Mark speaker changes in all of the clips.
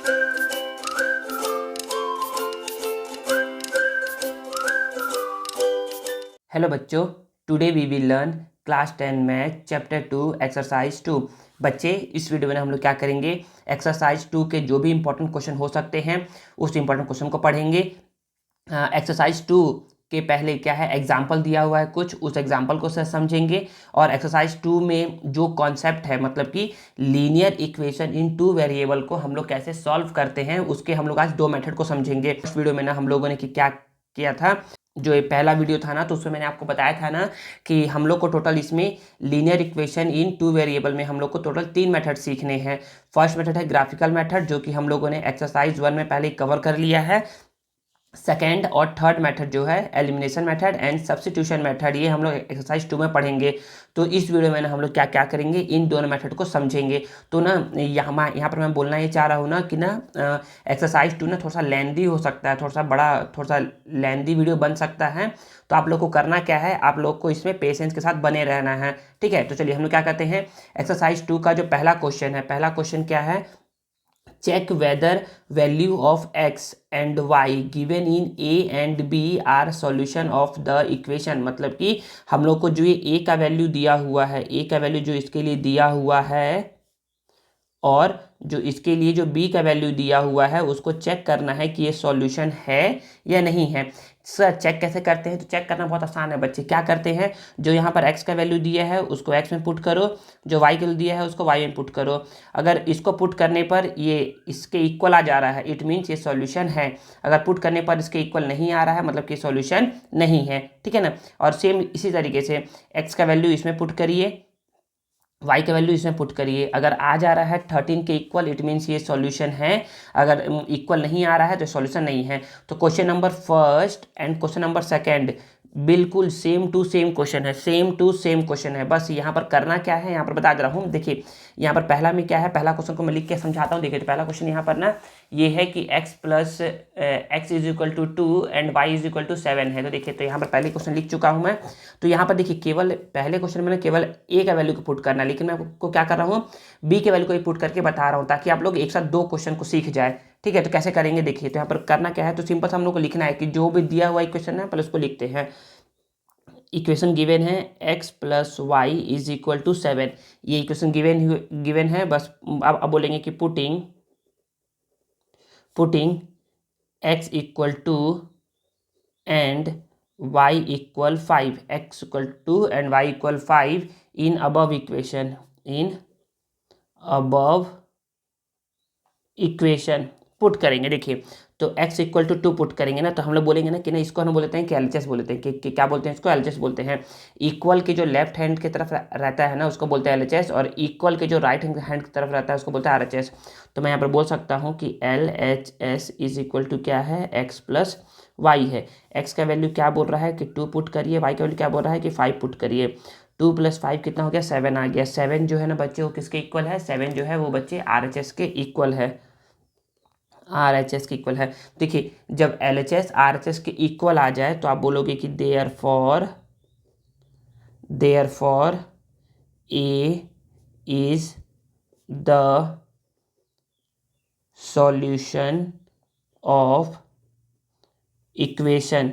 Speaker 1: Hello बच्चों, today we will learn class 10 math chapter 2 exercise 2। बच्चे, इस वीडियो में हम लोग क्या करेंगे, एक्सरसाइज 2 के जो भी इंपॉर्टेंट क्वेश्चन हो सकते हैं उस इंपॉर्टेंट क्वेश्चन को पढ़ेंगे। एक्सरसाइज 2 के पहले क्या है, एग्जाम्पल दिया हुआ है कुछ, उस एग्जाम्पल को समझेंगे। और एक्सरसाइज 2 में जो कॉन्सेप्ट है, मतलब कि linear equation in two variable को हम लोग कैसे सॉल्व करते हैं, उसके हम लोग आज दो मेथड को समझेंगे। इस वीडियो में ना हम लोगों ने क्या किया था, जो ये पहला वीडियो था ना, तो उसमें मैंने आपको बताया था ना कि हम लोग को टोटल इसमें linear equation in two variable में हम लोग को टोटल 3 मेथड सीखने हैं। फर्स्ट मेथड है ग्राफिकल मेथड, जो कि हम लोगों ने एक्सरसाइज 1 में पहले कवर कर लिया है। सेकेंड और थर्ड मेथड जो है elimination method and substitution method, ये हम लोग एक्सरसाइज 2 में पढ़ेंगे। तो इस वीडियो में ना हम लोग क्या क्या करेंगे, इन दोनों मेथड को समझेंगे। तो ना यहाँ पर मैं बोलना ये चाह रहा हूँ ना कि ना एक्सरसाइज 2 ना थोड़ा सा लेंदी हो सकता है, थोड़ा सा लेंदी वीडियो बन सकता है। तो आप लोग को करना क्या है, आप लोग को इसमें पेशेंस के साथ बने रहना है, ठीक है। तो चलिए हम लोग क्या करते हैं, एक्सरसाइज 2 का जो पहला क्वेश्चन है, पहला क्वेश्चन क्या है, check whether value of x and y given in a and b are solution of the equation। मतलब कि हम लोग को जो ये a का वैल्यू दिया हुआ है, a का वैल्यू जो इसके लिए दिया हुआ है और जो इसके लिए जो b का वैल्यू दिया हुआ है, उसको चेक करना है कि ये सॉल्यूशन है या नहीं है। सर चेक कैसे करते हैं, तो चेक करना बहुत आसान है बच्चे। क्या करते हैं, जो यहाँ पर x का वैल्यू दिया है उसको x में पुट करो, जो y का वैल्यू दिया है उसको y में पुट करो। अगर इसको पुट करने पर ये इसके इक्वल आ जा रहा है, इट मीन्स ये सॉल्यूशन है। अगर पुट करने पर इसके इक्वल नहीं आ रहा है, मतलब कि सॉल्यूशन नहीं है, ठीक है ना। और सेम इसी तरीके से x का वैल्यू इसमें पुट करिए, y का वैल्यू इसमें पुट करिए। अगर आ जा रहा है 13 के इक्वल, इट मीन्स ये सॉल्यूशन है। अगर इक्वल नहीं आ रहा है तो सॉल्यूशन नहीं है। तो question number first and question number second बिल्कुल सेम टू सेम क्वेश्चन है, सेम टू सेम क्वेश्चन है। बस यहाँ पर करना क्या है, यहाँ पर बता दे रहा हूँ। देखिए यहाँ पर पहला में क्या है, पहला क्वेश्चन को मैं लिख के समझाता हूँ। देखिए तो पहला क्वेश्चन यहाँ पर ना ये है कि x is equal to 2 and y is equal to 7 है। तो देखिए तो यहाँ पर पहले क्वेश्चन लिख चुका हूँ मैं। तो यहाँ पर देखिए केवल पहले क्वेश्चन में केवल a का वैल्यू को पुट करना है, लेकिन मैं आपको क्या कर रहा हूँ, b के वैल्यू को पुट करके बता रहा हूँ, ताकि आप लोग एक साथ दो क्वेश्चन को सीख जाए, ठीक है। तो कैसे करेंगे देखिए, तो यहाँ पर करना क्या है, तो सिंपल हम लोग को लिखना है कि जो भी दिया हुआ इक्वेशन है पहले उसको लिखते हैं। इक्वेशन गिवन है x plus y is equal to 7, ये इक्वेशन गिवन है। बस अब बोलेंगे कि putting x equal two and y equal 5, x equal two and y equal 5 in above equation put करेंगे। देखिए तो x इक्वल टू 2 पुट करेंगे ना, तो हम लोग बोलेंगे ना कि ना इसको हम बोलते हैं कि एलएचएस बोलते हैं, कि क्या बोलते हैं इसको, एलएचएस बोलते हैं। इक्वल के जो लेफ्ट हैंड की तरफ रहता है ना उसको बोलते हैं एलएचएस, और इक्वल के जो राइट हैंड की तरफ रहता है उसको बोलते हैं आरएचएस। तो मैं यहाँ पर बोल सकता हूँ कि एलएचएस इज इक्वल टू क्या है, x प्लस वाई है। x का वैल्यू क्या बोल रहा है कि 2 पुट करिए, y का वैल्यू क्या बोल रहा है कि 5 पुट करिए। 2 प्लस 5 कितना हो गया, 7 आ गया। 7 जो है ना बच्चे वो किसके इक्वल है, 7 जो है वो बच्चे आरएचएस के इक्वल है, आरएचएस के इक्वल है। देखिए जब एलएचएस आरएचएस के इक्वल आ जाए तो आप बोलोगे कि therefore A is the solution of equation,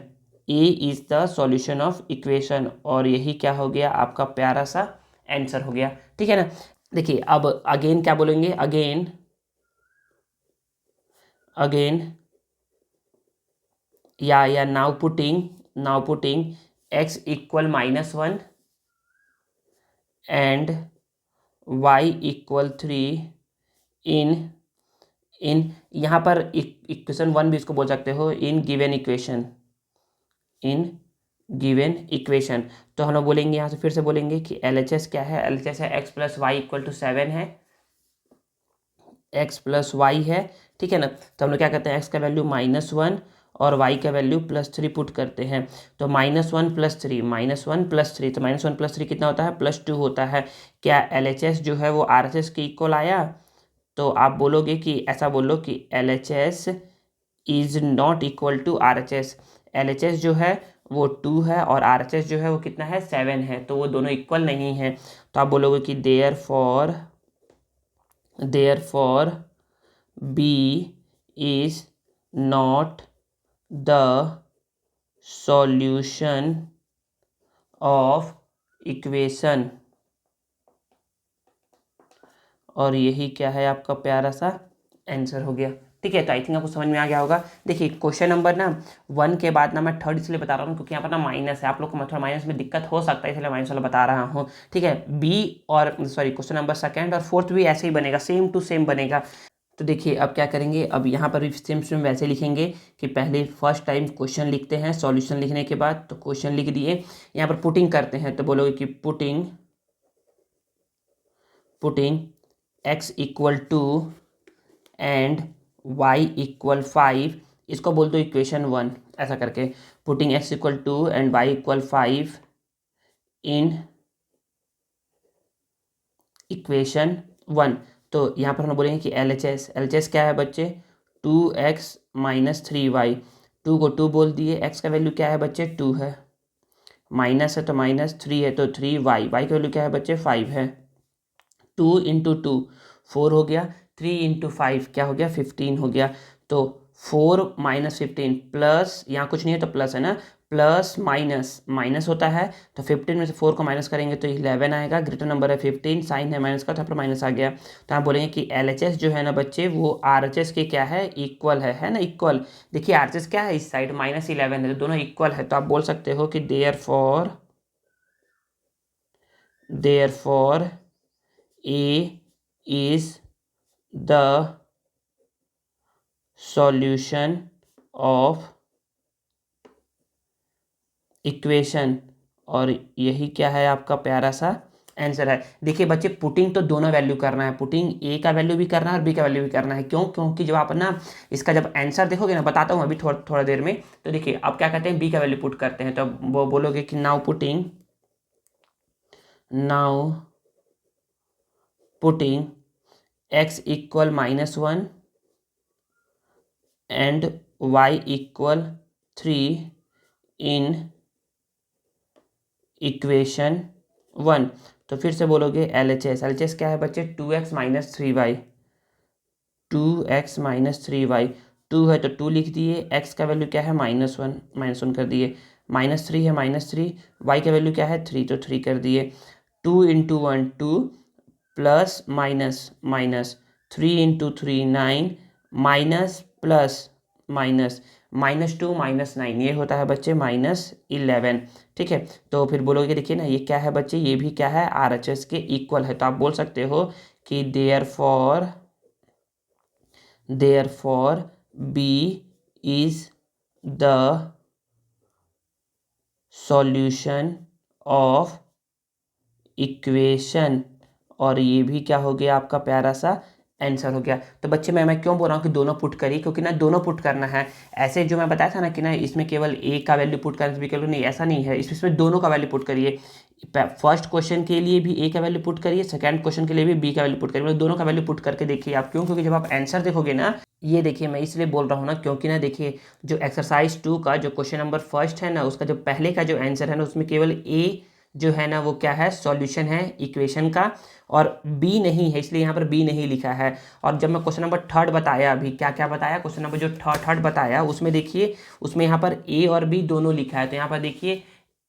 Speaker 1: A is the solution of equation. और यही क्या हो गया, आपका प्यारा सा आंसर हो गया, ठीक है ना। देखिए अब अगेन क्या बोलेंगे, अगेन या now putting x equal -1 and y equal 3 इन यहाँ पर इक्वेशन 1 भी इसको बोल सकते हो, इन गिवन इक्वेशन। तो हम लोग बोलेंगे यहाँ से फिर से बोलेंगे कि एलएचएस क्या है, एलएचएस है x plus y equal to 7 है, x प्लस वाई है, ठीक है ना। तो हम लोग क्या करते हैं, x का वैल्यू -1 और y का वैल्यू +3 पुट करते हैं। तो -1 + 3, -1 + 3, तो -1 + 3 कितना होता है, +2 होता है। क्या एलएचएस जो है वो आरएचएस के इक्वल आया, तो आप बोलोगे कि ऐसा बोलो कि LHS is not equal to RHS. LHS जो है वो 2 है और आरएचएस जो है वो कितना है, 7 है, तो वो दोनों इक्वल नहीं है। तो आप बोलोगे कि therefore B is not the solution of equation. और यही क्या है आपका प्यारा सा आंसर हो गया। ठीक है, तो आई थिंक आपको समझ में आ गया होगा। देखिए क्वेश्चन नंबर ना 1 के बाद ना मैं थर्ड इसलिए बता रहा हूँ क्योंकि यहाँ पर ना माइनस है, आप लोग को थोड़ा माइनस में दिक्कत हो सकता है, इसलिए माइनस वाला बता रहा हूँ। ठीक है, बी और सॉरी क्वेश्चन नंबर सेकंड और फोर्थ भी ऐसे ही बनेगा, सेम टू सेम बनेगा। तो देखिए अब क्या करेंगे, अब यहाँ पर भी सेम सेम वैसे लिखेंगे कि पहले फर्स्ट टाइम क्वेश्चन लिखते हैं, सॉल्यूशन लिखने के बाद तो क्वेश्चन लिख दिए, यहाँ पर पुटिंग करते हैं तो बोलोगे कि putting x equal two and y equal 5, इसको बोल दो इक्वेशन 1, ऐसा करके putting x equal two and y equal 5 in equation 1। तो यहाँ पर हम बोलेंगे कि LHS क्या है बच्चे, 2x माइनस 3y, 2 को 2 बोल दिए, x का वैल्यू क्या है बच्चे 2 है, माइनस है तो माइनस, 3 है तो 3y, y का वैल्यू क्या है बच्चे 5 है, 2 इंटू 2 4 हो गया, 3 इंटू 5 क्या हो गया 15 हो गया। तो 4 माइनस 15 प्लस, यहाँ कुछ नहीं है तो प्लस है ना, प्लस माइनस माइनस होता है तो 15 में से 4 को माइनस करेंगे तो 11 आएगा, ग्रेटर नंबर है 15, साइन है माइनस का तो यहाँ पर माइनस आ गया। तो आप बोलेंगे कि LHS जो है ना बच्चे वो RHS के क्या है इक्वल है ना, इक्वल। देखिए RHS क्या है इस साइड -11 है तो दोनों इक्वल है, तो आप बोल सकते हो कि therefore A is the solution of equation. और यही क्या है आपका प्यारा सा आंसर है। देखिए बच्चे पुटिंग तो दोनों वैल्यू करना है, पुटिंग ए का वैल्यू भी करना है और बी का वैल्यू भी करना है। क्यों? क्योंकि जब आप ना इसका जब आंसर देखोगे ना, बताता हूँ अभी थोड़ा देर में। तो देखिए अब क्या करते हैं, बी का वैल्यू पुट करते हैं, तो वो बोलोगे कि now putting x equal -1 and y equal 3 in equation 1। तो फिर से बोलोगे LHS क्या है बच्चे 2x minus 3y, 2x minus 3y, 2 है तो 2 लिख दिए, x का वैल्यू क्या है -1 कर दिए, -3 है -3, y का वैल्यू क्या है 3 तो 3 कर दिए, 2 into 1 2 plus minus minus, 3 into 3 9, minus plus minus, -2 -9 ये होता है बच्चे -11। ठीक है, तो फिर बोलोगे देखिए ना ये क्या है बच्चे, ये भी क्या है RHS के इक्वल है, तो आप बोल सकते हो कि therefore B is the solution of equation. और ये भी क्या हो गया आपका प्यारा सा आंसर हो गया। तो बच्चे मैं क्यों बोल रहा हूँ कि दोनों पुट करिए, क्योंकि ना दोनों पुट करना है। ऐसे जो मैं बताया था ना कि ना इसमें केवल ए का वैल्यू पुट करना भी केवल नहीं, ऐसा नहीं है, इसमें दोनों का वैल्यू पुट करिए। फर्स्ट क्वेश्चन के लिए भी ए का वैल्यू पुट करिए, सेकंड क्वेश्चन के लिए भी बी का वैल्यू पुट करिए, मतलब दोनों का वैल्यू पुट करके देखिए आप। क्यों? क्योंकि जब आप आंसर देखोगे ना, ये देखिए मैं इसलिए बोल रहा हूँ ना क्योंकि ना देखिए जो एक्सरसाइज 2 का जो क्वेश्चन नंबर फर्स्ट है ना, उसका जो पहले का जो आंसर है ना, उसमें केवल ए जो है ना वो क्या है सॉल्यूशन है इक्वेशन का, और बी नहीं है, इसलिए यहाँ पर बी नहीं लिखा है। और जब मैं क्वेश्चन नंबर थर्ड बताया, अभी क्या क्या बताया, क्वेश्चन नंबर जो थर्ड बताया उसमें देखिए उसमें यहाँ पर ए और बी दोनों लिखा है, तो यहाँ पर देखिए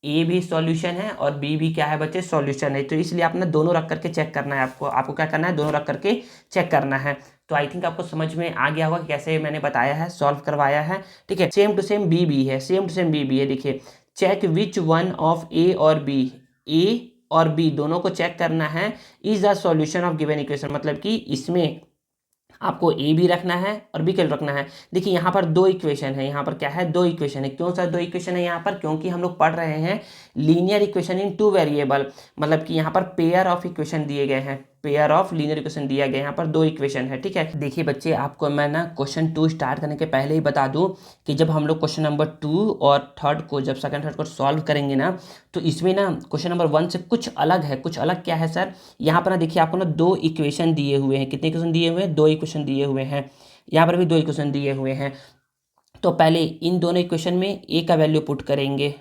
Speaker 1: ए भी सॉल्यूशन है और बी भी क्या है बच्चे सॉल्यूशन है। तो इसलिए आप ना दोनों रख करके चेक करना है, आपको क्या करना है, दोनों रख करके चेक करना है। तो आई थिंक आपको समझ में आ गया होगा कि कैसे मैंने बताया है, सॉल्व करवाया है। ठीक है, सेम टू सेम बी भी है, सेम टू सेम बी भी है। देखिए चेक विच वन ऑफ ए और बी, ए और बी दोनों को चेक करना है, is the solution of given equation, मतलब कि इसमें आपको ए भी रखना है और बी कैल रखना है। देखिए यहाँ पर दो इक्वेशन है, यहाँ पर क्या है दो इक्वेशन है। क्यों सर दो इक्वेशन है यहाँ पर? क्योंकि हम लोग पढ़ रहे हैं linear equation in two variable, मतलब कि यहाँ पर पेयर ऑफ इक्वेशन दिए गए हैं, पेयर ऑफ लीनियर इक्वेशन दिया गया है, यहाँ पर दो इक्वेशन है। ठीक है, देखिए बच्चे आपको मैं ना क्वेश्चन 2 स्टार्ट करने के पहले ही बता दूं कि जब हम लोग क्वेश्चन नंबर 2 और थर्ड को जब सेकंड थर्ड को सॉल्व करेंगे ना, तो इसमें ना क्वेश्चन नंबर 1 से कुछ अलग है। कुछ अलग क्या है सर? यहाँ पर ना देखिए आपको ना दो इक्वेशन दिए हुए हैं। कितने इक्वेशन दिए हुए हैं? दो इक्वेशन दिए हुए हैं। यहाँ पर भी दो इक्वेशन दिए हुए हैं। तो पहले इन दोनों इक्वेशन में ए का वैल्यू पुट करेंगे।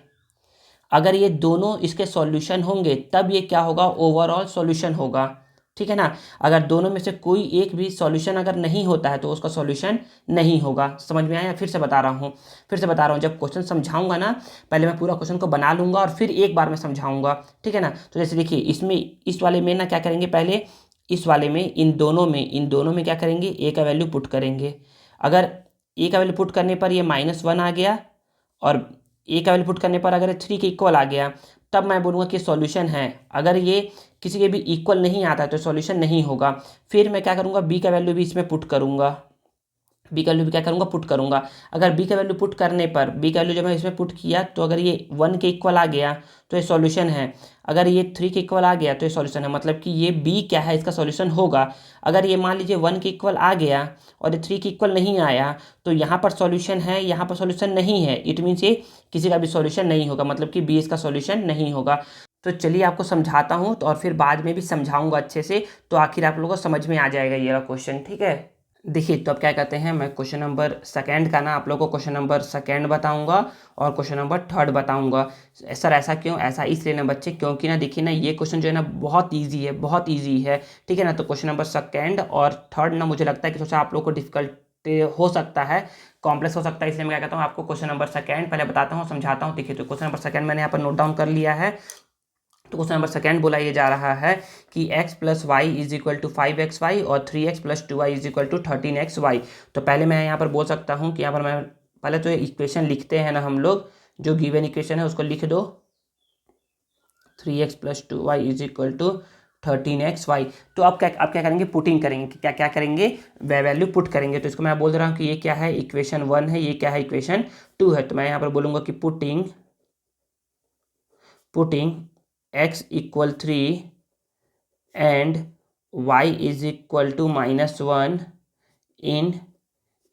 Speaker 1: अगर ये दोनों इसके सॉल्यूशन होंगे तब ये क्या होगा, ओवरऑल सॉल्यूशन होगा। ठीक है ना। अगर दोनों में से कोई एक भी सॉल्यूशन अगर नहीं होता है तो उसका सॉल्यूशन नहीं होगा। समझ में आया? फिर से बता रहा हूँ जब क्वेश्चन समझाऊंगा ना, पहले मैं पूरा क्वेश्चन को बना लूंगा और फिर एक बार में समझाऊंगा, ठीक है ना। तो जैसे देखिए इसमें, इस वाले में ना क्या करेंगे, पहले इस वाले में इन दोनों में क्या करेंगे, ए का वैल्यू पुट करेंगे। अगर ए का वैल्यू पुट करने पर ये -1 आ गया और ए का वैल्यू पुट करने पर अगर 3 के इक्वल आ गया, तब मैं बोलूँगा कि सॉल्यूशन है। अगर ये किसी के भी इक्वल नहीं आता तो सॉल्यूशन नहीं होगा। फिर मैं क्या करूँगा, बी का वैल्यू भी इसमें पुट करूँगा। बी का वैल्यू भी क्या करूँगा, पुट करूँगा। अगर बी का वैल्यू पुट करने पर, बी का वैल्यू जब मैं इसमें पुट किया तो अगर ये 1 के इक्वल आ गया तो ये सॉल्यूशन है। अगर ये 3 के इक्वल आ गया तो ये सॉल्यूशन है, मतलब कि ये बी क्या है, इसका सॉल्यूशन होगा। अगर ये मान लीजिए 1 के इक्वल आ गया और ये 3 के इक्वल नहीं आया तो यहाँ पर सॉल्यूशन है, यहाँ पर सॉल्यूशन नहीं है। इट मीन्स ये किसी का भी सॉल्यूशन नहीं होगा, मतलब कि बी इसका सॉल्यूशन नहीं होगा। तो चलिए आपको समझाता हूँ तो और फिर बाद में भी समझाऊंगा अच्छे से, तो आखिर आप लोगों को समझ में आ जाएगा ये वाला क्वेश्चन, ठीक है। देखिए तो अब क्या कहते हैं, मैं क्वेश्चन नंबर सेकंड का ना आप लोगों को क्वेश्चन नंबर सेकंड बताऊंगा और क्वेश्चन नंबर थर्ड बताऊंगा। सर ऐसा क्यों? ऐसा इसलिए ना बच्चे, क्योंकि ना देखिए ना ये क्वेश्चन जो है ना बहुत ईजी है, बहुत ईजी है, ठीक है ना। तो क्वेश्चन नंबर सेकंड और थर्ड ना मुझे लगता है कि सोचा आप लोग को डिफिकल्ट हो सकता है, कॉम्प्लेक्स हो सकता है, इसलिए मैं क्या कहता हूँ आपको क्वेश्चन नंबर सेकंड पहले बताता हूँ, समझाता हूँ। देखिए तो क्वेश्चन नंबर सेकंड मैंने यहाँ पर नोट डाउन कर लिया है। तो क्वेश्चन नंबर सेकंड बोला ये जा रहा है कि x + y = 5xy और 3x + 2y = 13xy। तो पहले मैं यहाँ पर बोल सकता हूँ कि यहाँ पर मैं पहले तो ये इक्वेशन लिखते हैं ना हम लोग, जो गिवन इक्वेशन है उसको लिख दो, 3x + 2y = 13xy। तो अब क्या करेंगे, पुटिंग करेंगे। क्या करेंगे, वैल्यू पुट करेंगे। तो इसको मैं बोल रहा हूँ कि ये क्या है, इक्वेशन 1 है, ये क्या है, इक्वेशन 2 है। तो मैं यहाँ पर बोलूँगा कि putting x = 3 and y = -1 in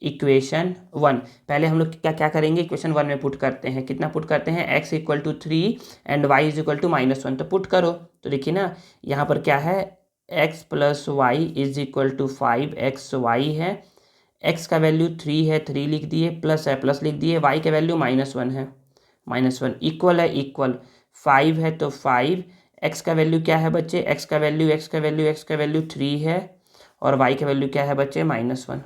Speaker 1: equation 1। पहले हम लोग क्या करेंगे, इक्वेशन 1 में पुट करते हैं। कितना पुट करते हैं, x = 3 एंड y = -1। तो पुट करो। तो देखिए ना यहाँ पर क्या है, x + y = 5xy है, x का वैल्यू 3 है, 3 लिख दिए, प्लस है प्लस लिख दिए, y का वैल्यू -1 है, -1, इक्वल है, इक्वल 5 है तो 5, x का वैल्यू क्या है बच्चे, x का वैल्यू 3 है और y का वैल्यू क्या है बच्चे, -1।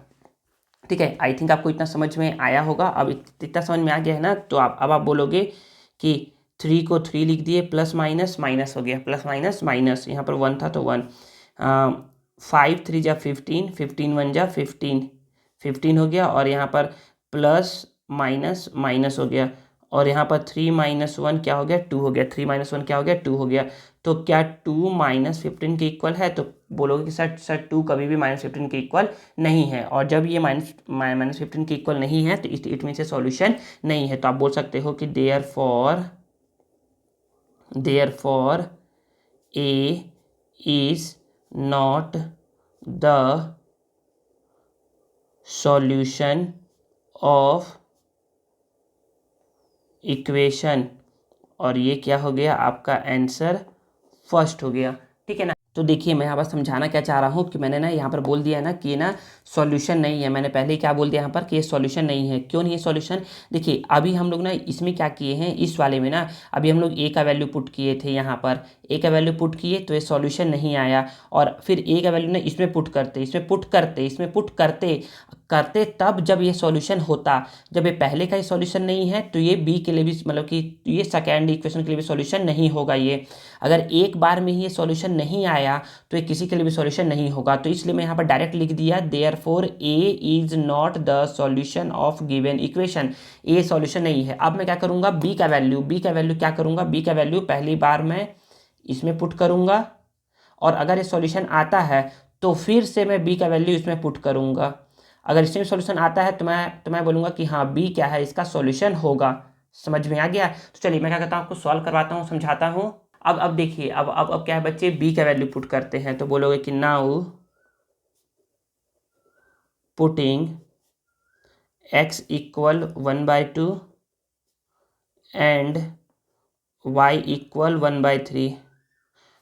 Speaker 1: ठीक है, आई थिंक आपको इतना समझ में आया होगा। अब इतना समझ में आ गया है ना, तो अब आप बोलोगे कि 3 को 3 लिख दिए, प्लस माइनस माइनस हो गया, प्लस माइनस माइनस, यहाँ पर 1 था तो 1, 5 3 जा 15, 15 1 जा 15, 15 हो गया, और यहाँ पर प्लस माइनस माइनस हो गया, और यहाँ पर 3 - 1 क्या हो गया, 2 हो गया, 3 - 1 क्या हो गया, 2 हो गया। तो क्या 2 - 15 के इक्वल है? तो बोलोगे कि सर 2 कभी भी -15 के इक्वल नहीं है, और जब ये -15 के इक्वल नहीं है तो इट मीन से सॉल्यूशन नहीं है। तो आप बोल सकते हो कि therefore A is not the solution of equation, और ये क्या हो गया, आपका आंसर फर्स्ट हो गया, ठीक है ना। तो देखिए मैं यहाँ पर समझाना क्या चाह रहा हूँ कि मैंने ना यहाँ पर बोल दिया है ना कि ये ना सॉल्यूशन नहीं है। मैंने पहले ही क्या बोल दिया यहाँ पर कि ये सॉल्यूशन नहीं है। क्यों नहीं है सॉल्यूशन? देखिए अभी हम लोग ना इसमें क्या किए हैं, इस वाले में ना अभी हम लोग ए का वैल्यू पुट किए थे, यहाँ पर ए का वैल्यू पुट किए तो ये सॉल्यूशन नहीं आया, और फिर ए का वैल्यू ना इसमें पुट करते करते तब जब ये सॉल्यूशन होता। जब ये पहले का ही सॉल्यूशन नहीं है तो ये बी के लिए भी, मतलब कि ये सेकेंड इक्वेशन के लिए भी सॉल्यूशन नहीं होगा। ये अगर एक बार में ही ये सॉल्यूशन नहीं आया तो ये किसी के लिए भी सॉल्यूशन नहीं होगा। तो इसलिए मैं यहाँ पर डायरेक्ट लिख दिया, therefore A is not the solution of given equation. A solution नहीं है। अब मैं क्या करूँगा, बी का वैल्यू क्या करूँगा, बी का वैल्यू पहली बार मैं इसमें पुट करूँगा, और अगर ये सॉल्यूशन आता है तो फिर से मैं बी का वैल्यू इसमें पुट करूँगा। अगर इसमें सॉल्यूशन आता है तो मैं बोलूँगा कि हाँ बी क्या है, इसका सॉल्यूशन होगा। समझ में आ गया? तो चलिए मैं क्या करता हूँ, आपको सॉल्व करवाता हूँ, समझाता हूँ। अब देखिए अब क्या है बच्चे, बी का वैल्यू पुट करते हैं। तो बोलोगे कि now putting x = 1/2 and y =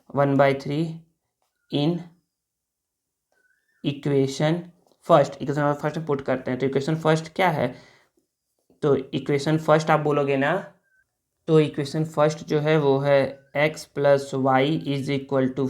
Speaker 1: 1/3 in equation first में पुट करते हैं। तो इक्वेशन फर्स्ट क्या है, तो इक्वेशन फर्स्ट आप बोलोगे ना, तो इक्वेशन फर्स्ट जो है वो है x + y =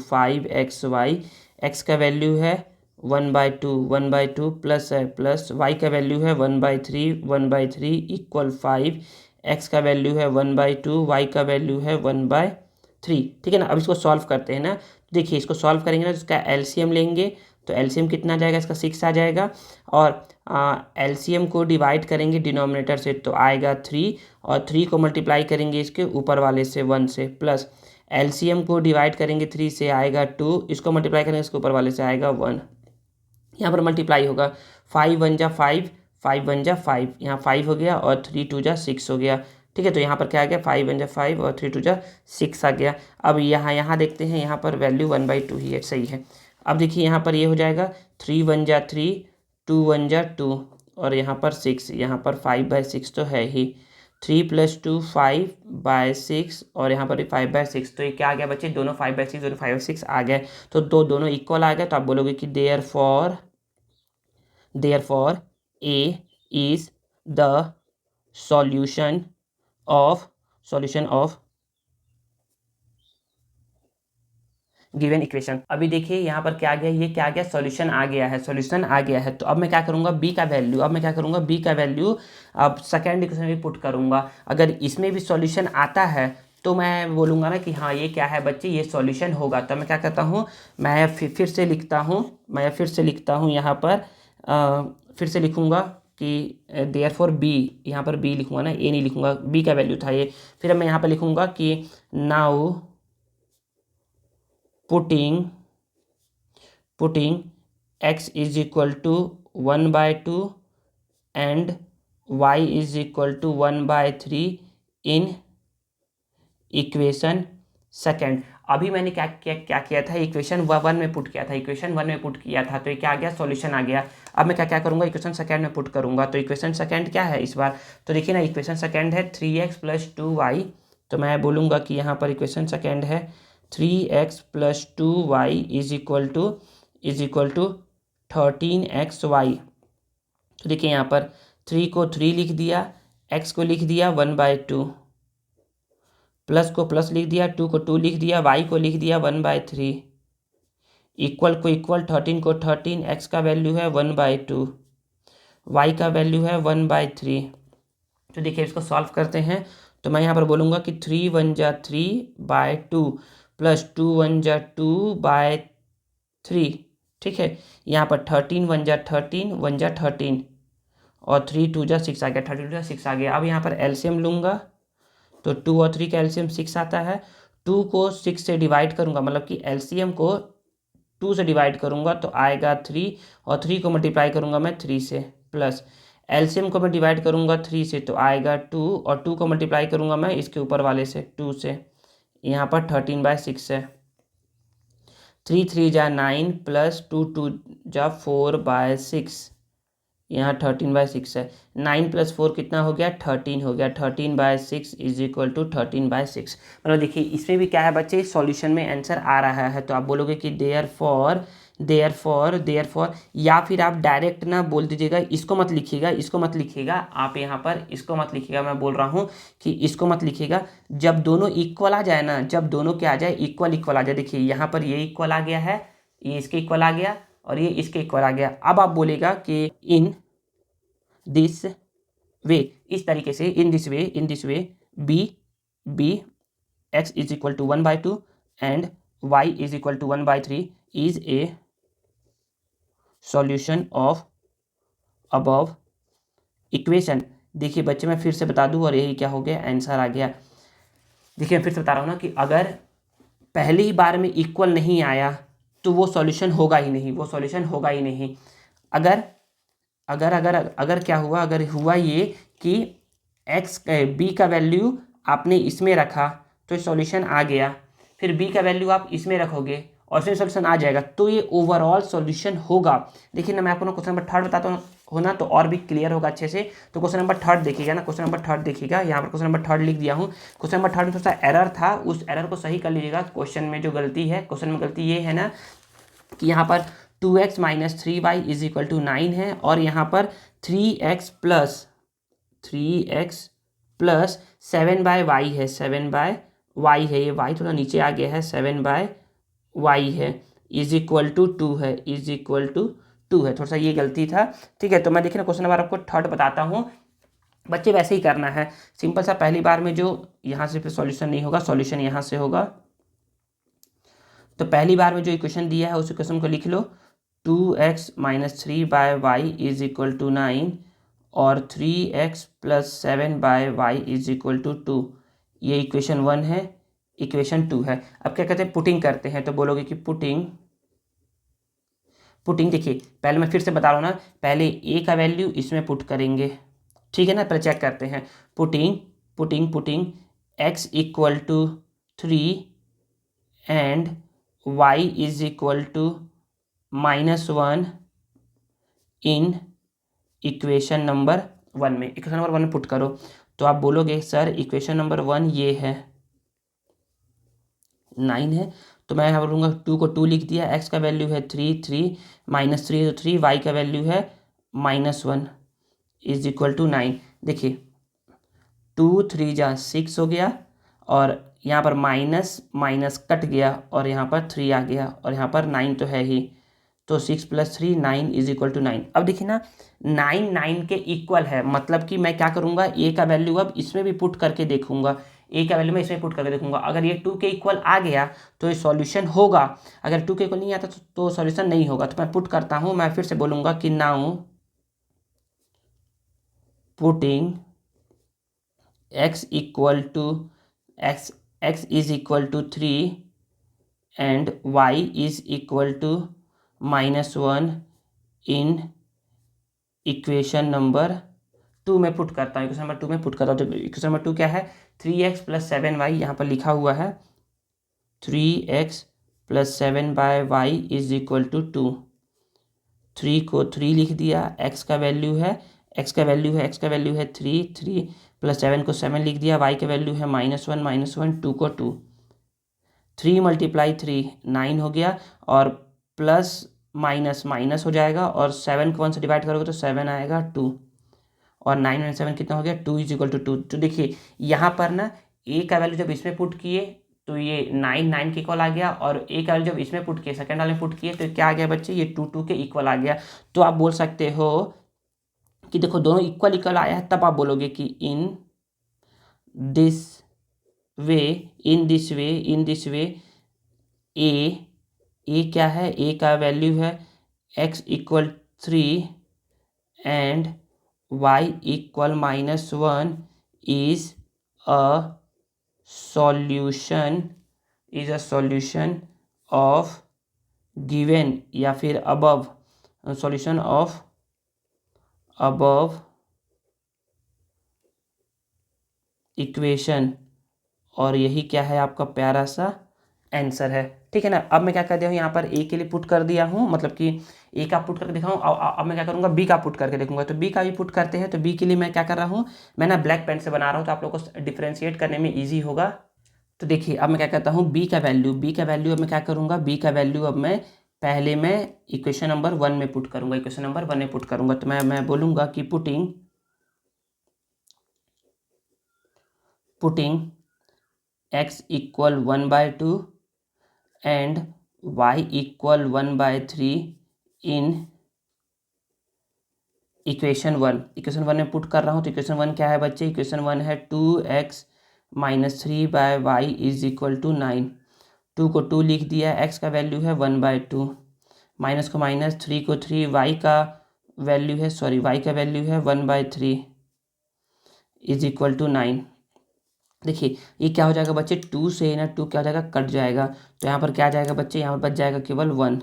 Speaker 1: 5xy एक्स का वैल्यू है 1/2 प्लस है प्लस, वाई का वैल्यू है 1/3 इक्वल 5, एक्स का वैल्यू है 1/2, वाई का वैल्यू है 1/3। ठीक है ना। अब इसको सॉल्व करते हैं ना। देखिए इसको सॉल्व करेंगे ना तो इसका एलसीएम लेंगे, तो एलसीएम कितना आ जाएगा, इसका 6 आ जाएगा। और एलसीएम को डिवाइड करेंगे डिनोमिनेटर से तो आएगा 3, और 3 को मल्टीप्लाई करेंगे इसके ऊपर वाले से 1 से, प्लस एलसीएम को डिवाइड करेंगे 3 से आएगा 2, इसको मल्टीप्लाई करेंगे इसके ऊपर वाले से आएगा 1। यहाँ पर मल्टीप्लाई होगा 5 1 जा 5, 5 1 जा 5, यहाँ 5 हो गया और 3 2 जा 6 हो गया। ठीक है, तो यहाँ पर क्या आ गया 5 1 जा 5 और 3 2 जा 6 आ गया। अब यहाँ देखते हैं, यहाँ पर वैल्यू 1/2 ही है, सही है। अब देखिए यहाँ पर ये हो जाएगा 3 1 जा 3, 2 1 जा 2 और यहाँ पर 6, यहाँ पर 5/6 तो है ही, 3 + 2 5/6 और यहाँ पर भी 5/6, तो ये क्या आ गया बच्चे, दोनों 5/6 दोनों 5/6 आ गए, तो दोनों इक्वल आ गए। तो आप बोलोगे कि therefore A is the solution of given equation. अभी देखिए यहाँ पर क्या आ गया, ये क्या आ गया, सॉल्यूशन आ गया है, सॉल्यूशन आ गया है। तो अब मैं क्या करूँगा, बी का वैल्यू अब सेकेंड इक्वेशन में पुट करूँगा। अगर इसमें भी सॉल्यूशन आता है तो मैं बोलूँगा ना कि हाँ ये क्या है बच्चे, ये सॉल्यूशन होगा। तो मैं क्या करता हूँ, मैं फिर से लिखता हूँ यहाँ पर फिर से लिखूँगा कि देयरफॉर बी, यहाँ पर बी लिखूँगा ना, ए नहीं लिखूँगा, बी का वैल्यू था ये। फिर अब मैं यहाँ पर लिखूँगा कि now putting x is equal to 1/2 and y is equal to 1/3 in equation second. अभी मैंने क्या किया था, इक्वेशन 1 में पुट किया था, तो ये क्या आ गया, सॉल्यूशन आ गया। अब मैं क्या करूँगा, इक्वेशन सेकेंड में पुट करूँगा। तो इक्वेशन सेकेंड क्या है इस बार, तो देखिए ना इक्वेशन सेकेंड है 3x + 2y, तो मैं बोलूँगा कि यहाँ पर इक्वेशन सेकेंड है 3x + 2y is equal to 13xy। तो देखिए यहाँ पर 3 को 3 लिख दिया, x को लिख दिया 1/2, प्लस को प्लस लिख दिया, 2 को 2 लिख दिया, y को लिख दिया 1/3, इक्वल को इक्वल, 13 को 13, x का वैल्यू है 1/2, y का वैल्यू है 1/3। तो देखिए इसको सॉल्व करते हैं। तो मैं यहाँ पर बोलूँगा कि 3 1 जा 3/2 प्लस 2 1 जा 2/3। ठीक है, यहाँ पर 13 1 जा 13, 1 जा 13 और 3 2 जा 6 आ गया, 32 जा 6 आ गया। अब यहाँ पर एलसीएम लूँगा तो 2 और 3 का एलसीएम 6 आता है। 2 को 6 से डिवाइड करूँगा, मतलब कि एलसीएम को 2 से डिवाइड करूँगा तो आएगा 3, और 3 को मल्टीप्लाई करूँगा मैं 3 से, प्लस एलसीएम को मैं डिवाइड करूँगा 3 से तो आएगा 2, और 2 को मल्टीप्लाई करूँगा मैं इसके ऊपर वाले से 2 से, यहाँ पर 13/6 है। 3 3 जा 9 प्लस 2 2 जा 4/6, यहाँ 13/6 है। 9 + 4 कितना हो गया, 13 हो गया। 13/6 इज इक्वल टू 13/6। मतलब देखिए इसमें भी क्या है बच्चे, सॉल्यूशन में आंसर आ रहा है। तो आप बोलोगे कि देयरफॉर, या फिर आप डायरेक्ट ना बोल दीजिएगा, इसको मत लिखिएगा आप यहाँ पर, इसको मत लिखिएगा। मैं बोल रहा हूँ कि इसको मत लिखिएगा। जब दोनों इक्वल आ जाए ना, जब दोनों क्या आ जाए, इक्वल आ जाए। देखिए यहाँ पर ये इक्वल आ गया है, ये इसके इक्वल आ गया और ये इसके इक्वल आ गया। अब आप बोलेगा कि इन दिस वे, इस तरीके से, in this way B x is equal to 1/2 and y is equal to 1/3 is a solution of above equation. देखिए बच्चे मैं फिर से बता दूं, और यही क्या हो गया, आंसर आ गया। देखिए मैं फिर से बता रहा हूँ ना कि अगर पहली बार में इक्वल नहीं आया तो वो सॉल्यूशन होगा ही नहीं, अगर क्या हुआ, अगर हुआ ये कि बी का वैल्यू आपने इसमें रखा तो सॉल्यूशन आ गया, फिर बी का वैल्यू आप इसमें रखोगे और फिर सॉल्यूशन आ जाएगा, तो ये ओवरऑल सॉल्यूशन होगा। देखिए ना मैं आपको ना क्वेश्चन नंबर 3 बताता हूँ ना, तो और भी क्लियर होगा अच्छे से। तो क्वेश्चन नंबर 3 देखिएगा ना, क्वेश्चन नंबर 3 देखिएगा, यहाँ पर क्वेश्चन नंबर 3 लिख दिया हूँ। क्वेश्चन नंबर 3 में थोड़ा सा एरर था, उस एरर को सही कर लीजिएगा। क्वेश्चन में जो गलती है, क्वेश्चन में गलती ये है ना कि यहाँ पर 2x - 3y is equal to 9 है, और यहाँ पर 3x प्लस 7/y है, 7/y है, ये y थोड़ा नीचे आ गया है, 7/y है। इज इक्वल टू 2 है, इज इक्वल टू 2 है। थोड़ा सा ये गलती था, ठीक है। तो मैं देखिए ना क्वेश्चन नंबर आपको थर्ड बताता हूँ। बच्चे वैसे ही करना है, सिंपल सा। पहली बार में जो यहाँ से फिर सॉल्यूशन नहीं होगा, सॉल्यूशन यहाँ से होगा। तो पहली बार में जो इक्वेशन दिया है उस इक्वेशन को लिख लो, 2x minus 3/y is equal to 9 और 3x plus 7/y is equal to 2। ये इक्वेशन 1 है, इक्वेशन 2 है। अब क्या कहते हैं, पुटिंग करते हैं। तो बोलोगे कि पुटिंग देखिए पहले मैं फिर से बता रहा हूँ ना, पहले a का वैल्यू इसमें पुट करेंगे, ठीक है ना। पहले चेक करते हैं, putting x equal to 3 and y is equal to -1 in equation number 1 में। इक्वेशन नंबर 1 में पुट करो तो आप बोलोगे सर इक्वेशन नंबर 1 ये है, 9 है। तो मैं यहाँ पर बोलूँगा 2 को 2 लिख दिया, x का वैल्यू है 3 माइनस 3 तो 3, y का वैल्यू है -1 इज इक्वल टू 9। देखिए 2 3 जा 6 हो गया और यहाँ पर माइनस माइनस कट गया और यहाँ पर 3 आ गया और यहाँ पर 9 तो है ही। तो 6 + 3 9 इज इक्वल टू 9। अब देखिए ना 9 9 के इक्वल है, मतलब कि मैं क्या करूँगा, a का वैल्यू अब इसमें भी पुट करके देखूंगा, a का वैल्यू मैं इसमें पुट करके देखूंगा। अगर ये 2 के इक्वल आ गया तो ये सॉल्यूशन होगा, अगर 2 के इक्वल नहीं आता तो सॉल्यूशन नहीं होगा। तो मैं पुट करता हूँ, मैं फिर से बोलूँगा कि now putting x equal to x is equal to 3 and y is equal to -1 in equation number 2 में पुट करता हूँ। इक्वेशन नंबर 2 में पुट करता हूँ। तो इक्वेशन नंबर 2 क्या है, 3x + 7y यहाँ पर लिखा हुआ है, 3x + 7/y is equal to 2। 3 को 3 लिख दिया, x का वैल्यू है 3 + 7 को 7 लिख दिया, y का वैल्यू है -1 2 को 2, 3 × 3 9 हो गया और प्लस माइनस माइनस हो जाएगा और 7 को 1 से डिवाइड करोगे तो 7 आएगा 2 और 9 और 7 कितना हो गया, 2 इज इक्वल टू 2। तो देखिए यहाँ पर ना a का वैल्यू जब इसमें पुट किए तो ये 9 9 के इक्वल आ गया और a का वैल्यू जब इसमें पुट किए, सेकंड वाले में पुट किए तो क्या आ गया बच्चे, ये 2 2 के इक्वल आ गया। तो आप बोल सकते हो कि देखो दोनों इक्वल इक्वल आया है, तब आप बोलोगे कि इन दिस वे a क्या है, a का वैल्यू है x equal 3 and y equal -1 is a solution of given या फिर above, solution of above equation. और यही क्या है आपका प्यारा सा आंसर है, ठीक है ना। अब मैं क्या कर दिया हूँ, यहाँ पर a के लिए पुट कर दिया हूँ, मतलब कि a का पुट करके देखा हूँ। अब मैं क्या करूँगा, b का पुट करके देखूंगा। तो b का भी पुट करते हैं। तो b के लिए मैं क्या कर रहा हूँ, मैं ना ब्लैक पेन से बना रहा हूँ तो आप लोगों को डिफ्रेंशिएट करने में ईजी होगा। तो देखिए अब मैं क्या करता हूँ, b का वैल्यू अब मैं क्या करूँगा, b का वैल्यू अब मैं पहले मैं इक्वेशन नंबर 1 में पुट करूँगा, तो मैं बोलूँगा कि putting x equal 1/2 and y equal 1/3 in equation 1 में पुट कर रहा हूँ। तो इक्वेशन 1 क्या है बच्चे, इक्वेशन 1 है 2x - 3/y is equal to 9। 2 को 2 लिख दिया, x का वैल्यू है 1/2, माइनस को माइनस, 3 को 3, y का वैल्यू है 1/3 इज इक्वल टू 9। देखिए ये क्या हो जाएगा बच्चे, 2 से ना 2 क्या हो जाएगा, कट जाएगा। तो यहाँ पर क्या आ जाएगा बच्चे, यहाँ पर बच जाएगा केवल 1।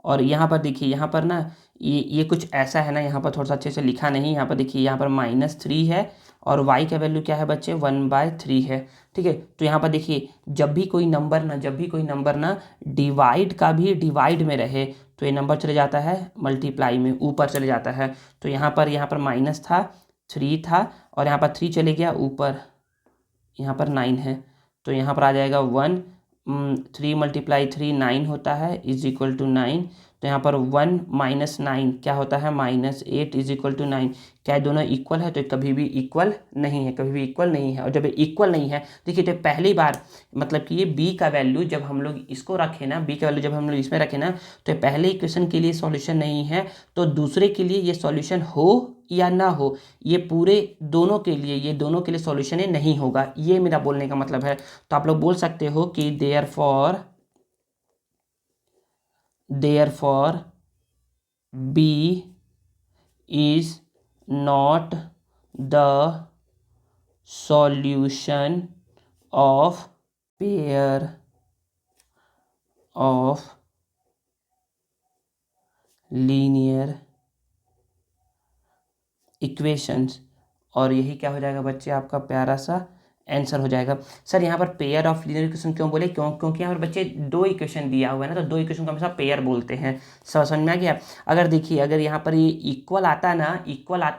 Speaker 1: और यहाँ पर देखिए, यहाँ पर ना ये कुछ ऐसा है ना, यहाँ पर थोड़ा सा अच्छे से लिखा नहीं। यहाँ पर देखिए, यहाँ पर -3 है और y का वैल्यू क्या है बच्चे, 1/3 है, ठीक है। तो यहाँ पर देखिए जब भी कोई नंबर ना डिवाइड का भी डिवाइड में रहे तो ये नंबर चले जाता है मल्टीप्लाई में, ऊपर चले जाता है। तो यहाँ पर माइनस था, 3 था और यहाँ पर 3 चले गया ऊपर, यहाँ पर 9 है। तो यहाँ पर आ जाएगा 1, 3 × 3 9 होता है इज इक्वल टू 9। तो यहाँ पर 1 माइनस 9 क्या होता है, -8 इज इक्वल टू 9। क्या ये दोनों इक्वल है, तो कभी भी इक्वल नहीं है, कभी भी इक्वल नहीं है। और जब इक्वल नहीं है, देखिए तो पहली बार मतलब कि ये b का वैल्यू जब हम लोग इसको रखें ना, b का वैल्यू जब हम लोग इसमें रखें ना, तो पहले इक्वेशन के लिए सॉल्यूशन नहीं है, तो दूसरे के लिए ये सॉल्यूशन हो या ना हो, ये पूरे दोनों के लिए, ये दोनों के लिए सॉल्यूशन ही नहीं होगा। ये मेरा बोलने का मतलब है। तो आप लोग बोल सकते हो कि therefore b is not the solution of pair of linear equations. और यही क्या हो जाएगा बच्चे, आपका प्यारा सा आंसर हो जाएगा। सर यहाँ पर पेयर ऑफ लीनियर इक्वेशन क्यों बोले, क्योंकि यहाँ पर बच्चे दो इक्वेशन दिया हुआ है ना, तो दो इक्वेशन को हमेशा पेयर बोलते हैं। समझ में आ गया। अगर देखिए, अगर यहाँ पर ये इक्वल आता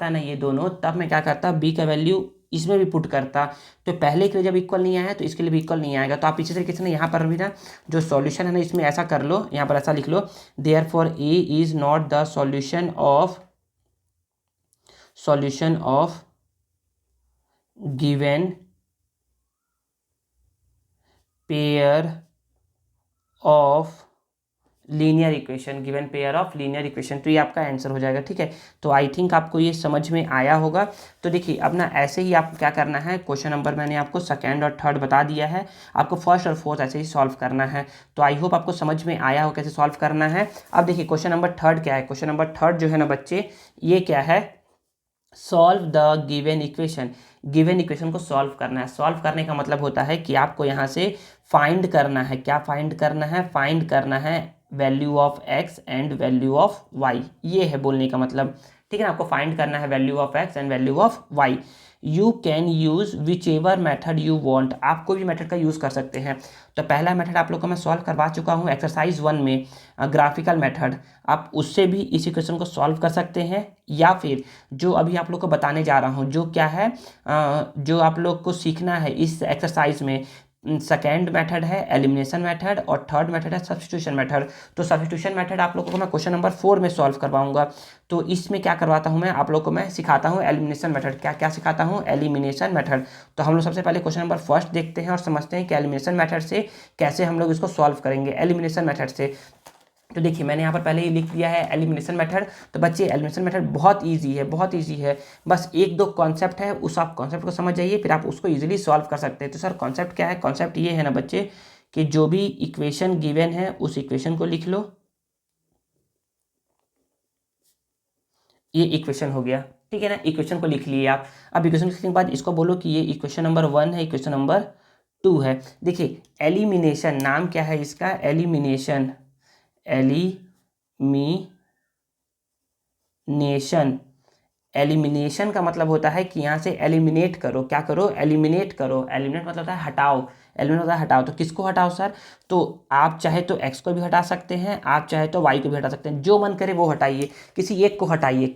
Speaker 1: ना ये दोनों, तब मैं क्या करता, बी का वैल्यू इसमें भी पुट करता। तो पहले के लिए जब इक्वल नहीं आया तो इसके लिए भी इक्वल नहीं आएगा। तो आप इसी तरीके से ना यहाँ पर भी ना जो सॉल्यूशन है ना, इसमें ऐसा कर लो, यहाँ पर ऐसा लिख लो, therefore A is not the solution of given pair of linear equation. तो ये आपका आंसर हो जाएगा। ठीक है, तो आई थिंक आपको ये समझ में आया होगा। तो देखिए अब ना ऐसे ही आपको क्या करना है, क्वेश्चन नंबर मैंने आपको सेकंड और थर्ड बता दिया है, आपको फर्स्ट और फोर्थ ऐसे ही सॉल्व करना है। तो आई होप आपको समझ में आया हो कैसे सॉल्व करना है। अब देखिए क्वेश्चन नंबर थर्ड क्या है। क्वेश्चन नंबर थर्ड जो है ना बच्चे, ये क्या है, सॉल्व द गिवन इक्वेशन को सॉल्व करना है। सॉल्व करने का मतलब होता है कि आपको यहाँ से फाइंड करना है। क्या फाइंड करना है, फाइंड करना है value of x and value of y। ये है बोलने का मतलब। ठीक है ना, आपको फाइंड करना है value of x and value of y। You can use which ever method you want. आप कोई भी मेथड का यूज़ कर सकते हैं। तो पहला मेथड आप लोग को मैं सॉल्व करवा चुका हूँ एक्सरसाइज 1 में, ग्राफिकल मेथड। आप उससे भी इस इक्वेशन को सॉल्व कर सकते हैं, या फिर जो अभी आप लोग को बताने जा रहा हूँ, जो क्या है, जो आप लोग को सीखना है इस एक्सरसाइज में, सेकेंड मेथड है एलिमिनेशन मेथड और थर्ड मेथड है सब्स्टिट्यूशन मेथड। तो सब्स्टिट्यूशन मेथड आप लोगों को मैं क्वेश्चन नंबर 4 में सॉल्व करवाऊंगा। तो इसमें क्या करवाता हूं मैं आप लोग को, मैं सिखाता हूं एलिमिनेशन मेथड। क्या क्या सिखाता हूं, एलिमिनेशन मेथड। तो हम लोग सबसे पहले क्वेश्चन नंबर फर्स्ट देखते हैं और समझते हैं कि एलिमिनेशन मेथड से कैसे हम लोग इसको सॉल्व करेंगे। एलिमिनेशन मेथड से तो देखिए मैंने यहाँ पर पहले ही लिख दिया है एलिमिनेशन मेथड। तो बच्चे एलिमिनेशन मेथड बहुत इजी है, बस एक दो कॉन्सेप्ट है, उस आप कॉन्सेप्ट को समझ जाइए, फिर आप उसको इजीली सॉल्व कर सकते हैं। तो सर कॉन्सेप्ट क्या है, कॉन्सेप्ट ये है ना बच्चे कि जो भी इक्वेशन गिवन है उस इक्वेशन को लिख लो। ये इक्वेशन हो गया, ठीक है ना, इक्वेशन को लिख लिए आप। अब इक्वेशन लिखने के बाद इसको बोलो कि ये इक्वेशन नंबर 1 है, इक्वेशन नंबर 2 है। देखिए एलिमिनेशन, नाम क्या है इसका, एलिमिनेशन का मतलब होता है कि यहाँ से एलिमिनेट करो। क्या करो, एलिमिनेट करो। एलिमिनेट मतलब होता है हटाओ, एलिमिनेट होता है हटाओ। तो किसको हटाओ सर, तो आप चाहे तो x को भी हटा सकते हैं, आप चाहे तो y को भी हटा सकते हैं, जो मन करे वो हटाइए। किसी एक को हटाइए,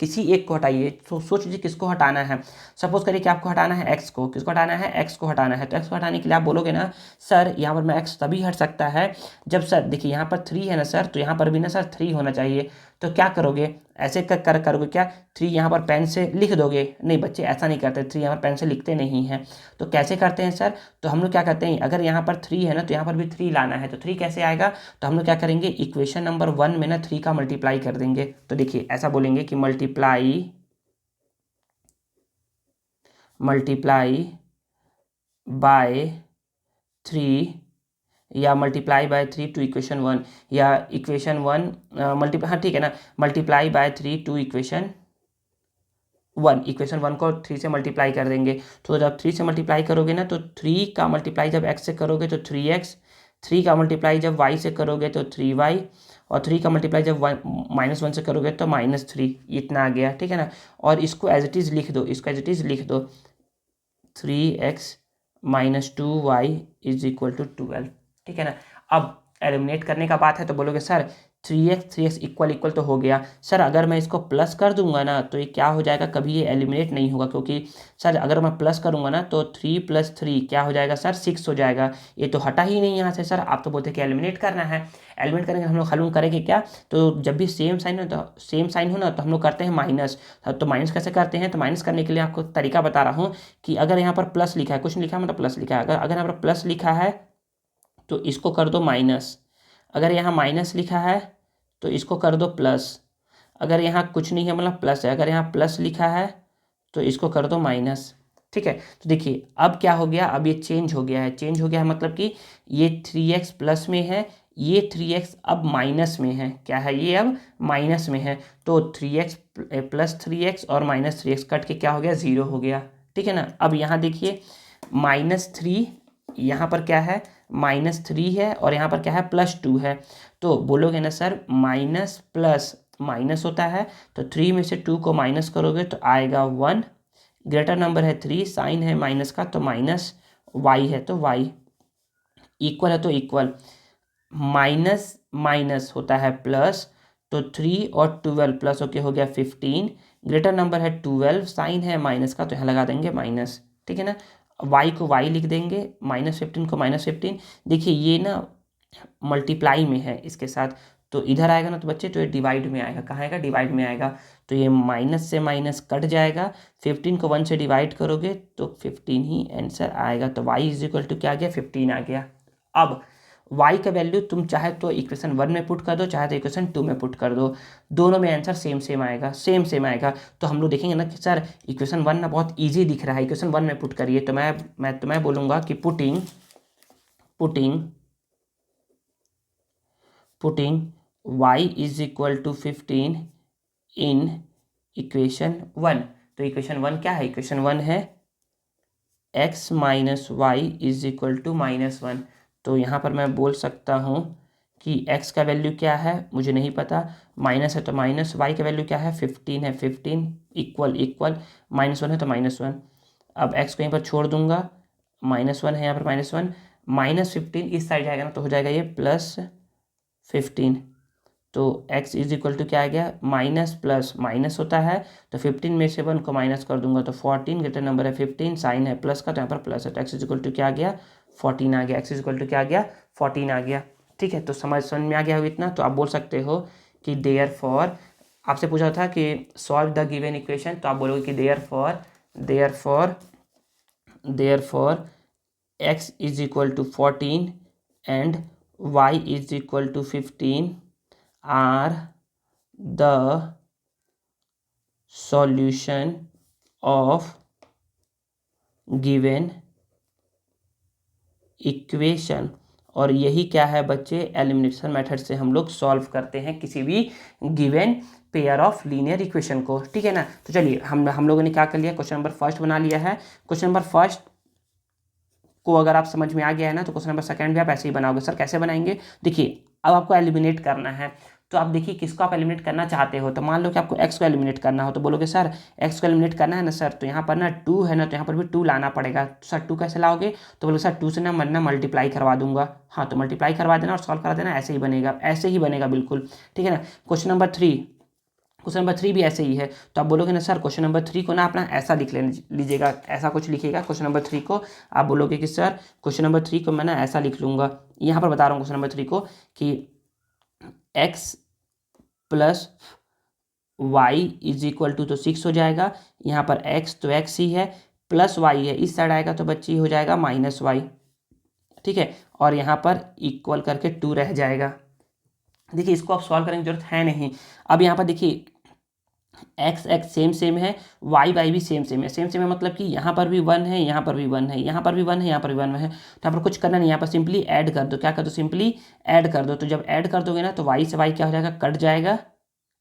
Speaker 1: तो सोच लीजिए किसको हटाना है। सपोज करिए कि आपको हटाना है x को, किसको हटाना है, x को हटाना है। तो x को हटाने के लिए आप बोलोगे ना सर यहाँ पर मैं x तभी हट सकता है जब, सर देखिए यहाँ पर 3 है ना सर, तो यहाँ पर भी ना सर 3 होना चाहिए। तो क्या करोगे, ऐसे करोगे क्या, 3 यहाँ पर पेन से लिख दोगे। नहीं बच्चे ऐसा नहीं करते, 3 यहाँ पर पेन से लिखते नहीं हैं। तो कैसे करते हैं सर, तो हम लोग क्या करते हैं, अगर यहाँ पर 3 है ना तो यहाँ पर भी 3 लाना है। तो 3 कैसे आएगा, तो हम लोग क्या करेंगे, इक्वेशन नंबर 1 में ना 3 का मल्टीप्लाई कर देंगे। तो देखिए ऐसा बोलेंगे कि मल्टीप्लाई बाय 3 या मल्टीप्लाई बाय 3 टू इक्वेशन 1, या इक्वेशन 1 मल्टीप्लाई, हाँ ठीक है ना, मल्टीप्लाई बाय 3 टू इक्वेशन 1 को 3 से मल्टीप्लाई कर देंगे। तो जब 3 से मल्टीप्लाई करोगे ना, तो 3 का मल्टीप्लाई जब x से करोगे तो 3x, 3 का मल्टीप्लाई जब y से करोगे तो 3y, और 3 का मल्टीप्लाई जब -1 से करोगे तो -3। इतना आ गया, ठीक है ना। और इसको एज इट इज़ लिख दो, 3x - 2y = 12, ठीक है ना। अब एलिमिनेट करने का बात है तो बोलोगे सर 3x इक्वल इक्वल तो हो गया सर। अगर मैं इसको प्लस कर दूंगा ना तो ये क्या हो जाएगा, कभी ये एलिमिनेट नहीं होगा, क्योंकि सर अगर मैं प्लस करूंगा ना तो 3 + 3 क्या हो जाएगा सर, 6 हो जाएगा। ये तो हटा ही नहीं यहाँ से सर, आप तो बोलते कि एलिमिनेट करना है। एलिमिनेट करेंगे हम लोग हल करेंगे क्या, तो जब भी सेम साइन हो तो सेम साइन हो ना तो हम लोग करते हैं माइनस। तो माइनस कैसे करते हैं, तो माइनस करने के लिए आपको तरीका बता रहा हूँ कि अगर यहाँ पर प्लस लिखा है, कुछ नहीं लिखा है मतलब प्लस लिखा है, अगर यहाँ पर प्लस लिखा है तो इसको कर दो माइनस। अगर यहाँ माइनस लिखा है तो इसको कर दो प्लस। अगर यहाँ कुछ नहीं है मतलब प्लस है, अगर यहाँ प्लस लिखा है तो इसको कर दो माइनस। ठीक है, तो देखिए अब क्या हो गया, अब ये चेंज हो गया है। चेंज हो गया है मतलब कि ये 3x प्लस में है, ये 3x अब माइनस में है। क्या है, ये अब माइनस में है। तो 3x + 3x और -3x कट के क्या हो गया, 0 हो गया। ठीक है ना। अब यहाँ देखिए -3, यहाँ पर क्या है -3 है और यहाँ पर क्या है +2 है। तो बोलोगे ना सर माइनस प्लस माइनस होता है, तो 3 में से 2 को माइनस करोगे तो आएगा 1। ग्रेटर नंबर है 3, साइन है माइनस का तो माइनस, y है तो y, इक्वल है तो इक्वल, माइनस माइनस होता है प्लस, तो 3 और 12 प्लस होके हो गया 15। ग्रेटर नंबर है 12, साइन है माइनस का तो यहाँ लगा देंगे माइनस। ठीक है ना। y को y लिख देंगे, -15 को -15। देखिए ये ना मल्टीप्लाई में है इसके साथ, तो इधर आएगा ना तो बच्चे तो ये डिवाइड में आएगा। कहाँ आएगा, डिवाइड में आएगा। तो ये माइनस से माइनस कट जाएगा, 15 को 1 से डिवाइड करोगे तो 15 ही आंसर आएगा। तो y = क्या आ गया, 15 आ गया। अब y का वैल्यू तुम चाहे तो इक्वेशन 1 में पुट कर दो, चाहे तो इक्वेशन 2 में पुट कर दो, दोनों में आंसर सेम सेम आएगा, सेम सेम आएगा। तो हम लोग देखेंगे ना कि सर इक्वेशन 1 ना बहुत इजी दिख रहा है, इक्वेशन 1 में पुट करिए। तो मैं बोलूँगा कि पुटिंग y = 15 इन इक्वेशन 1। तो इक्वेशन 1 क्या है, इक्वेशन 1 है x - y = -1। तो यहाँ पर मैं बोल सकता हूँ कि x का वैल्यू क्या है मुझे नहीं पता, माइनस है तो माइनस, y का वैल्यू क्या है 15 है, 15 इक्वल -1 है तो -1। अब x को यहीं पर छोड़ दूंगा, -1 है यहाँ पर -1, -15 इस साइड जाएगा ना तो हो जाएगा ये +15। तो x = क्या आ गया, माइनस प्लस माइनस होता है, तो 15 में से 1 को माइनस कर दूंगा तो 14। ग्रेटर नंबर है 15, साइन है प्लस का तो यहाँ पर प्लस है, तो x = क्या आ गया, 14 आ गया। x = क्या आ गया, 14 आ गया। ठीक है, तो समझ में आ गया हो इतना। तो आप बोल सकते हो कि देयरफॉर, आपसे पूछा था कि सॉल्व द गिवन इक्वेशन, तो आप बोलोगे कि therefore x = 14 and y = 15 are the solution of given equation. और यही क्या है बच्चे, एलिमिनेशन मेथड से हम लोग सॉल्व करते हैं किसी भी given pair of linear equation को। ठीक है ना। तो चलिए हम लोगों ने क्या कर लिया, क्वेश्चन नंबर फर्स्ट बना लिया है। क्वेश्चन नंबर फर्स्ट को अगर आप समझ में आ गया है ना तो क्वेश्चन नंबर सेकंड भी आप ऐसे ही बनाओगे। सर कैसे बनाएंगे, देखिए अब आपको एलिमिनेट करना है, तो आप देखिए किसको आप एलिमिनेट करना चाहते हो। तो मान लो कि आपको x को एलिमिनेट करना हो, तो बोलोगे सर x को एलिमिनेट करना है ना सर, तो यहाँ पर ना 2 है ना, तो यहाँ पर भी 2 लाना पड़ेगा। तो सर 2 कैसे लाओगे, तो बोलोगे सर 2 से ना मैं मल्टीप्लाई करवा दूंगा। हाँ, तो मल्टीप्लाई करवा देना और सॉल्व करा देना, ऐसे ही बनेगा, ऐसे ही बनेगा बिल्कुल। ठीक है ना। क्वेश्चन नंबर 3 भी ऐसे ही है। तो आप बोलोगे ना सर क्वेश्चन नंबर 3 को ना अपना ऐसा लिख लीजिएगा, ऐसा कुछ लिखिएगा क्वेश्चन नंबर 3 को। आप बोलोगे कि सर क्वेश्चन नंबर 3 को मैं ना ऐसा लिख लूँगा, यहाँ पर बता रहा हूँ क्वेश्चन नंबर 3 को कि x + y = तो 6 हो जाएगा। यहाँ पर x तो x ही है, प्लस y है, इस साइड आएगा तो बच्ची हो जाएगा -y। ठीक है, और यहाँ पर इक्वल करके 2 रह जाएगा। देखिए इसको आप सॉल्व करने की जरूरत है नहीं। अब यहाँ पर देखिए x सेम है, y भी सेम है, मतलब कि यहाँ पर भी 1 है, यहाँ पर भी 1 है, यहाँ पर भी 1 है, यहाँ पर भी 1 है। तो यहाँ पर कुछ करना नहीं, यहाँ पर सिंपली ऐड कर दो। क्या कर दो, सिंपली ऐड कर दो। तो जब ऐड कर दोगे ना तो y से y क्या हो जाएगा,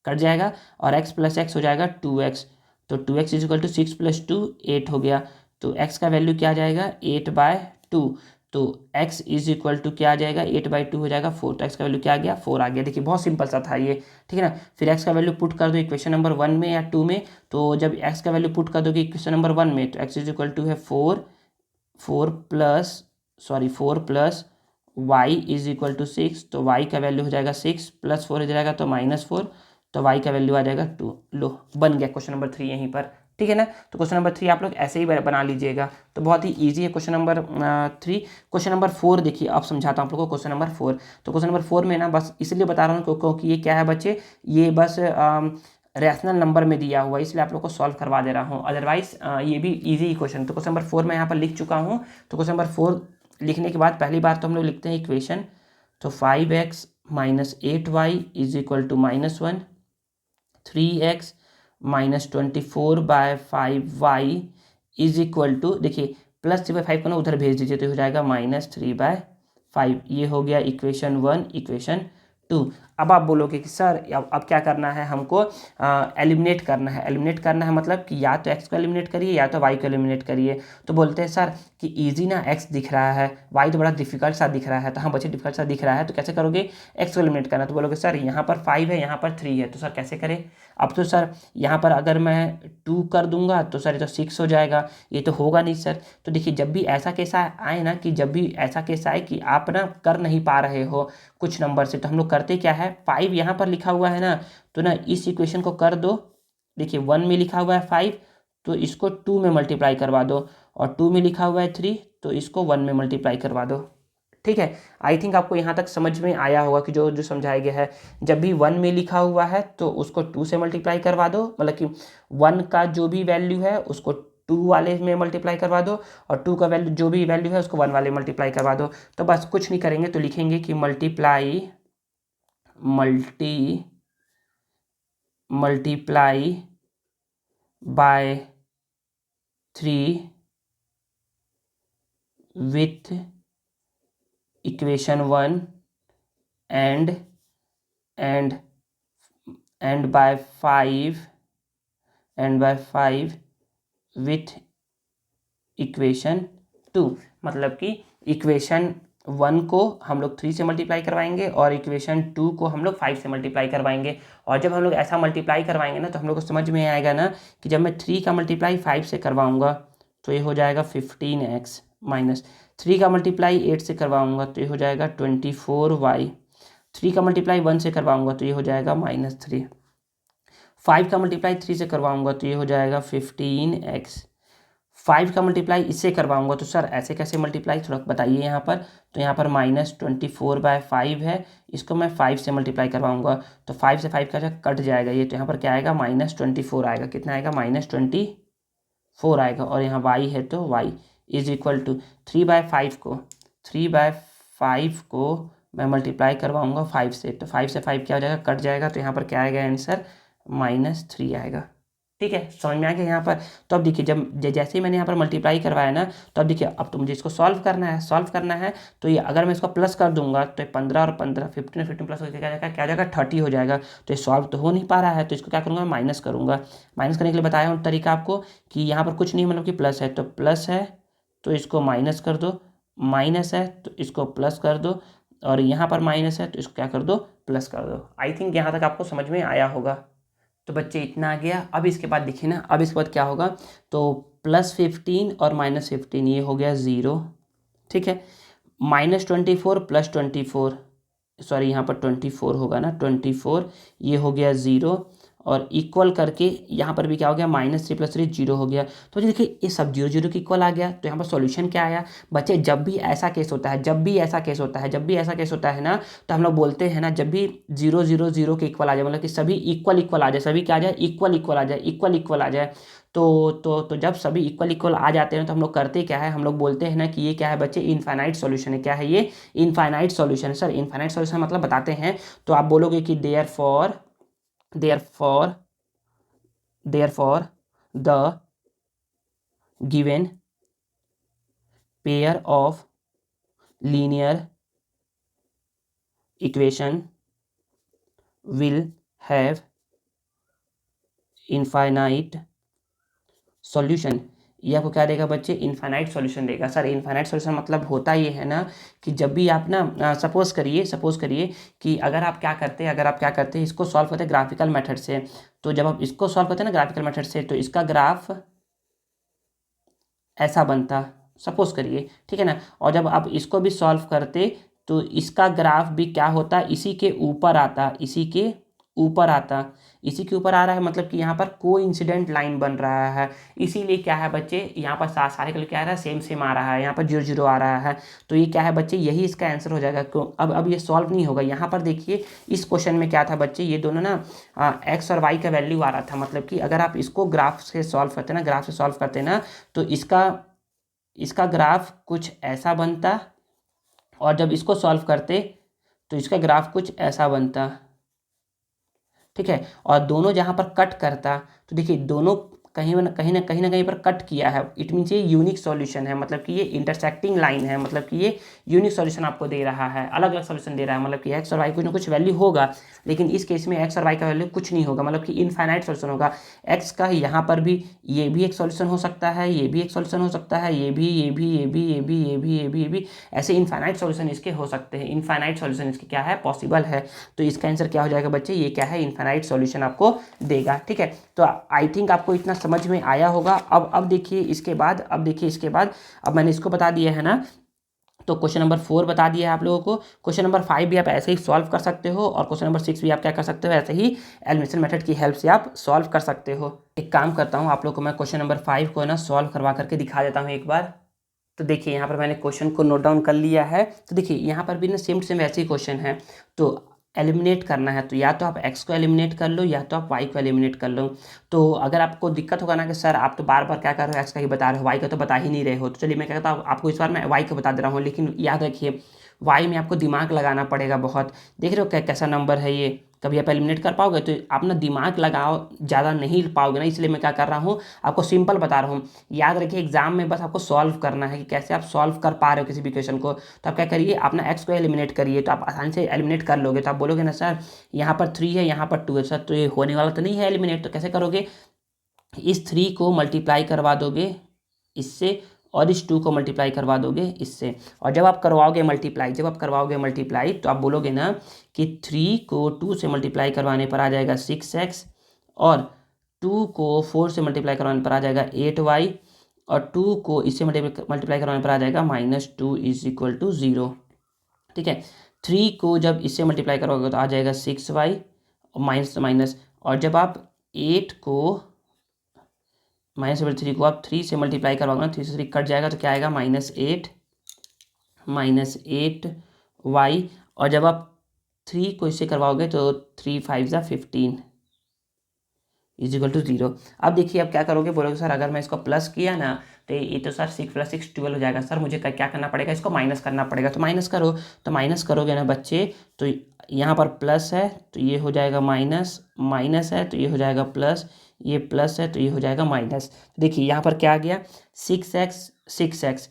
Speaker 1: कट जाएगा और x + x हो जाएगा 2x। तो 2x = 6 + 2 8 हो गया। तो x का वैल्यू क्या आ जाएगा, 8/2। तो x = क्या आ जाएगा, 8/2 हो जाएगा 4। तो x का वैल्यू क्या आ गया, 4 आ गया। देखिए बहुत सिंपल सा था ये। ठीक है ना। फिर x का वैल्यू पुट कर दो इक्वेशन नंबर 1 में या 2 में। तो जब x का वैल्यू पुट कर दोगे इक्वेशन नंबर 1 में तो x = है 4 + y इज इक्वल टू 6, तो y का वैल्यू हो जाएगा 6 प्लस 4 हो जाएगा तो -4, तो y का वैल्यू आ जाएगा 2। लो बन गया क्वेश्चन नंबर 3 यहीं पर, ठीक है ना। तो क्वेश्चन नंबर 3 आप लोग ऐसे ही बना लीजिएगा, तो बहुत ही ईजी है क्वेश्चन नंबर 3। क्वेश्चन नंबर 4 देखिए, अब समझाता हूँ आप लोगों को क्वेश्चन नंबर 4। तो क्वेश्चन नंबर 4 में ना बस इसलिए बता रहा हूँ क्योंकि ये क्या है बच्चे, ये बस रैशनल नंबर में दिया हुआ है, इसलिए आप लोग को सॉल्व करवा दे रहा हूँ, अदरवाइज ये भी इजी क्वेश्चन। तो क्वेश्चन नंबर 4 मैं यहाँ पर लिख चुका हूँ। तो क्वेश्चन नंबर 4 लिखने के बाद पहली बार तो हम लोग लिखते हैं इक्वेशन, तो 5x - 8y is equal to -1, 3x - 24/5y is equal to, देखिए प्लस 3/5 को ना उधर भेज दीजिए तो हो जाएगा -3/5। ये हो गया इक्वेशन 1। इक्वेशन 2, अब आप बोलोगे कि सर अब क्या करना है हमको, एलिमिनेट करना है। एलिमिनेट करना है मतलब कि या तो x को एलिमिनेट करिए या तो y को एलिमिनेट करिए। तो बोलते हैं सर कि इजी ना x दिख रहा है, y तो बड़ा डिफिकल्ट सा दिख रहा है। तो हाँ बच्चे डिफिकल्ट सा दिख रहा है, तो कैसे करोगे, x को एलिमिनेट करना। तो बोलोगे सर यहाँ पर 5 है, यहाँ पर 3 है, तो सर कैसे करें। अब तो सर यहाँ पर अगर मैं 2 कर दूंगा तो सर ये तो 6 हो जाएगा, ये तो होगा नहीं सर। तो देखिए जब भी ऐसा केस आए ना, कि जब भी ऐसा केस आए कि आप ना कर नहीं पा रहे हो कुछ नंबर से, तो हम लोग करते क्या है, 5 यहाँ पर लिखा हुआ है ना, तो ना इस इक्वेशन को कर दो। देखिए 1 में लिखा हुआ है 5, तो इसको 2 में मल्टीप्लाई करवा दो, और 2 में लिखा हुआ है 3, तो इसको 1 में मल्टीप्लाई करवा दो। ठीक है, आई थिंक आपको यहाँ तक समझ में आया होगा कि जो जो समझाया गया है। जब भी 1 में लिखा हुआ है तो उसको 2 से मल्टीप्लाई करवा दो, मतलब कि 1 का जो भी वैल्यू है उसको 2 वाले में मल्टीप्लाई करवा दो, और 2 का वैल्यू जो भी वैल्यू है उसको 1 वाले मल्टीप्लाई करवा दो। तो बस कुछ नहीं करेंगे, तो लिखेंगे कि multiply by 3 with equation 1 and by 5 with equation 2। मतलब कि इक्वेशन 1 को हम लोग 3 से मल्टीप्लाई करवाएंगे और इक्वेशन 2 को हम लोग 5 से मल्टीप्लाई करवाएंगे। और जब हम लोग ऐसा मल्टीप्लाई करवाएंगे ना, तो हम लोग को समझ में आएगा ना कि जब मैं 3 का मल्टीप्लाई 5 से करवाऊंगा तो ये हो जाएगा 15x, माइनस 3 का मल्टीप्लाई 8 से करवाऊंगा तो ये हो जाएगा 24y, 3 का मल्टीप्लाई 1 से करवाऊंगा तो ये हो जाएगा -3, 5 का मल्टीप्लाई 3 से करवाऊंगा तो ये हो जाएगा 15x, 5 का मल्टीप्लाई इससे करवाऊंगा तो सर ऐसे कैसे मल्टीप्लाई, थोड़ा बताइए यहाँ पर। तो यहाँ पर -24/5 है, इसको मैं 5 से मल्टीप्लाई करवाऊंगा तो 5 से 5 का कट जाएगा ये, तो यहाँ पर क्या आएगा -24 आएगा। कितना आएगा, -24 आएगा। और यहाँ y है तो y इज इक्वल टू 3/5 को मैं मल्टीप्लाई करवाऊंगा 5 से, तो 5 से 5 क्या हो जाएगा, कट जाएगा। तो यहाँ पर क्या आएगा आंसर, -3 आएगा। ठीक है, समझ में आ गया यहाँ पर। तो अब देखिए जब जैसे ही मैंने यहाँ पर मल्टीप्लाई करवाया ना, तो अब देखिए अब तो मुझे इसको सॉल्व करना है। तो ये अगर मैं इसको प्लस कर दूंगा तो 15 और 15 15 और 15 प्लस होकर क्या आ जाएगा 30 हो जाएगा। तो ये सॉल्व तो हो नहीं पा रहा है, तो इसको क्या करूँगा, माइनस करूँगा। माइनस करने के लिए बताया हूँ तरीका आपको कि यहाँ पर कुछ नहीं, मतलब कि प्लस है तो प्लस है तो इसको माइनस कर दो, माइनस है तो इसको प्लस कर दो, और यहाँ पर माइनस है तो इसको क्या कर दो, प्लस कर दो। आई थिंक यहाँ तक आपको समझ में आया होगा। तो बच्चे इतना आ गया। अब इसके बाद देखिए ना, अब इसके बाद क्या होगा, तो +15 और -15 ये हो गया 0। ठीक है, -24 + 24, सॉरी यहाँ पर 24 होगा ना, 24 ये हो गया 0, और इक्वल करके यहाँ पर भी क्या हो गया, -3 + 3 0 हो गया। तो देखिए ये सब 0 0 के इक्वल आ गया। तो यहाँ पर सॉल्यूशन क्या आया बच्चे, जब भी ऐसा केस होता है ना, तो हम लोग बोलते हैं ना, जब भी 0 0 0 के इक्वल आ जाए, मतलब कि सभी इक्वल आ जाए, सभी क्या आ जाए, इक्वल आ जाए। तो जब सभी इक्वल आ जाते हैं तो हम लोग करते क्या है, हम लोग बोलते हैं ना कि ये क्या है बच्चे, इनफाइनाइट सॉल्यूशन है। क्या है ये, इनफाइनाइट सॉल्यूशन है। सर इनफाइनाइट सॉल्यूशन मतलब बताते हैं, तो आप बोलोगे कि therefore the given pair of linear equation will have infinite solution। ये आपको क्या देगा बच्चे, इनफाइनाइट सॉल्यूशन देगा। सर इनफाइनाइट सॉल्यूशन मतलब होता ये है ना कि जब भी आप ना सपोज करिए कि अगर आप क्या करते हैं इसको सॉल्व करते हैं ग्राफिकल मेथड से, तो जब आप इसको सॉल्व करते हैं ना ग्राफिकल मेथड से, तो इसका ग्राफ ऐसा बनता, सपोज करिए, ठीक है ना। और जब आप इसको भी सॉल्व करते तो इसका ग्राफ भी क्या होता, इसी के ऊपर आता, इसी के ऊपर आता, इसी के ऊपर आ रहा है, मतलब कि यहाँ पर कोइंसिडेंट लाइन बन रहा है। इसीलिए क्या है बच्चे, यहाँ पर सारे कलर क्या आ रहा है, सेम सेम आ रहा है, यहाँ पर 0 0 आ रहा है। तो ये क्या है बच्चे, यही इसका आंसर हो जाएगा। क्यों, अब ये सॉल्व नहीं होगा। यहाँ पर देखिए इस क्वेश्चन में क्या था बच्चे, ये दोनों ना एक्स और वाई का वैल्यू आ रहा था, मतलब कि अगर आप इसको ग्राफ से सॉल्व करते ना, ग्राफ से सॉल्व करते ना, तो इसका ग्राफ कुछ ऐसा बनता, और जब इसको सॉल्व करते तो इसका ग्राफ कुछ ऐसा बनता। ठीक है, और दोनों जहाँ पर कट करता, तो देखिए दोनों कहीं ना कहीं पर कट किया है, इट मीन्स ये यूनिक सॉल्यूशन है, मतलब कि ये इंटरसेक्टिंग लाइन है, मतलब कि ये यूनिक सॉल्यूशन आपको दे रहा है, अलग अलग सॉल्यूशन दे रहा है, मतलब कि एक्स और वाई कुछ ना कुछ वैल्यू होगा, लेकिन इस केस में एक्स और वाई का वैल्यू कुछ नहीं होगा, मतलब कि इनफाइनाइट सॉल्यूशन होगा। एक्स का यहाँ पर भी ये भी एक सॉल्यूशन हो सकता है, ये भी एक सॉल्यूशन हो सकता है, ये भी, ये भी, ये भी, ये भी, ये भी, ये भी, ये भी, ऐसे इनफाइनाइट सॉल्यूशन इसके हो सकते हैं, इनफाइनाइट सॉल्यूशन इसके क्या है, पॉसिबल है। तो इसका आंसर क्या हो जाएगा बच्चे, ये क्या है, इनफाइनाइट सॉल्यूशन आपको देगा। ठीक है, तो आई थिंक आपको इतना समझ में आया होगा। अब देखिए इसके बाद, अब मैंने इसको बता दिया है ना, तो क्वेश्चन नंबर 4 बता दिया है आप लोगों को। क्वेश्चन नंबर 5 भी आप ऐसे ही सॉल्व कर सकते हो, और क्वेश्चन नंबर 6 भी आप क्या कर सकते हो, ऐसे ही एलिमिनेशन मेथड की हेल्प से आप सॉल्व कर सकते हो। एक काम करता हूँ, आप लोग को मैं क्वेश्चन नंबर 5 को ना सॉल्व करवा करके दिखा देता हूँ एक बार। तो देखिए यहाँ पर मैंने क्वेश्चन को नोट डाउन कर लिया है। तो देखिए यहाँ पर भी ना सेम टू सेम ऐसे ही क्वेश्चन है। तो एलिमिनेट करना है, तो या तो आप x को एलिमिनेट कर लो, या तो आप y को एलिमिनेट कर लो। तो अगर आपको दिक्कत होगा ना कि सर आप तो बार बार क्या कर रहे हो, x का ही बता रहे हो, y का तो बता ही नहीं रहे हो, तो चलिए मैं क्या कहता हूँ आपको, इस बार मैं y का बता दे रहा हूँ, लेकिन याद रखिए y में आपको दिमाग लगाना पड़ेगा बहुत। देख रहे हो कैसा नंबर है ये, कभी आप एलिमिनेट कर पाओगे, तो आप ना दिमाग लगाओ, ज़्यादा नहीं पाओगे ना, इसलिए मैं क्या कर रहा हूँ आपको सिंपल बता रहा हूँ। याद रखिए एग्जाम में बस आपको सॉल्व करना है कि कैसे आप सॉल्व कर पा रहे हो किसी भी क्वेश्चन को। तो आप क्या करिए, अपना एक्स को एलिमिनेट करिए, तो आप आसानी से एलिमिनेट कर लोगे। तो आप बोलोगे ना सर यहाँ पर 3 है, यहाँ पर 2 है, सर तो ये होने वाला तो नहीं है एलिमिनेट, तो कैसे करोगे, इस 3 को मल्टीप्लाई करवा दोगे इससे, और इस 2 को मल्टीप्लाई करवा दोगे इससे। और जब आप करवाओगे मल्टीप्लाई, तो आप बोलोगे ना कि 3 को 2 से मल्टीप्लाई करवाने पर आ जाएगा 6x, और 2 को 4 से मल्टीप्लाई करवाने पर आ जाएगा 8y, और 2 को इससे मल्टीप्लाई करवाने पर आ जाएगा -2 इज इक्वल टू 0। ठीक है, 3 को जब इससे मल्टीप्लाई करोगे तो आ जाएगा 6y, और माइनस माइनस, और जब आप 8 को -3 को आप 3 से मल्टीप्लाई करवाओगे ना, 3 से 3 कट जाएगा, तो क्या आएगा -8y, और जब आप 3 को इससे करवाओगे तो 3 5 ज़ा 15 इज इक्वल टू 0। अब देखिए अब क्या करोगे, बोलोगे सर अगर मैं इसको प्लस किया ना, तो ये तो सर 6 + 6 12 हो जाएगा, सर मुझे क्या करना पड़ेगा, इसको माइनस करना पड़ेगा। तो माइनस करो, तो माइनस करोगे ना बच्चे, तो यहाँ पर प्लस है तो ये हो जाएगा माइनस, माइनस है तो ये हो जाएगा प्लस, ये प्लस है तो ये हो जाएगा माइनस। देखिए यहाँ पर क्या आ गया, 6x +6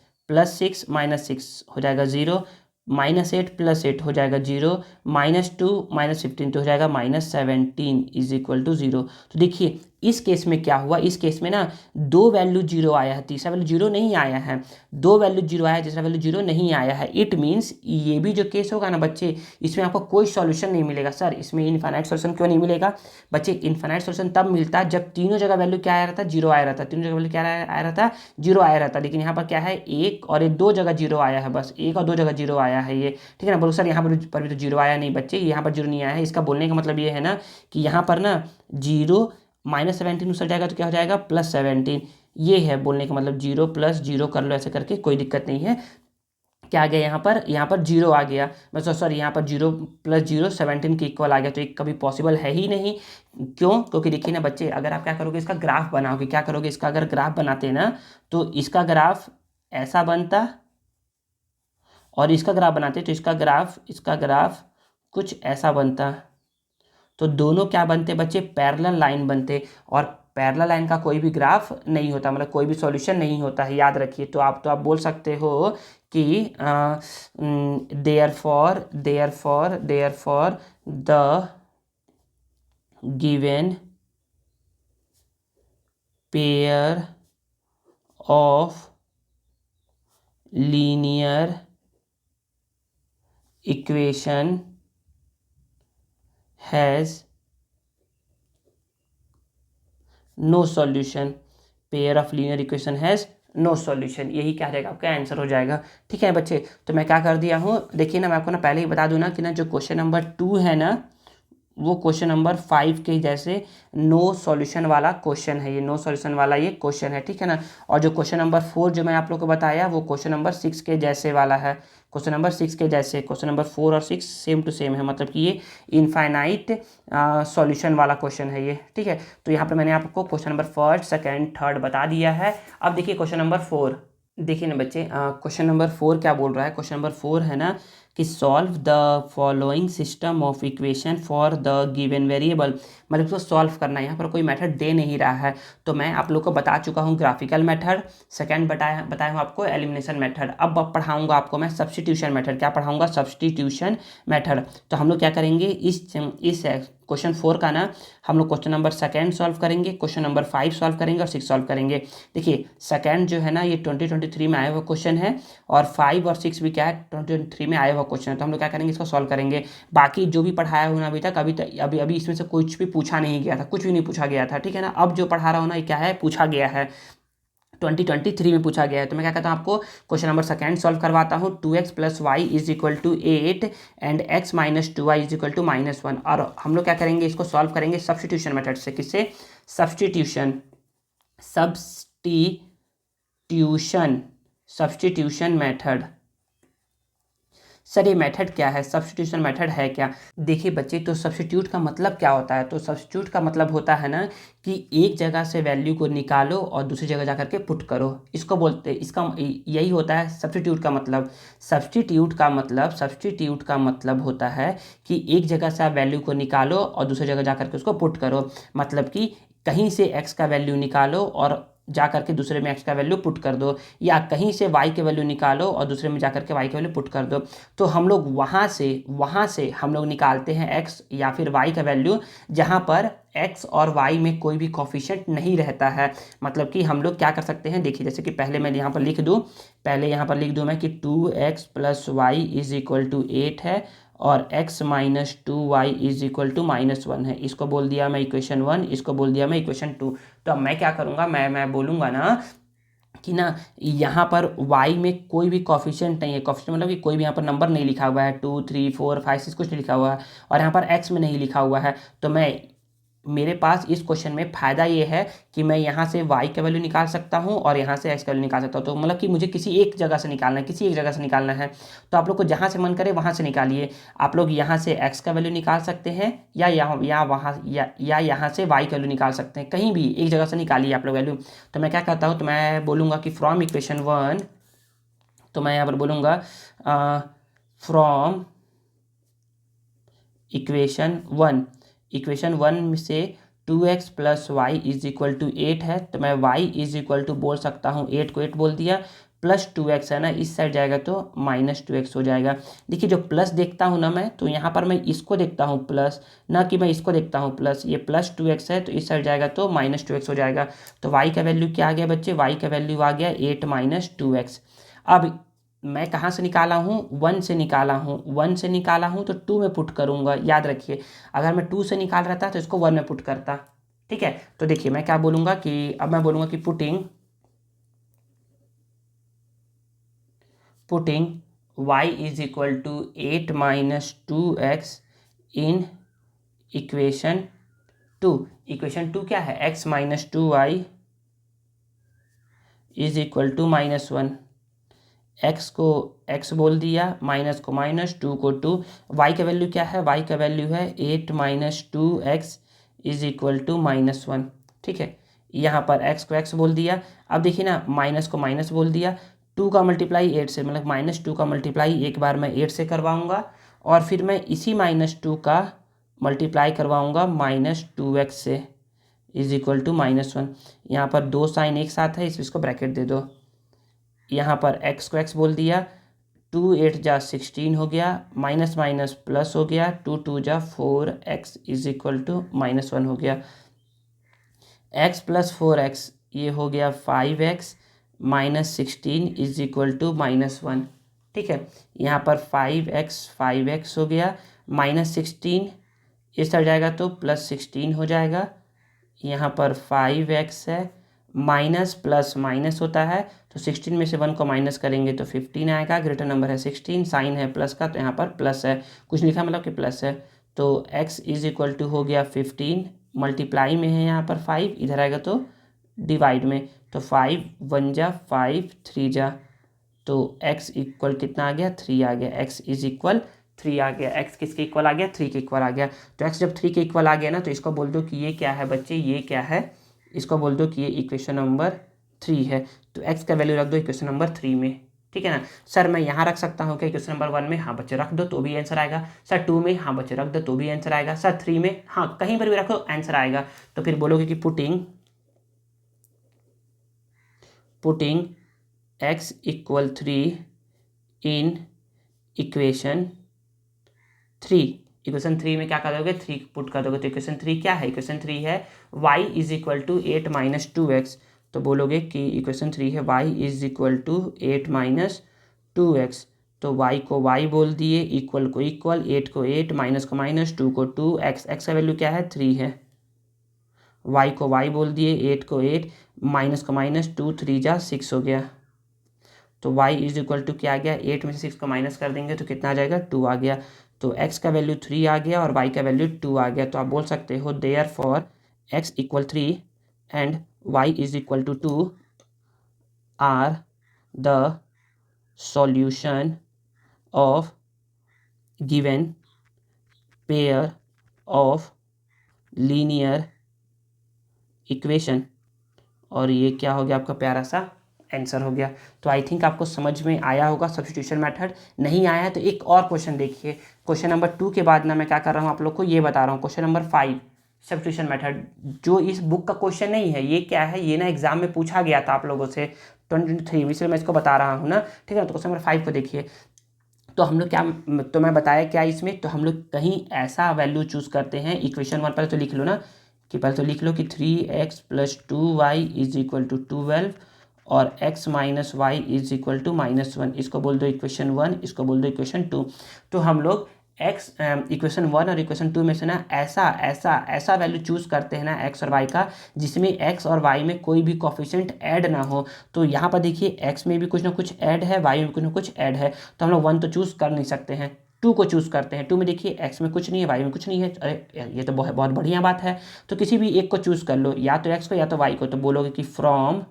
Speaker 1: -6 हो जाएगा 0, -8 + 8 हो जाएगा 0, -2 -15 तो हो जाएगा -17 इज इक्वल टू 0। तो देखिए इस केस में क्या हुआ, इस केस में ना 2 वैल्यू 0 आया है, तीसरा वैल्यू 0 नहीं आया है, 2 वैल्यू 0 आया है, तीसरा वैल्यू 0 नहीं आया है। इट मीन्स ये भी जो केस होगा ना बच्चे, इसमें आपको कोई सॉल्यूशन नहीं मिलेगा। सर इसमें इनफाइनाइट सॉल्यूशन क्यों नहीं मिलेगा बच्चे, इनफाइनाइट सॉल्यूशन तब मिलता है जब तीनों जगह वैल्यू क्या आया रहता है, 0 आया रहता है, तीनों जगह वैल्यू क्या आया रहता है, 0 आया रहता है। लेकिन यहाँ पर क्या है, एक और एक 2 जगह 0 आया है, बस 1 और 2 जगह 0 आया है ये। ठीक है ना, बोलो सर यहाँ पर भी तो 0 आया नहीं बच्चे, यहाँ पर 0 नहीं आया है। इसका बोलने का मतलब ये है ना कि यहाँ पर ना 0 -17 उतर जाएगा तो क्या हो जाएगा +17। ये है बोलने का मतलब, 0 + 0 कर लो ऐसे करके, कोई दिक्कत नहीं है। क्या आ गया यहाँ पर 0 आ गया, मतलब सॉरी यहाँ पर 0 + 0 17 के इक्वल आ गया, तो एक कभी पॉसिबल है ही नहीं। क्यों, क्योंकि देखिए ना बच्चे, अगर आप क्या करोगे, इसका ग्राफ बनाओगे, क्या करोगे, इसका अगर ग्राफ बनाते ना, तो इसका ग्राफ ऐसा बनता, और इसका ग्राफ बनाते तो इसका ग्राफ कुछ ऐसा बनता। तो दोनों क्या बनते बच्चे, पैरेलल लाइन बनते, और पैरेलल लाइन का कोई भी ग्राफ नहीं होता, मतलब कोई भी सॉल्यूशन नहीं होता है, याद रखिए। तो आप बोल सकते हो कि therefore the given pair of linear equation has no solution, pair of linear equation has no solution, यही क्या रहेगा आपका आंसर हो जाएगा। ठीक है बच्चे, तो मैं क्या कर दिया हूँ, देखिए ना मैं आपको ना पहले ही बता दूँ ना कि ना जो क्वेश्चन नंबर 2 है ना वो क्वेश्चन नंबर 5 के जैसे नो सॉल्यूशन वाला क्वेश्चन है, ये नो सॉल्यूशन वाला ये क्वेश्चन है। ठीक है ना, और जो क्वेश्चन नंबर 4 जो मैं आप लोग को बताया वो क्वेश्चन नंबर 6 के जैसे वाला है, क्वेश्चन नंबर 6 के जैसे, क्वेश्चन नंबर 4 और 6 सेम टू सेम है, मतलब कि ये इनफाइनाइट सॉल्यूशन वाला क्वेश्चन है ये। ठीक है, तो यहाँ पे मैंने आपको question number first second third बता दिया है। अब देखिए क्वेश्चन नंबर 4, देखिए ना बच्चे क्वेश्चन नंबर 4 क्या बोल रहा है, क्वेश्चन नंबर 4 है ना कि solve the following system of equation for the given variable, मतलब इसको सॉल्व करना है, यहाँ पर कोई मेथड दे नहीं रहा है। तो मैं आप लोग को बता चुका हूँ ग्राफिकल मेथड, सेकंड बताया हूँ आपको एलिमिनेशन मेथड, अब पढ़ाऊंगा आपको मैं सब्स्टिट्यूशन मेथड। क्या पढ़ाऊंगा, सब्स्टिट्यूशन मेथड। तो हम लोग क्या करेंगे, इस क्वेश्चन 4 का ना हम लोग क्वेश्चन नंबर सेकेंड सॉल्व करेंगे, क्वेश्चन नंबर 5 सॉल्व करेंगे और 6 सॉल्व करेंगे। देखिए सेकेंड जो है ना ये 2023 में आया हुआ क्वेश्चन है, और 5 और 6 भी क्या है 2023 में आया हुआ क्वेश्चन है। तो हम लोग क्या करेंगे, इसको सॉल्व करेंगे। बाकी जो भी पढ़ाया हूँ ना अभी तक, अभी अभी इसमें से कुछ भी पूछा नहीं गया था, कुछ भी नहीं पूछा गया था। ठीक है ना, अब जो पढ़ा रहा हूँ ना ये क्या है, पूछा गया है, 2023 में पूछा गया है। तो मैं क्या कहता हूँ आपको क्वेश्चन नंबर सेकेंड सॉल्व करवाता हूँ। 2x + y = 8 and x - 2y = -1, और हम लोग क्या करेंगे, इसको सॉल्व करेंगे सब्स्टिट्यूशन मेथड से। किससे, सब्स्टिट्यूशन मेथड। सर ये मेथड क्या है, सब्स्टिट्यूशन मेथड है क्या? देखिए बच्चे, तो सब्स्टिट्यूट का मतलब क्या होता है, तो सब्स्टिट्यूट का मतलब होता है ना कि एक जगह से वैल्यू को निकालो और दूसरी जगह जाकर के पुट करो, इसको बोलते हैं, इसका यही होता है सब्स्टिट्यूट का मतलब। सब्स्टिट्यूट का मतलब होता है कि एक जगह से आप वैल्यू को निकालो और दूसरी जगह जाकर के उसको पुट करो, मतलब कि कहीं से x का वैल्यू निकालो और जा करके दूसरे में x का वैल्यू पुट कर दो, या कहीं से y के वैल्यू निकालो और दूसरे में जा करके y के वैल्यू पुट कर दो। तो हम लोग वहाँ से हम लोग निकालते हैं x या फिर y का वैल्यू, जहाँ पर x और y में कोई भी कोफिशिएंट नहीं रहता है। मतलब कि हम लोग क्या कर सकते हैं, देखिए जैसे कि पहले मैं यहाँ पर लिख दूँ मैं कि 2x + y = 8 है और x - 2y = -1 है। इसको बोल दिया मैं इक्वेशन 1, इसको बोल दिया मैं इक्वेशन 2। तो अब मैं क्या करूँगा, मैं बोलूँगा ना कि ना यहाँ पर y में कोई भी कॉफिशिएंट नहीं है, कॉफिशिएंट मतलब कि कोई भी यहाँ पर नंबर नहीं लिखा हुआ है, 2 3 4 5 6 कुछ नहीं लिखा हुआ है, और यहाँ पर x में नहीं लिखा हुआ है। तो मेरे पास इस क्वेश्चन में फ़ायदा ये है कि मैं यहाँ से y का वैल्यू निकाल सकता हूँ और यहाँ से x का वैल्यू निकाल सकता हूँ। तो मतलब कि मुझे किसी एक जगह से निकालना है, तो आप लोग को जहाँ से मन करे वहाँ से निकालिए। आप लोग यहाँ से x का वैल्यू निकाल सकते हैं, या यहाँ से y का वैल्यू निकाल सकते हैं, कहीं भी एक जगह से निकालिए आप लोग वैल्यू। तो मैं क्या करता हूँ, तो मैं बोलूँगा कि फ्रॉम इक्वेशन 1, तो मैं यहाँ पर बोलूँगा फ्रॉम इक्वेशन 1 से 2x + y = 8 है, तो मैं y बोल सकता हूँ, 8 को 8 बोल दिया, प्लस 2x है ना, इस साइड जाएगा तो -2x हो जाएगा। देखिए जो प्लस देखता हूँ ना मैं, तो यहाँ पर मैं इसको देखता हूँ प्लस, ना कि मैं इसको देखता हूँ प्लस। ये +2x है तो इस साइड जाएगा तो -2x हो जाएगा। तो y का वैल्यू क्या आ गया बच्चे, y का वैल्यू आ गया 8 - 2x। अब मैं कहाँ से निकाला हूँ, 1 से निकाला हूँ तो 2 में पुट करूँगा, याद रखिए। अगर मैं 2 से निकाल रहा था तो इसको 1 में पुट करता। ठीक है, तो देखिए मैं क्या बोलूँगा कि अब मैं बोलूँगा कि putting y = 8 - 2x in equation 2 क्या है, x - 2y = -1। x को x बोल दिया, माइनस को माइनस, 2 को 2। y का वैल्यू क्या है, y का वैल्यू है 8 - 2x = -1। ठीक है, यहाँ पर x को x बोल दिया। अब देखिए ना, माइनस को माइनस बोल दिया, 2 का मल्टीप्लाई 8 से, मतलब -2 का मल्टीप्लाई एक बार मैं 8 से करवाऊँगा, और फिर मैं इसी -2 का मल्टीप्लाई करवाऊँगा -2x से = -1। यहाँ पर दो साइन एक साथ है, इसको ब्रैकेट दे दो। यहाँ पर x को x बोल दिया, 2 8 जा 16 हो गया, माइनस माइनस प्लस हो गया, 2 2 जा 4x = -1 हो गया। x + 4x ये हो गया 5x - 16 = -1। ठीक है, यहाँ पर 5x हो गया, -16 इस तरह जाएगा तो +16 हो जाएगा। यहाँ पर 5x है, माइनस प्लस माइनस होता है, तो 16 में से 1 को माइनस करेंगे तो 15 आएगा। ग्रेटर नंबर है 16, साइन है प्लस का तो यहाँ पर प्लस है, कुछ लिखा मतलब कि प्लस है। तो x इज इक्वल टू हो गया 15, मल्टीप्लाई में है यहाँ पर 5, इधर आएगा तो डिवाइड में, तो 5 1 जा 5 3 जा, तो x इक्वल कितना आ गया 3 आ गया। x इज इक्वल 3 आ गया। x किसके इक्वल आ गया 3 के इक्वल आ गया। तो x जब 3 के इक्वल आ गया ना, तो इसको बोल दो कि ये क्या है बच्चे, ये क्या है, इसको बोल दो कि ये इक्वेशन नंबर 3 है। तो x का वैल्यू रख दो इक्वेशन नंबर 3 में, ठीक है ना। सर मैं यहाँ रख सकता हूँ क्या इक्वेशन नंबर 1 में, हाँ बच्चे रख दो तो भी आंसर आएगा। सर 2 में, हाँ बच्चे रख दो तो भी आंसर आएगा। सर 3 में, हाँ कहीं पर भी रखो आंसर आएगा। तो फिर बोलोगे कि putting x equal 3 in equation 3। Equation 3 में क्या कर दोगे, 3 पुट कर दोगे। तो इक्वेशन 3 क्या है, इक्वेशन 3 है y is equal to 8 minus 2x। तो बोलोगे कि इक्वेशन 3 है y is equal to 8 minus 2x। तो y को y बोल दिए, इक्वल को इक्वल, 8 को 8, माइनस को माइनस, 2 को 2, x का वैल्यू क्या है 3 है। y को y बोल दिए, 8 को 8, माइनस को माइनस, 2 3 जा 6 हो गया। तो y इज इक्वल टू क्या आ गया, 8 में से 6 को माइनस कर देंगे तो कितना आ जाएगा 2 आ गया। तो x का वैल्यू 3 आ गया और y का वैल्यू 2 आ गया। तो आप बोल सकते हो therefore x equal 3 and y is equal to 2 are the solution of given pair of linear equation. और ये क्या हो गया आपका प्यारा सा आंसर हो गया। तो आई थिंक आपको समझ में आया होगा सब्स्टिट्यूशन मेथड। नहीं आया तो एक और क्वेश्चन देखिए। क्वेश्चन नंबर 2 के बाद ना मैं क्या कर रहा हूँ आप लोग को ये बता रहा हूँ। क्वेश्चन नंबर 5 सब्स्टिट्यूशन मेथड, जो इस बुक का क्वेश्चन नहीं है, ये क्या है, ये ना एग्जाम में पूछा गया था आप लोगों से 2023, इसलिए मैं इसको बता रहा हूँ ना, ठीक है ना। तो क्वेश्चन नंबर 5 को देखिए। तो हम लोग क्या, तो मैं बताया क्या इसमें, तो हम लोग कहीं ऐसा वैल्यू चूज करते हैं। इक्वेशन 1 पहले तो लिख लो ना, कि पहले तो लिख लो कि 3x plus 2y is equal to 12 और x minus y is equal to -1। इसको बोल दो इक्वेशन 1, इसको बोल दो इक्वेशन 2। तो हम लोग x इक्वेशन 1 और इक्वेशन 2 में से ना ऐसा ऐसा ऐसा वैल्यू चूज करते हैं ना x और y का, जिसमें x और y में कोई भी कोफिशिएंट ऐड ना हो। तो यहाँ पर देखिए x में भी कुछ ना कुछ ऐड है, y में कुछ ना कुछ ऐड है, तो हम लोग 1 तो चूज कर नहीं सकते हैं, 2 को चूज करते हैं। 2 में देखिए x में कुछ नहीं है, y में कुछ नहीं है, अरे ये तो बहुत बहुत बढ़िया बात है। तो किसी भी एक को चूज कर लो, या तो x को या तो y को। तो बोलोगे कि फ्रॉम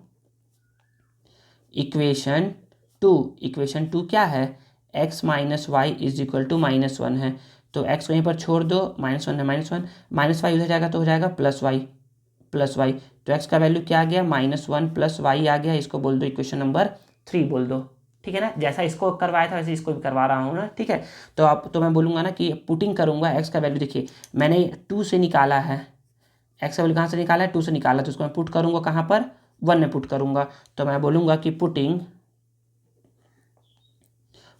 Speaker 1: इक्वेशन 2 क्या है, x minus y is equal to -1 है। तो x को यहीं पर छोड़ दो, -1 है, -1, माइनस वाई उधर जाएगा तो हो जाएगा प्लस वाई। तो x का वैल्यू क्या आ गया, -1 प्लस वाई आ गया। इसको बोल दो इक्वेशन नंबर 3 बोल दो, ठीक है ना। जैसा इसको करवाया था वैसे इसको भी करवा रहा हूँ ना, ठीक है। तो आप, तो मैं बोलूँगा ना कि पुटिंग करूँगा x का वैल्यू। देखिए मैंने 2 से निकाला है, x का वैल्यू कहाँ से निकाला है, 2 से निकाला, तो उसको मैं पुट करूँगा कहाँ पर, 1 में पुट करूँगा। तो मैं बोलूँगा कि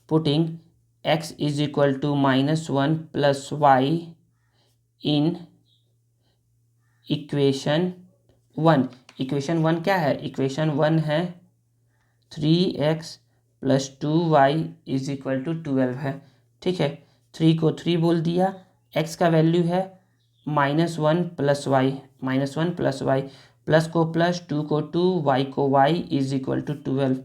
Speaker 1: putting x is equal to -1 plus y in equation 1। Equation 1 क्या है, इक्वेशन 1 है 3x plus 2y is equal to 12 है, ठीक है। 3 को 3 बोल दिया, x का वैल्यू है -1 प्लस वाई, प्लस को प्लस, 2 को 2, y को y इज इक्वल टू 12।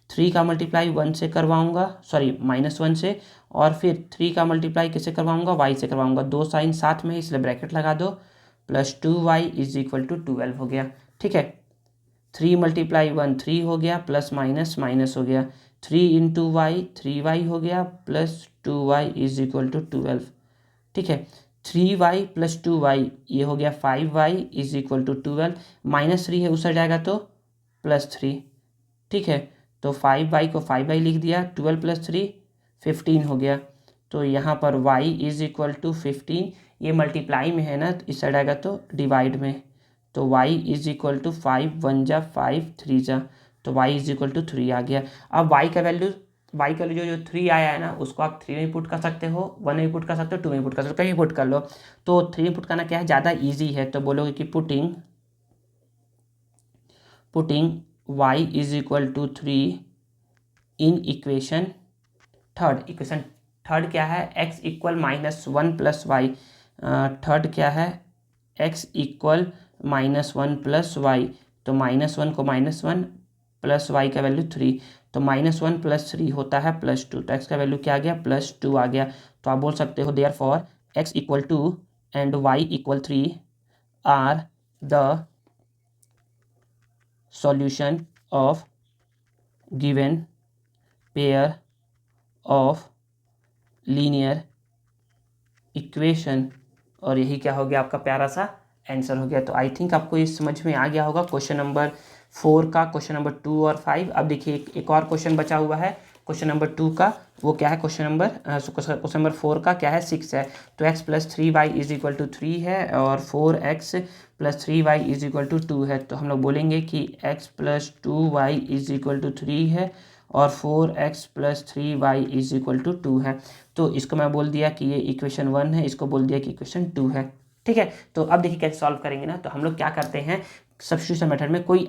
Speaker 1: 3 का मल्टीप्लाई 1 से करवाऊंगा, सॉरी -1 से, और फिर 3 का मल्टीप्लाई किससे करवाऊंगा, y से करवाऊंगा। 2 साइन साथ में इसलिए ब्रैकेट लगा दो, plus 2y is equal to 12 हो गया, ठीक है। 3 मल्टीप्लाई 1 3 हो गया, प्लस माइनस माइनस हो गया, 3 इंटू वाई 3y हो गया, plus 2y is equal to 12, ठीक है। 3y प्लस 2y ये हो गया 5y इज इक्वल टू 12, -3 है उस साइड जाएगा तो +3, ठीक है। तो 5y को 5y लिख दिया, 12 प्लस 3 15 हो गया। तो यहाँ पर y इज इक्वल टू 15, ये मल्टीप्लाई में है ना, तो इस साइड आएगा तो डिवाइड में। तो y इज इक्वल टू 5 1 जा 5 3 जा, तो y इज इक्वल टू 3 आ गया। अब y का वैल्यू जो 3 आया है ना, उसको आप 3 में पुट कर सकते हो, 1 में पुट कर सकते हो, 2 में पुट कर सकते हो, कहीं पुट कर लो। तो 3 में पुट करना क्या है, ज़्यादा ईजी है। तो बोलोगे कि putting y is equal to 3 in equation third. Equation third क्या है, x equal -1 plus y. Third क्या है, x इक्वल -1 प्लस वाई। तो -1 को -1 प्लस वाई का वैल्यू 3, तो -1 + 3 होता है +2, तो एक्स का वैल्यू क्या आ गया +2 आ गया। तो आप बोल सकते हो therefore x = 2 and y = 3 are the solution of given pair of linear equation. और यही क्या हो गया आपका प्यारा सा आंसर हो गया। तो आई थिंक आपको ये समझ में आ गया होगा क्वेश्चन नंबर 4 का, क्वेश्चन नंबर 2 और 5। अब देखिए एक और क्वेश्चन बचा हुआ है क्वेश्चन नंबर 2 का, वो क्या है क्वेश्चन नंबर 4 का क्या है 6 है। तो x + 3y = 3 है और 4x + 3y = 2 है। तो हम लोग बोलेंगे कि x + 2y = 3 है और 4x + 3y = 2 है। तो इसको मैं बोल दिया कि ये इक्वेशन 1 है, इसको बोल दिया कि इक्वेशन 2 है। ठीक है, तो अब देखिए कैसे सॉल्व करेंगे ना। तो हम लोग क्या करते हैं सब्स्टिट्यूशन मेथड में, कोई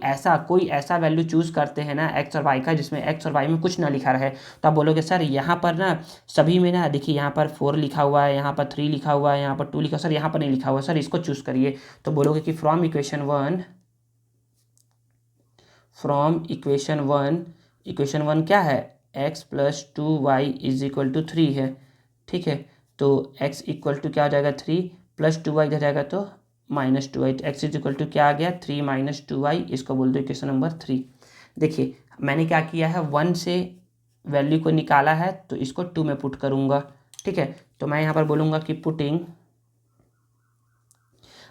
Speaker 1: ऐसा वैल्यू चूज करते हैं ना x और y का जिसमें x और y में कुछ ना लिखा रहे। तो आप बोलोगे सर यहाँ पर ना सभी में ना देखिए यहाँ पर 4 लिखा हुआ है, यहाँ पर 3 लिखा हुआ है, यहाँ पर 2 लिखा हुआ, सर यहाँ पर नहीं लिखा हुआ, सर इसको चूज करिए। तो बोलोगे कि फ्रॉम इक्वेशन वन क्या है x + 2y = 3 है। ठीक है, तो x = क्या हो जाएगा 3 + 2y इधर जाएगा तो -2y, x = क्या आ गया 3 - 2y, इसको बोल दो इक्वेशन नंबर 3। देखिए मैंने क्या किया है 1 से वैल्यू को निकाला है तो इसको 2 में पुट करूँगा। ठीक है, तो मैं यहाँ पर बोलूँगा कि पुटिंग,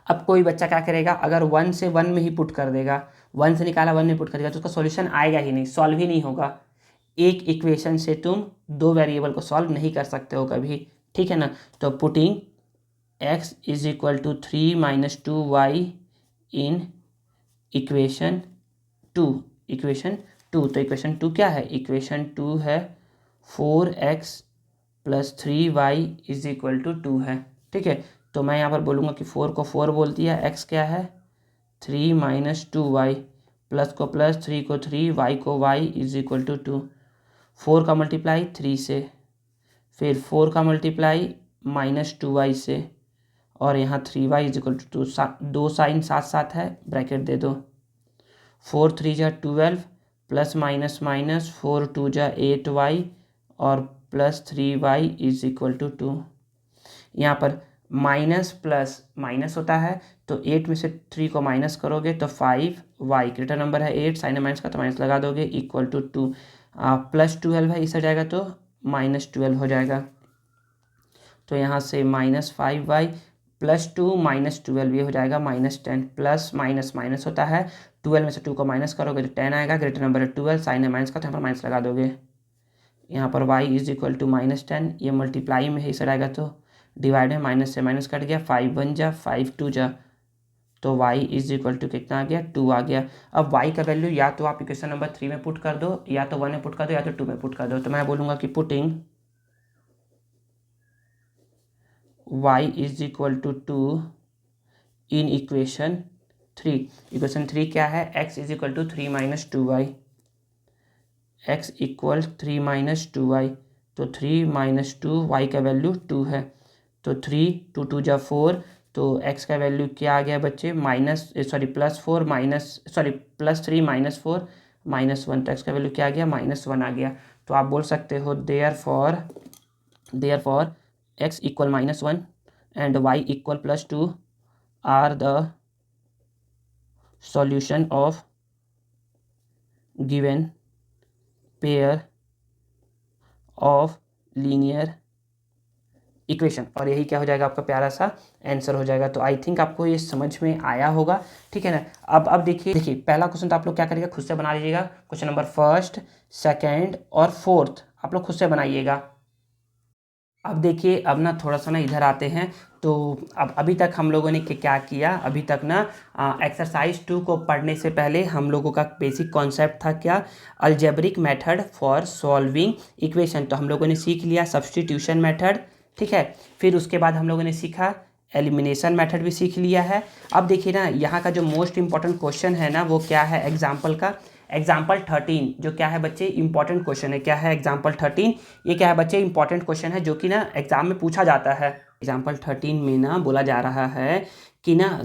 Speaker 1: अब कोई बच्चा क्या करेगा अगर 1 से 1 में ही पुट कर देगा, 1 से निकाला 1 में पुट करेगा तो उसका सॉल्यूशन आएगा ही नहीं, सॉल्व ही नहीं होगा। एक इक्वेशन से तुम 2 वेरिएबल को सॉल्व नहीं कर सकते हो कभी। ठीक है ना, तो putting x = 3 - 2y in equation 2, तो इक्वेशन 2 क्या है, इक्वेशन 2 है 4x + 3y = 2 है। ठीक है, तो मैं यहाँ पर बोलूँगा कि 4 को 4 बोल दिया, x क्या है 3 - 2y, प्लस को प्लस 3 को 3, y को y = 2। 4 का मल्टीप्लाई 3 से, फिर 4 का मल्टीप्लाई -2y से, और यहाँ 3y = 2, दो साइन साथ साथ है ब्रैकेट दे दो। 4 3 जा 12 प्लस माइनस माइनस 4 2 जा 8y और प्लस 3y = 2। यहाँ पर माइनस प्लस माइनस होता है तो 8 में से 3 को माइनस करोगे तो 5y, ग्रेटर नंबर है 8, साइन माइनस का तो माइनस लगा दोगे = 2। प्लस 12 है, इस आ जाएगा तो -12 हो जाएगा। तो यहाँ से -5y + 2 - 12 ये हो जाएगा -10, प्लस माइनस माइनस होता है 12 में से 2 को माइनस करोगे तो 10 आएगा, ग्रेटर नंबर है 12, साइन है माइनस का तो यहाँ पर माइनस लगा दोगे। यहाँ पर y = -10, ये मल्टीप्लाई में है, इस आएगा तो डिवाइड है, माइनस से माइनस कट गया, 5 1 जा 5 2 जा, तो y = कितना आ गया 2 आ गया। अब y का वैल्यू या तो आप इक्वेशन नंबर 3 में पुट कर दो, या तो 1 में पुट कर दो, या तो 2 में पुट कर दो। तो मैं बोलूँगा कि putting y = 2 in equation 3। Equation 3 क्या है, x = 3 - 2y, x = 3 - 2y, तो 3 - 2 y का वैल्यू 2 है, तो 3 2 2 जा 4, तो x का वैल्यू क्या आ गया बच्चे +3 - 4 -1, तो x का वैल्यू क्या आ गया -1 आ गया। तो आप बोल सकते हो therefore x = -1 and y = +2 are the solution of given pair of linear equation. और यही क्या हो जाएगा आपका प्यारा सा आंसर हो जाएगा। तो आई थिंक आपको ये समझ में आया होगा। ठीक है ना, अब देखिए पहला क्वेश्चन तो आप लोग क्या करिएगा खुद से बना लीजिएगा। क्वेश्चन नंबर 1, 2 और 4 आप लोग खुद से बनाइएगा। अब देखिए अब ना थोड़ा सा ना इधर आते हैं। तो अब अभी तक हम लोगों ने क्या किया, अभी तक ना एक्सरसाइज 2 को पढ़ने से पहले हम लोगों का बेसिक कॉन्सेप्ट था क्या, algebraic method for solving equation. तो हम लोगों ने सीख लिया सब्स्टिट्यूशन मेथड। ठीक है, फिर उसके बाद हम लोगों ने सीखा एलिमिनेशन मेथड भी सीख लिया है। अब देखिए ना यहाँ का जो मोस्ट इंपॉर्टेंट क्वेश्चन है ना वो क्या है एग्जाम्पल का, एग्जाम्पल 13 जो क्या है बच्चे इंपॉर्टेंट क्वेश्चन है। क्या है एग्जाम्पल 13, ये क्या है बच्चे इंपॉर्टेंट क्वेश्चन है जो कि ना एग्जाम में पूछा जाता है। एग्जाम्पल 13 में ना बोला जा रहा है कि ना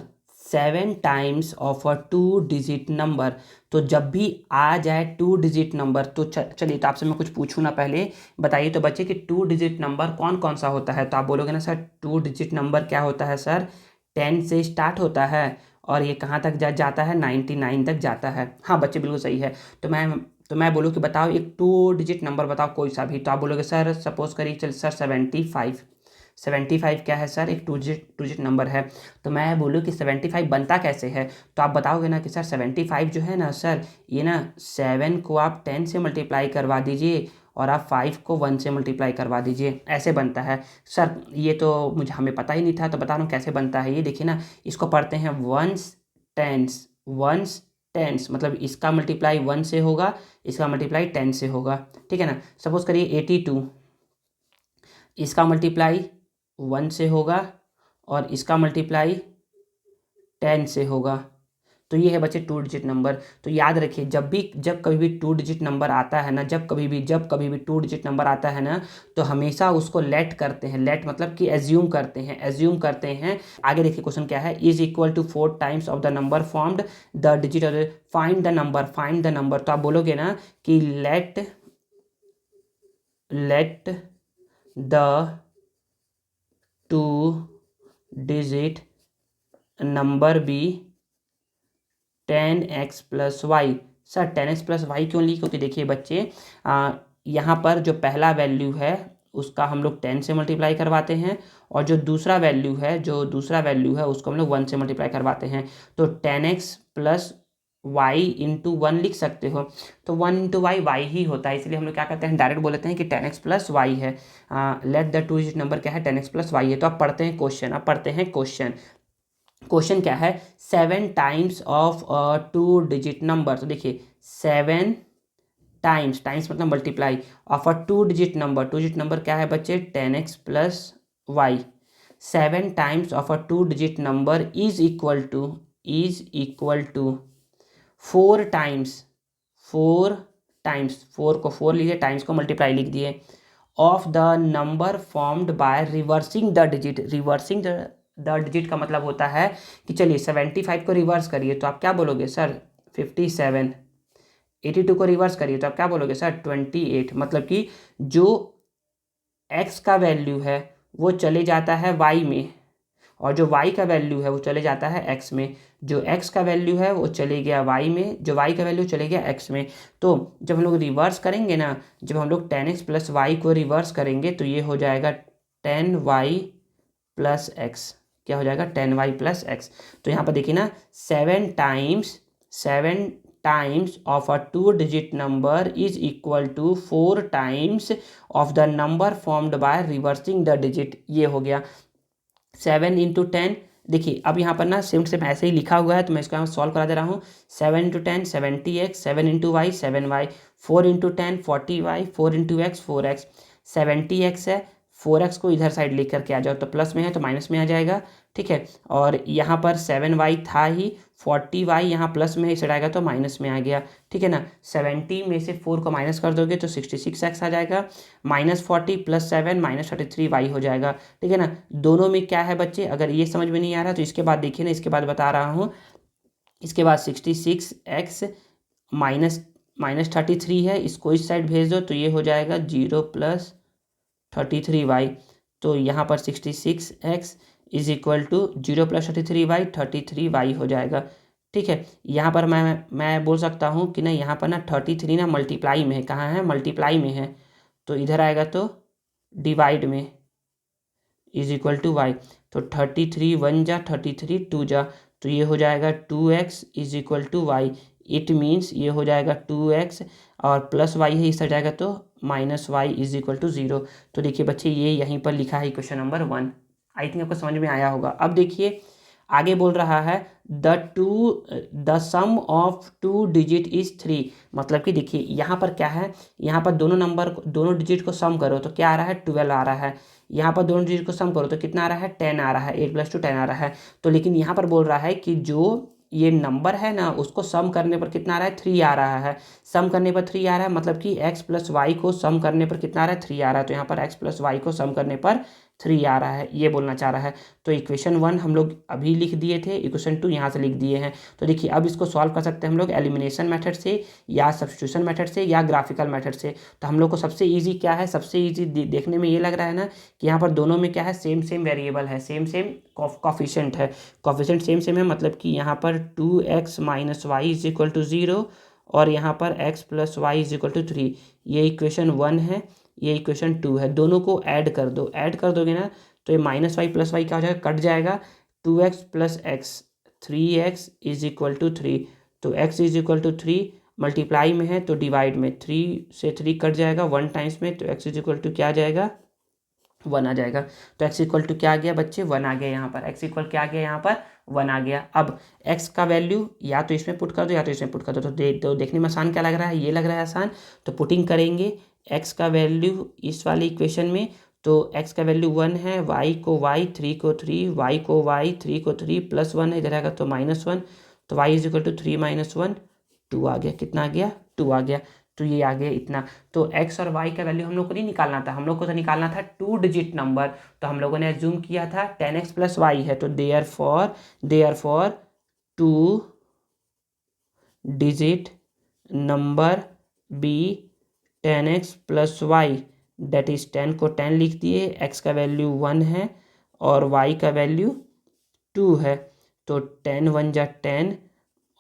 Speaker 1: 7 times of a 2 digit number. तो जब भी आ जाए 2 डिजिट नंबर तो चलिए, तो आपसे मैं कुछ पूछूँ ना, पहले बताइए तो बच्चे कि 2 डिजिट नंबर कौन कौन सा होता है। तो आप बोलोगे ना सर 2 डिजिट नंबर क्या होता है सर, 10 से स्टार्ट होता है और ये कहाँ तक जाता है, 99 तक जाता है। हाँ बच्चे बिल्कुल सही है। तो मैं बोलूँ कि बताओ एक 2 डिजिट नंबर बताओ कोई सा भी, तो आप बोलोगे सर सपोज करिए चल सर 75। 75 क्या है सर, एक टू डिजिट नंबर है। तो मैं बोलूँ कि 75 बनता कैसे है, तो आप बताओगे ना कि सर 75 जो है ना सर, ये ना 7 को आप 10 से मल्टीप्लाई करवा दीजिए और आप 5 को 1 से मल्टीप्लाई करवा दीजिए, ऐसे बनता है। सर ये तो मुझे हमें पता ही नहीं था, तो बता रहा हूँ कैसे बनता है। ये देखिए ना, इसको पढ़ते हैं वंस टेंस। वंस टेंस मतलब इसका मल्टीप्लाई 1 से होगा, इसका मल्टीप्लाई 10 से होगा, ठीक है ना। सपोज करिए 82, इसका मल्टीप्लाई 1 से होगा और इसका मल्टीप्लाई 10 से होगा। तो ये है बच्चे 2 डिजिट नंबर। तो याद रखिए जब कभी भी 2 डिजिट नंबर आता है ना, जब कभी भी 2 डिजिट नंबर आता है ना, तो हमेशा उसको लेट करते हैं। लेट मतलब कि एज्यूम करते हैं। आगे देखिए क्वेश्चन क्या है, is equal to 4 times of the number formed the digit, find the number. तो आप बोलोगे ना कि let the 2 digit number be 10x plus y. Sir 10x plus y क्यों ली, क्योंकि देखिए बच्चे यहाँ पर जो पहला वैल्यू है उसका हम लोग 10 से मल्टीप्लाई करवाते हैं और जो दूसरा वैल्यू है उसको हम लोग 1 से मल्टीप्लाई करवाते हैं। तो 10x प्लस वाई इंटू 1 लिख सकते हो, तो 1 इंटू वाई ही होता है, इसलिए हम लोग क्या करते हैं, डायरेक्ट बोलते हैं कि 10x प्लस वाई है। लेट द 2 डिजिट नंबर क्या है, 10x प्लस वाई है। तो अब पढ़ते हैं क्वेश्चन। क्वेश्चन क्या है, 7 टाइम्स ऑफ 2 डिजिट नंबर। तो देखिए 7 टाइम्स मतलब multiply of a 2 digit number क्या है बच्चे, 10x plus y. 7 times of a 2 digit number is equal to 4 times 4 को 4 लीजिए, टाइम्स को मल्टीप्लाई लिख दिए, of the number formed by reversing the digit का मतलब होता है कि चलिए 75 को रिवर्स करिए तो आप क्या बोलोगे सर 57। 82 को रिवर्स करिए तो आप क्या बोलोगे सर 28। मतलब कि जो x का वैल्यू है वो चले जाता है y में और जो y का वैल्यू है वो चले जाता है x में। जो x का वैल्यू है वो चले गया y में, जो y का वैल्यू चले गया x में। तो जब हम लोग रिवर्स करेंगे ना, जब हम लोग 10x प्लस वाई को रिवर्स करेंगे तो ये हो जाएगा 10y प्लस एक्स। क्या हो जाएगा 10y प्लस एक्स। तो यहाँ पर देखिए ना 7 times of a 2 digit number is equal to 4 times of the number formed by reversing the digit. ये हो गया 7 इंटू 10। देखिए अब यहाँ पर ना सेम ऐसे ही लिखा हुआ है तो मैं इसको यहाँ सॉल्व करा दे रहा हूँ। 7 into 10 70x, 7 into y 7y, 4 into 10 40y, 4 into x 4x। 70x है, 4x को इधर साइड लेकर के आ जाओ तो प्लस में है तो माइनस में आ जाएगा, ठीक है। और यहाँ पर 7y था ही, 40y यहाँ प्लस में है, इस आएगा तो माइनस में आ गया, ठीक है ना। 70 में से 4 को माइनस कर दोगे तो 66x आ जाएगा, -40 प्लस 7 -33y हो जाएगा, ठीक है ना। दोनों में क्या है बच्चे, अगर ये समझ में नहीं आ रहा तो इसके बाद देखिए ना, इसके बाद बता रहा हूँ। इसके बाद 66x -33 है, इसको इस साइड भेज दो तो ये हो जाएगा 0 प्लस 33y। तो यहाँ पर 66x is equal to 0 plus 33y हो जाएगा, ठीक है। यहाँ पर मैं बोल सकता हूँ कि ना यहाँ पर ना 33 ना मल्टीप्लाई में है, कहाँ है मल्टीप्लाई में है, तो इधर आएगा तो डिवाइड में इज इक्वल टू वाई। तो 33 1 जा 33 2 जा, तो ये हो जाएगा 2x is equal to y. It means ये हो जाएगा 2x और प्लस वाई है, इस आ जाएगा तो -y इज इक्वल टू 0। तो देखिए बच्चे ये यहीं पर लिखा है क्वेश्चन नंबर 1। आई थिंक आपको समझ में आया होगा। अब देखिए आगे बोल रहा है the sum of 2 digit is 3। मतलब कि देखिए यहाँ पर क्या है, यहाँ पर दोनों डिजिट को सम करो तो क्या आ रहा है 12 आ रहा है। यहाँ पर दोनों डिजिट को सम करो तो कितना आ रहा है 10 आ रहा है, 8 + 2 10 आ रहा है। तो लेकिन यहाँ पर बोल रहा है कि जो ये नंबर है ना उसको सम करने पर कितना आ रहा है 3 आ रहा है। सम करने पर 3 आ रहा है मतलब कि x प्लस वाई को सम करने पर कितना आ रहा है 3 आ रहा है। तो यहाँ पर x प्लस वाई को सम करने पर 3 आ रहा है, ये बोलना चाह रहा है। तो इक्वेशन 1 हम लोग अभी लिख दिए थे, इक्वेशन 2 यहाँ से लिख दिए हैं। तो देखिए अब इसको सॉल्व कर सकते हैं हम लोग एलिमिनेशन मेथड से या सब्स्टिट्यूशन मेथड से या ग्राफिकल मेथड से। तो हम लोग को सबसे ईजी क्या है, सबसे ईजी देखने में ये लग रहा है ना कि यहाँ पर दोनों में क्या है, सेम सेम वेरिएबल है, सेम सेम कॉफिशेंट है, कॉफिशेंट सेम सेम है, मतलब कि यहाँ पर 2x - y is equal to 0 और यहाँ पर x + y is equal to 3। ये इक्वेशन 1 है, ये इक्वेशन 2 है। दोनों को ऐड कर दो, ऐड कर दोगे ना तो ये -y + y क्या हो जाएगा, कट जाएगा। 2x + x 3x is equal to 3। तो x is equal to 3 multiply में है तो डिवाइड में, 3 से 3 कट जाएगा 1 टाइम्स में, तो x इज इक्वल टू क्या आ जाएगा, 1 आ जाएगा। तो x इक्वल टू क्या आ गया बच्चे, 1 आ गया। यहाँ पर x इक्वल क्या आ गया, यहाँ पर 1 आ गया। अब x का वैल्यू या तो इसमें पुट कर दो या तो इसमें पुट कर दो। तो देखने में आसान क्या लग रहा है, ये लग रहा है आसान। तो पुटिंग करेंगे x का वैल्यू इस वाली इक्वेशन में, तो x का वैल्यू 1 है, y को y, 3 को 3, y को y, 3 को 3 प्लस 1 है, इधर आएगा तो -1। तो y इज इक्वल टू 3 - 1 2 आ गया। कितना आ गया, 2 आ गया। तो ये आ गया इतना। तो x और y का वैल्यू हम लोग को नहीं निकालना था, हम लोग को तो निकालना था 2 डिजिट नंबर। तो हम लोगों ने एज्यूम किया था 10x + y है, तो therefore 2 digit number be 10x + y, that is 10 को 10 लिख दिए, x का वैल्यू 1 है और y का वैल्यू 2 है। तो 10 × 1 = 10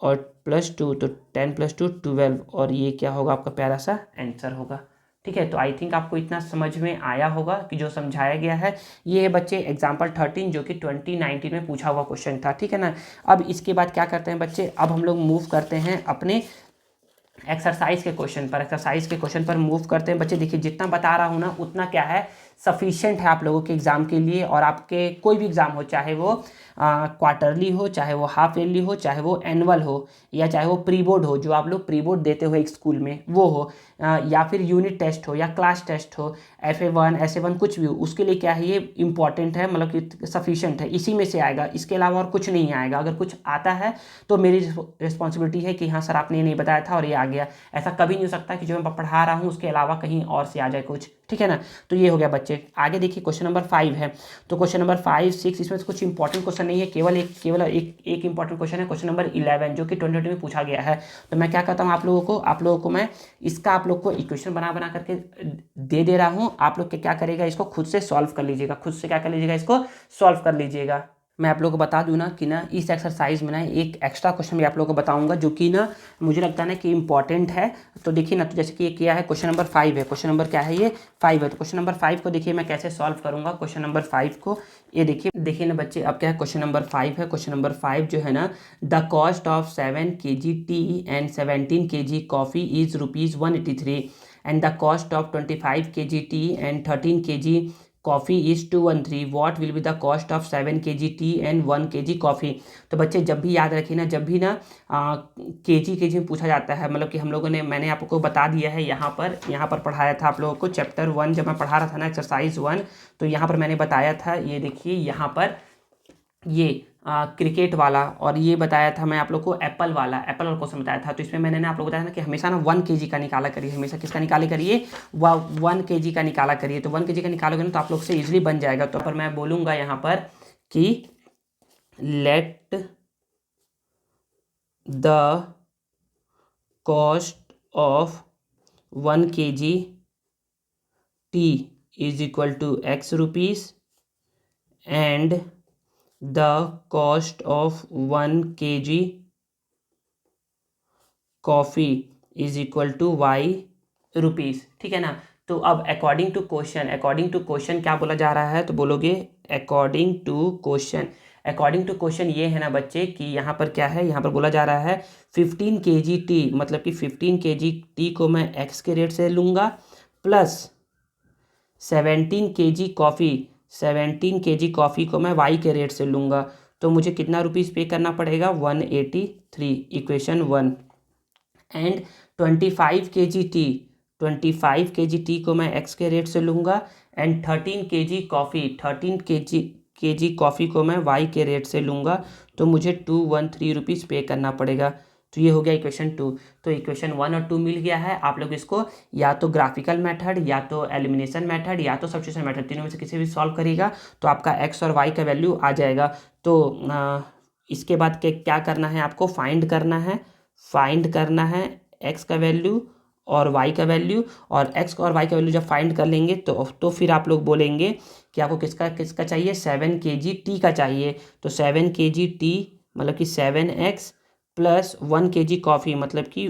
Speaker 1: और +2, तो 10 + 2 12, और ये क्या होगा आपका प्यारा सा आंसर होगा। ठीक है, तो आई थिंक आपको इतना समझ में आया होगा कि जो समझाया गया है ये है बच्चे एग्जाम्पल 13 जो कि 2019 में पूछा हुआ क्वेश्चन था। ठीक है ना। अब इसके बाद क्या करते हैं बच्चे, अब हम लोग मूव करते हैं अपने एक्सरसाइज के क्वेश्चन पर मूव करते हैं बच्चे। देखिए जितना बता रहा हूँ ना उतना क्या है, सफिशिएंट है आप लोगों के एग्ज़ाम के लिए, और आपके कोई भी एग्ज़ाम हो, चाहे वो क्वार्टरली हो, चाहे वो हाफ ईयरली हो, चाहे वो एनुअल हो, या चाहे वो प्री बोर्ड हो, जो आप लोग प्री बोर्ड देते हो एक स्कूल में वो हो, या फिर यूनिट टेस्ट हो या क्लास टेस्ट हो, FA1 SA1 कुछ भी हो, उसके लिए क्या है ये इंपॉर्टेंट है, मतलब कि सफिशिएंट है, इसी में से आएगा, इसके अलावा और कुछ नहीं आएगा। अगर कुछ आता है तो मेरी रिस्पॉन्सिबिलिटी है कि हाँ सर आपने ये नहीं बताया था और ये आ गया। ऐसा कभी नहीं हो सकता कि जो मैं पढ़ा रहा हूँ उसके अलावा कहीं और से आ जाए कुछ। ठीक है ना। तो ये हो गया बच्चे। आगे देखिए क्वेश्चन नंबर 5 है। तो क्वेश्चन नंबर 5, 6 इसमें से कुछ इंपॉर्टेंट क्वेश्चन नहीं है, केवल एक इंपॉर्टेंट क्वेश्चन है, क्वेश्चन नंबर 11 जो कि 2020 में पूछा गया है। तो मैं क्या करता हूँ, आप लोगों को मैं इसका आप लोग को इक्वेशन बना करके दे रहा हूँ। आप लोग क्या करेगा, इसको खुद से सॉल्व कर लीजिएगा, खुद से क्या कर लीजिएगा, इसको सॉल्व कर लीजिएगा। मैं आप लोगों को बता दूं ना कि ना इस एक्सरसाइज में ना एक एक्स्ट्रा क्वेश्चन भी आप लोगों को बताऊंगा जो कि ना मुझे लगता है ना कि इंपॉर्टेंट है। तो देखिए ना, तो जैसे कि ये क्या है, क्वेश्चन नंबर 5 है, क्वेश्चन नंबर क्या है, ये 5 है। तो क्वेश्चन नंबर 5 को देखिए मैं कैसे सॉल्व करूंगा क्वेश्चन नंबर 5 को। ये देखिए ना बच्चे, अब क्या है, क्वेश्चन नंबर 5 है। क्वेश्चन नंबर 5 जो है ना, the cost of 7 kg T and 17 kg coffee is ₹183 and the cost of 25 kg tea and 13 kg coffee is 213. What will be the cost of 7 kg tea and 1 kg coffee? तो बच्चे जब भी याद रखिए ना, जब भी ना kg में पूछा जाता है, मतलब कि हम लोगों ने, मैंने आपको बता दिया है यहाँ पर पढ़ाया था आप लोगों को चैप्टर 1 जब मैं पढ़ा रहा था ना, एक्सरसाइज 1, तो यहाँ पर मैंने बताया था, ये देखिए यहाँ पर ये क्रिकेट वाला, और ये बताया था मैं आप लोग को एप्पल वाला क्वेश्चन बताया था। तो इसमें मैंने ना आप लोग को बताया था कि हमेशा ना 1 kg का निकाला करिए, हमेशा किसका निकाले करिए, 1 kg का निकाला करिए। तो 1 kg का निकालोगे ना तो आप लोग से इजीली बन जाएगा। तो पर मैं बोलूँगा यहाँ पर कि let the cost of 1 kg tea is equal to X rupees and the cost of 1 kg coffee is equal to y rupees. ठीक है ना। तो अब अकॉर्डिंग टू क्वेश्चन क्या बोला जा रहा है, तो बोलोगे अकॉर्डिंग टू क्वेश्चन ये है ना बच्चे कि यहाँ पर क्या है, यहाँ पर बोला जा रहा है 15 kg टी, मतलब कि 15 kg टी को मैं x के रेट से लूँगा प्लस 17 kg कॉफ़ी को मैं y के रेट से लूँगा। तो मुझे कितना रुपीज़ पे करना पड़ेगा, 183, इक्वेशन 1। एंड 25 kg टी को मैं x के रेट से लूँगा एंड 13 kg कॉफ़ी को मैं y के रेट से लूँगा। तो मुझे 213 रुपीज़ पे करना पड़ेगा। तो ये हो गया इक्वेशन 2। तो इक्वेशन 1 और 2 मिल गया है। आप लोग इसको या तो ग्राफिकल मेथड, या तो एलिमिनेशन मेथड, या तो सब्स्टिट्यूशन मेथड, तीनों में से किसी भी सॉल्व करिएगा तो आपका एक्स और वाई का वैल्यू आ जाएगा। तो इसके बाद के क्या करना है, आपको फाइंड करना है एक्स का वैल्यू और वाई का वैल्यू। और एक्स और वाई का वैल्यू जब फाइंड कर लेंगे तो फिर आप लोग बोलेंगे कि आपको किसका चाहिए, 7 kg टी का चाहिए। तो 7 kg टी मतलब कि 7x प्लस 1 kg कॉफ़ी मतलब कि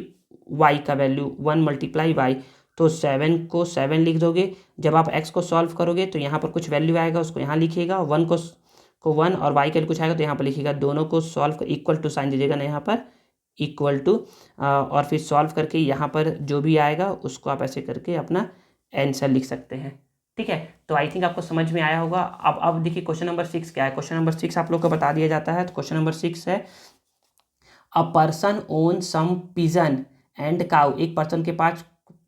Speaker 1: y का वैल्यू 1 × y। तो 7 को 7 लिख दोगे। जब आप x को सॉल्व करोगे तो यहाँ पर कुछ वैल्यू आएगा, उसको यहाँ लिखिएगा। 1 को 1 और y का कुछ आएगा तो यहाँ पर लिखिएगा। दोनों को सॉल्व इक्वल टू साइन दीजिएगा ना यहाँ पर, इक्वल टू, और फिर सॉल्व करके यहाँ पर जो भी आएगा उसको आप ऐसे करके अपना आंसर लिख सकते हैं। ठीक है, तो आई थिंक आपको समझ में आया होगा। अब देखिए क्वेश्चन नंबर 6 क्या है। क्वेश्चन नंबर 6 आप लोग को बता दिया जाता है। तो क्वेश्चन नंबर 6 है, a person own some pigeon and cow. एक पर्सन के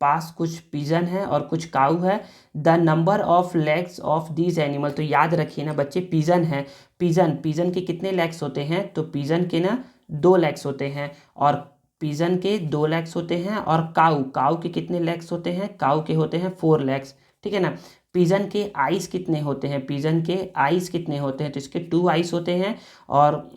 Speaker 1: पास कुछ पिजन है और कुछ काऊ है। The number of legs of these animal. तो याद रखिए ना बच्चे, पिजन है, पिजन के कितने लेग्स होते हैं, तो पिजन के ना 2 लेग्स होते हैं। और पिजन के 2 लेग्स होते हैं। और काऊ के कितने लेग्स होते हैं, काऊ के होते हैं 4 लेग्स। ठीक है ना। पिजन के आइस कितने होते हैं, पिजन के आइस कितने होते हैं, तो इसके 2 आइस होते हैं। और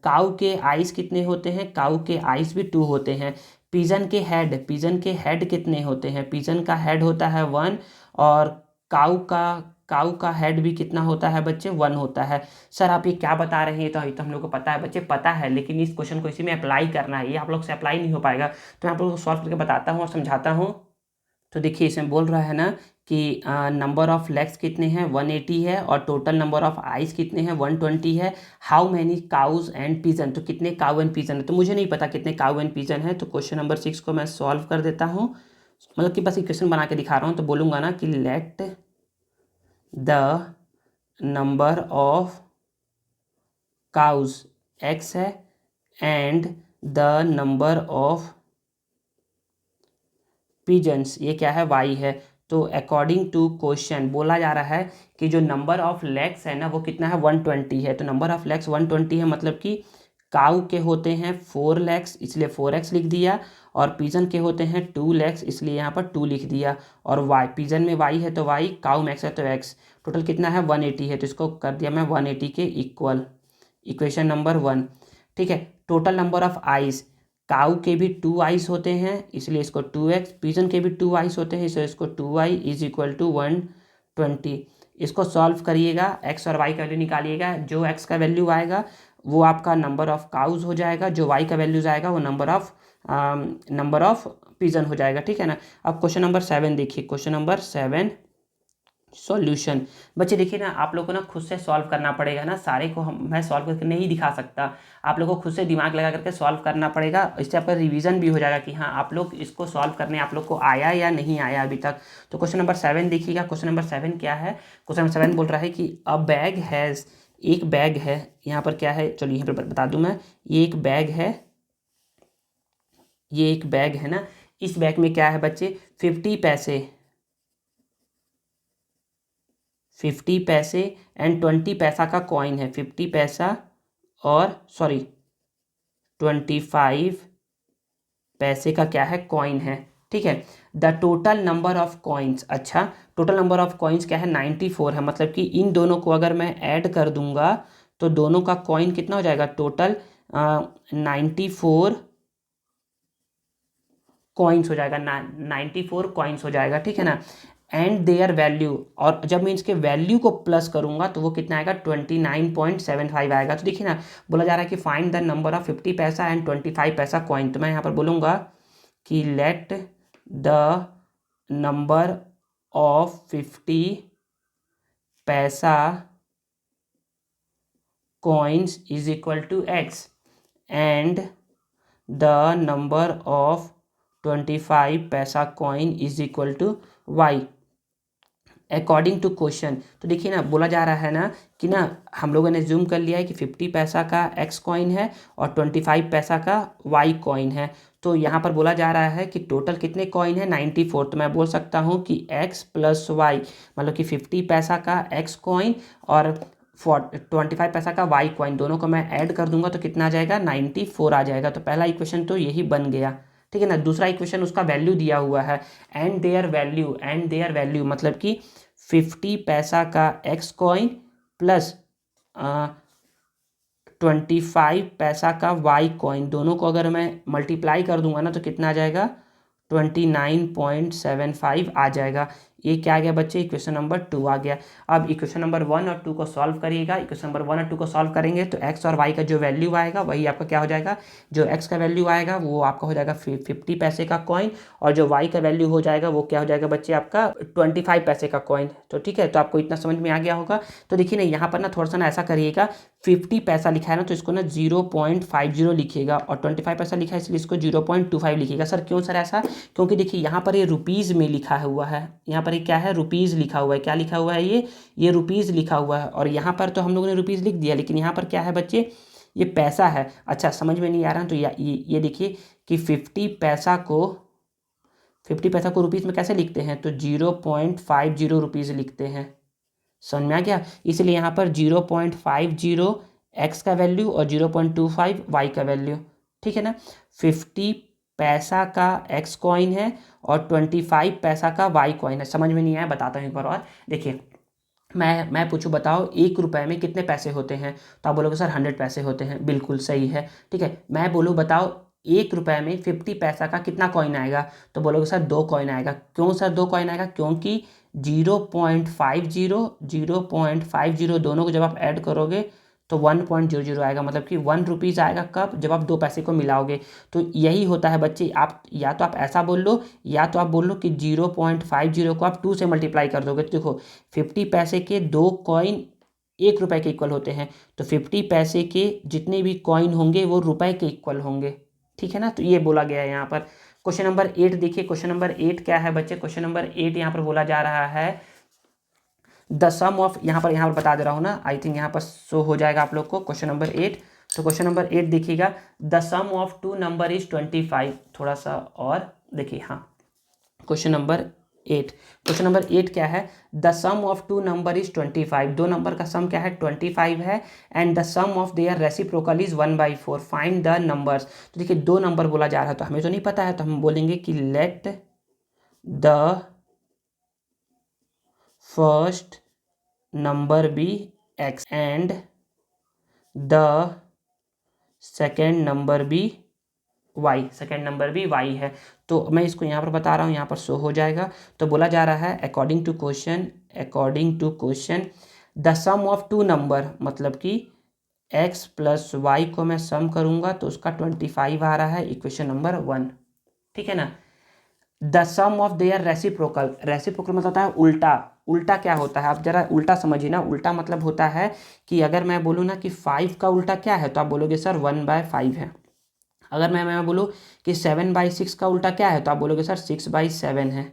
Speaker 1: काऊ के आइस कितने होते हैं, काऊ के आइस भी 2 होते हैं। पिजन के हेड कितने होते हैं, पिजन का हेड होता है 1। और काऊ का हेड भी कितना होता है बच्चे, 1 होता है। सर आप ये क्या बता रहे हैं, तो अभी तो हम लोग को पता है बच्चे, पता है, लेकिन इस क्वेश्चन को इसी में अप्लाई करना है। ये आप लोग से अप्लाई नहीं हो पाएगा, तो मैं आप लोग को सॉल्व करके बताता हूँ और समझाता हूँ। तो देखिए इसमें बोल रहा है ना कि नंबर ऑफ लेग्स कितने हैं, 180 है। और टोटल नंबर ऑफ आइज कितने हैं, 120 है। How many cause and pigeon. तो कितने काउ एंड पिजन है, तो मुझे नहीं पता कितने काउ एंड पिजन है। तो क्वेश्चन नंबर 6 को मैं सॉल्व कर देता हूँ, मतलब कि बस इक्वेशन बना के दिखा रहा हूँ। तो बोलूँगा ना कि let the number of cows x है and the number of pigeons ये क्या है, y है। तो अकॉर्डिंग टू क्वेश्चन बोला जा रहा है कि जो नंबर ऑफ लेग्स है ना वो कितना है, 120 है। तो नंबर ऑफ लेग्स 120 है, मतलब कि काऊ के होते हैं 4 लेग्स, इसलिए 4x लिख दिया। और पिजन के होते हैं 2 लेग्स, इसलिए यहाँ पर 2 लिख दिया। और y, पिजन में y है तो y, काऊ में x है तो x। टोटल कितना है, 180 है, तो इसको कर दिया मैं 180 के इक्वल। Equation number 1। ठीक है, टोटल नंबर ऑफ आइस, काऊ के भी 2 आइस होते हैं, इसलिए इसको 2x। पिजन के भी 2 आइस होते हैं, इसलिए इसको 2y इज इक्वल टू 120। इसको सॉल्व करिएगा, x और y का वैल्यू निकालिएगा। जो x का वैल्यू आएगा वो आपका नंबर ऑफ काउज हो जाएगा, जो y का वैल्यूज आएगा वो नंबर ऑफ पिजन हो जाएगा। ठीक है ना। अब क्वेश्चन नंबर 7 देखिए। Question number 7 solution. बच्चे देखिए ना, आप लोग को ना खुद से सॉल्व करना पड़ेगा ना, सारे को मैं सॉल्व करके नहीं दिखा सकता। आप लोगों को खुद से दिमाग लगा करके सॉल्व करना पड़ेगा। इससे आपका रिवीजन भी हो जाएगा कि हाँ आप लोग इसको सॉल्व करने आप लोग को आया या नहीं आया अभी तक। तो क्वेश्चन नंबर 7 देखिएगा। क्वेश्चन नंबर 7 क्या है, क्वेश्चन नंबर 7 बोल रहा है कि अ बैग हैज़, एक बैग है। यहाँ पर क्या है, चलिए यहाँ पर बता दूँ मैं। ये एक बैग है, ये एक बैग है ना। इस बैग में क्या है बच्चे, 50 पैसे, 50 पैसे एंड 20 पैसा का कॉइन है। 50 पैसा और 25 पैसे का क्या है, कॉइन है। ठीक है। The total number of coins, अच्छा टोटल नंबर ऑफ कॉइन्स क्या है, 94 है। मतलब कि इन दोनों को अगर मैं ऐड कर दूंगा तो दोनों का कॉइन कितना हो जाएगा, टोटल 94 कॉइन्स हो जाएगा, 94 कॉइन्स हो जाएगा। ठीक है ना। एंड देयर वैल्यू, और जब मैं इसके वैल्यू को प्लस करूंगा तो वो कितना आएगा, 29.75 आएगा। तो देखिए ना, बोला जा रहा है कि फाइंड द नंबर ऑफ 50 पैसा एंड 25 पैसा कॉइन। तो मैं यहाँ पर बोलूँगा कि let the number of 50 paisa coins is equal to x and the number of 25 paisa coin is equal to y according to question. तो देखिए ना, बोला जा रहा है ना कि ना हम लोगों ने जूम कर लिया है कि 50 पैसा का x कॉइन है और 25 पैसा का y कॉइन है। तो यहाँ पर बोला जा रहा है कि टोटल कितने कॉइन है, 94। तो मैं बोल सकता हूँ कि x प्लस y, मतलब कि 50 पैसा का x कॉइन और 25 पैसा का वाई कॉइन, दोनों को मैं ऐड कर दूंगा तो कितना आ जाएगा 94 आ जाएगा। तो पहला इक्वेशन तो यही बन गया, ठीक है ना। दूसरा इक्वेशन उसका वैल्यू दिया हुआ है एंड देयर वैल्यू मतलब कि 50 पैसा का एक्स कॉइन प्लस 25 पैसा का वाई कॉइन, दोनों को अगर मैं मल्टीप्लाई कर दूंगा ना तो कितना आ जाएगा 29.75 आ जाएगा। ये क्या आ गया बच्चे, इक्वेशन नंबर 2 आ गया। अब इक्वेशन नंबर 1 और 2 को सॉल्व करिएगा। इक्वेशन नंबर 1 और 2 को सॉल्व करेंगे तो एक्स और वाई का जो वैल्यू आएगा वही आपका क्या हो जाएगा, जो एक्स का वैल्यू आएगा वो आपका हो जाएगा 50 पैसे का कॉइन, और जो वाई का वैल्यू हो जाएगा वो क्या हो जाएगा बच्चे आपका 25 पैसे का कॉइन। तो ठीक है, तो आपको इतना समझ में आ गया होगा। तो देखिए ना यहाँ पर ना थोड़ा सा ना ऐसा करिएगा, 50 पैसा लिखा है ना तो इसको ना 0.50 लिखिएगा, और 25 पैसा लिखा है इसलिए इसको 0.25 लिखिएगा। सर क्यों सर ऐसा, क्योंकि देखिए यहाँ पर ये रुपीज़ में लिखा हुआ है, यहाँ पर ये क्या है रुपीज़ लिखा हुआ है। क्या लिखा हुआ है, ये रुपीज़ लिखा हुआ है, और यहाँ पर तो हम लोगों ने रुपीज़ लिख दिया, लेकिन यहाँ पर क्या है बच्चे, ये पैसा है। अच्छा समझ में नहीं आ रहा तो ये देखिए कि 50 पैसा को रुपीज़ में कैसे लिखते हैं, तो 0.50 रुपीज़ लिखते हैं। समझ में आ गया, इसलिए यहाँ पर 0.50 एक्स का वैल्यू और 0.25 वाई का वैल्यू, ठीक है ना। 50 पैसा का एक्स कॉइन है और 25 पैसा का वाई कॉइन है। समझ में नहीं आया, बताता हूँ एक बार और। देखिए मैं पूछूं बताओ 1 रुपए में कितने पैसे होते हैं, तो आप बोलोगे सर 100 पैसे होते हैं, बिल्कुल सही है, ठीक है। मैं बोलूँ बताओ 1 रुपए में 50 पैसा का कितना कॉइन आएगा, तो बोलोगे सर 2 कॉइन आएगा। क्यों सर 2 कॉइन आएगा, क्योंकि 0.50 दोनों को जब आप ऐड करोगे तो 1.00 आएगा, मतलब कि 1 रुपीज़ आएगा कब, जब आप 2 पैसे को मिलाओगे। तो यही होता है बच्चे, आप या तो आप ऐसा बोल लो या तो आप बोल लो कि 0.50 को आप 2 से मल्टीप्लाई कर दोगे। तो देखो 50 पैसे के 2 कॉइन 1 रुपए के इक्वल होते हैं, तो 50 पैसे के जितने भी कॉइन होंगे वो रुपए के इक्वल होंगे, ठीक है ना। तो ये बोला गया है यहाँ पर। क्वेश्चन नंबर 8 देखिए, क्वेश्चन नंबर 8 क्या है बच्चे, क्वेश्चन नंबर 8 यहाँ पर बोला जा रहा है द सम ऑफ, यहाँ पर बता दे रहा हूँ ना, आई थिंक यहाँ पर शो हो जाएगा आप लोग को क्वेश्चन नंबर 8। तो क्वेश्चन नंबर 8 देखिएगा, the sum of 2 number is 25। थोड़ा सा और देखिए, हाँ क्वेश्चन नंबर 8 क्या है, the sum of 2 number is 25। 2 number का सम क्या है 25 है, and the sum of their reciprocal is 1/4, find the numbers. तो देखिए 2 नंबर बोला जा रहा है तो हमें तो नहीं पता है, तो हम बोलेंगे कि let the first number be x and the second number be y, second number भी y है। तो मैं इसको यहाँ पर बता रहा हूँ, यहाँ पर शो हो जाएगा। तो बोला जा रहा है according to question the sum of 2 number, मतलब कि x प्लस वाई को मैं सम करूँगा तो उसका 25 आ रहा है, इक्वेशन नंबर 1, ठीक है ना। The sum of their reciprocal मतलब होता है उल्टा। उल्टा क्या होता है, आप जरा उल्टा समझिए ना। उल्टा मतलब होता है कि अगर मैं बोलूँ ना कि 5 का उल्टा क्या है, तो आप बोलोगे सर 1/5 है। अगर मैं बोलूँ कि 7/6 का उल्टा क्या है, तो आप बोलोगे सर 6/7 है।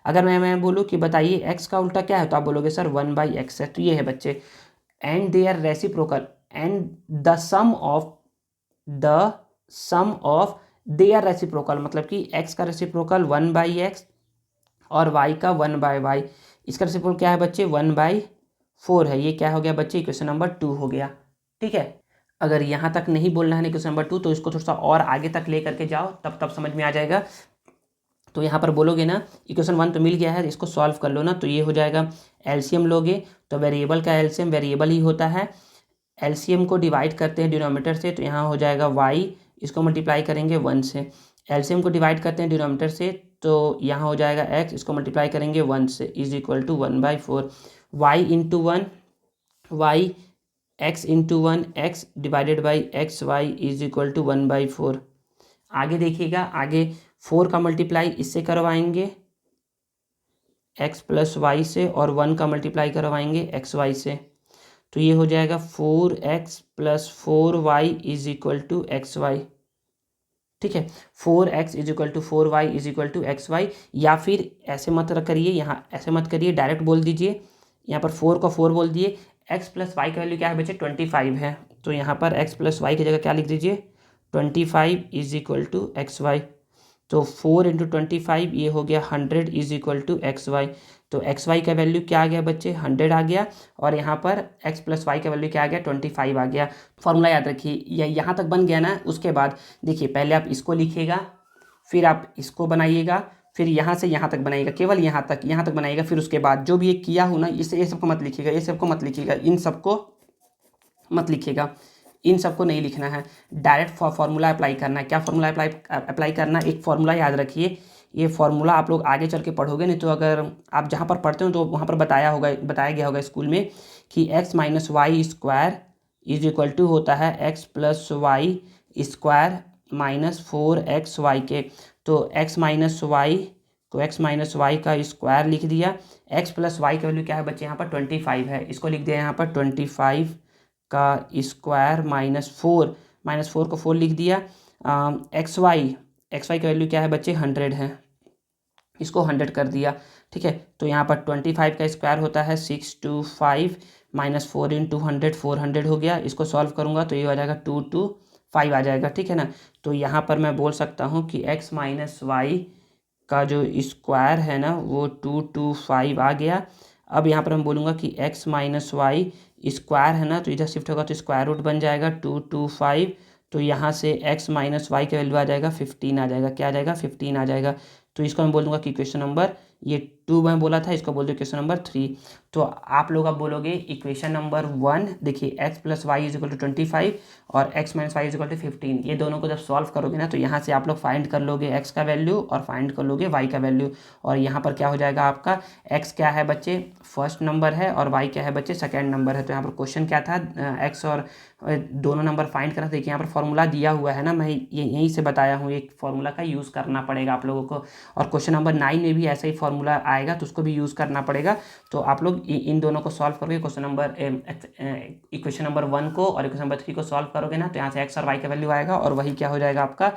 Speaker 1: अगर मैं बोलूँ कि बताइए x का उल्टा क्या है, तो आप बोलोगे सर 1/x है। तो ये है बच्चे, and their reciprocal and the sum of their reciprocal, मतलब कि x का रेसिप्रोकल 1/x और y का 1/y। इसका रेसिप्रोकल क्या है बच्चे 1/4 है। ये क्या हो गया बच्चे, इक्वेशन नंबर 2 हो गया, ठीक है। अगर यहाँ तक नहीं बोलना है ना क्वेश्चन नंबर 2, तो इसको थोड़ा सा और आगे तक ले करके जाओ, तब समझ में आ जाएगा। तो यहाँ पर बोलोगे ना इक्वेशन 1 तो मिल गया है, इसको सॉल्व कर लो ना, तो ये हो जाएगा एलसीएम लोगे तो वेरिएबल का एलसीएम वेरिएबल ही होता है। एलसीएम को डिवाइड करते हैं डिनोमिनेटर से, तो यहाँ हो जाएगा y, इसको मल्टीप्लाई करेंगे 1 से। एलसीएम को डिवाइड करते हैं डिनोमिनेटर से, तो यहाँ हो जाएगा x, इसको मल्टीप्लाई करेंगे 1 से, is equal to 1/4। y into 1 y, x into 1 x divided by x y is equal to 1/4। आगे देखिएगा, आगे 4 का मल्टीप्लाई इससे करवाएंगे x प्लस वाई से, और 1 का मल्टीप्लाई करवाएंगे एक्स वाई से। तो ये हो जाएगा 4x plus 4y is equal to x y, ठीक है। 4x is equal to 4y is equal to x y. या फिर ऐसे मत करिए, यहाँ ऐसे मत करिए, डायरेक्ट बोल दीजिए, यहाँ पर 4 को 4 बोल दिए। x प्लस वाई का वैल्यू क्या है बच्चे 25 है, तो यहाँ पर x प्लस वाई की जगह क्या लिख दीजिए 25 is equal to x y. तो 4 × 25 ये हो गया 100 is equal to x y. तो एक्स वाई का वैल्यू क्या आ गया बच्चे 100 आ गया, और यहाँ पर एक्स प्लस वाई का वैल्यू क्या आ गया 25 आ गया। फॉर्मूला याद रखिए, यहाँ तक बन गया ना। उसके बाद देखिए पहले आप इसको लिखिएगा, फिर आप इसको बनाइएगा, फिर यहाँ से यहाँ तक बनाइएगा, केवल यहाँ तक बनाइएगा। फिर उसके बाद जो भी ये किया हो ना, इसे ये सबको मत लिखिएगा, ये सबको मत लिखिएगा, इन सबको मत लिखिएगा, इन सबको नहीं लिखना है। डायरेक्ट फार्मूला अप्लाई करना है। क्या फार्मूला अप्लाई करना है? एक फार्मूला याद रखिए, ये फार्मूला आप लोग आगे चल के पढ़ोगे नहीं तो अगर आप जहाँ पर पढ़ते हो तो वहाँ पर बताया गया होगा स्कूल में कि x minus y square is equal to होता है x plus y square minus 4xy के। तो x माइनस वाई को x माइनस वाई का स्क्वायर लिख दिया। x प्लस वाई का वैल्यू क्या है बच्चे यहाँ पर 25 है, इसको लिख दिया यहाँ पर 25 का स्क्वायर माइनस फोर को 4 लिख दिया। एक्स वाई का वैल्यू क्या है बच्चे 100 है, इसको 100 कर दिया। ठीक है, तो यहाँ पर 25 का स्क्वायर होता है 625 माइनस 4 इंटू 100 400 हो गया। इसको सॉल्व करूँगा तो ये आ जाएगा 225 आ जाएगा। ठीक है ना, तो यहाँ पर मैं बोल सकता हूँ कि x माइनस वाई का जो स्क्वायर है ना वो 225 आ गया। अब यहाँ पर मैं बोलूँगा कि x माइनस वाई स्क्वायर है ना, तो इधर शिफ्ट होगा तो स्क्वायर रूट बन जाएगा 225। तो यहाँ से x माइनस वाई का वैल्यू आ जाएगा 15 आ जाएगा। क्या आ जाएगा 15 आ जाएगा। तो इसको मैं बोल दूंगा कि इक्वेशन नंबर, ये 2 मैं बोला था, इसको बोल दो इक्वेशन नंबर 3। तो आप लोग अब बोलोगे इक्वेशन नंबर 1, देखिए x plus y is equal to 25 और x minus y is equal to 15, ये दोनों को जब सॉल्व करोगे ना तो यहाँ से आप लोग फाइंड कर लोगे x का वैल्यू और फाइंड कर लोगे y का वैल्यू। और यहाँ पर क्या हो जाएगा आपका, x क्या है बच्चे फर्स्ट नंबर है और y क्या है बच्चे सेकेंड नंबर है। तो यहाँ पर क्वेश्चन क्या था, x और दोनों नंबर फाइंड करना। देखिए यहाँ पर फॉर्मूला दिया हुआ है ना, मैं यहीं से बताया हूँ, एक फॉर्मूला का यूज़ करना पड़ेगा आप लोगों को। और क्वेश्चन नंबर 9 में भी ऐसा ही फॉर्मूला आएगा तो उसको भी यूज़ करना पड़ेगा। तो आप लोग इन दोनों को सॉल्व करोगे, इक्वेशन नंबर 1 को और इक्वेशन नंबर 3 को सॉल्व करोगे ना तो यहाँ से एक्स और वाई का वैल्यू आएगा और वही क्या हो जाएगा आपका